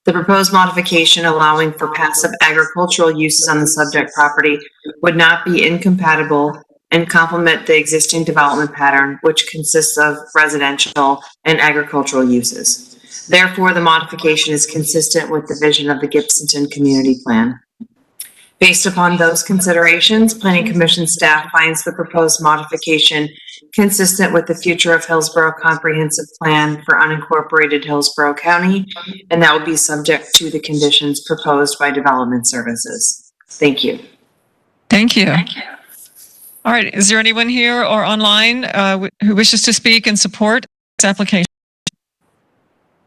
The proposed modification allowing for passive agricultural uses on the subject property would not be incompatible and complement the existing development pattern, which consists of residential and agricultural uses. Therefore, the modification is consistent with the vision of the Gibsonton Community Plan. Based upon those considerations, Planning Commission staff finds the proposed modification consistent with the future of Hillsborough Comprehensive Plan for unincorporated Hillsborough County, and that will be subject to the conditions proposed by Development Services. Thank you. Thank you. All right, is there anyone here or online who wishes to speak in support of this application?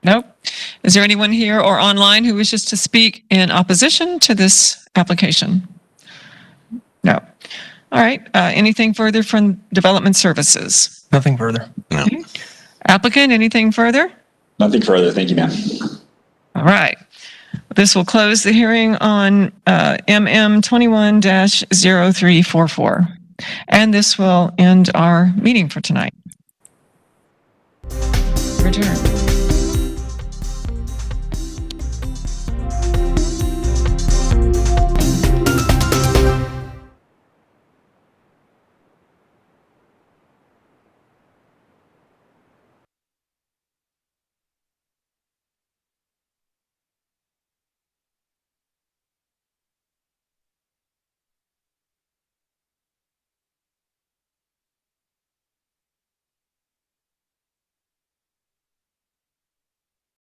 Nope. Is there anyone here or online who wishes to speak in opposition to this application? No. All right, anything further from Development Services? Nothing further. No. Applicant, anything further? Nothing further. Thank you, ma'am. All right. This will close the hearing on MM 21-0344. And this will end our meeting for tonight. Return.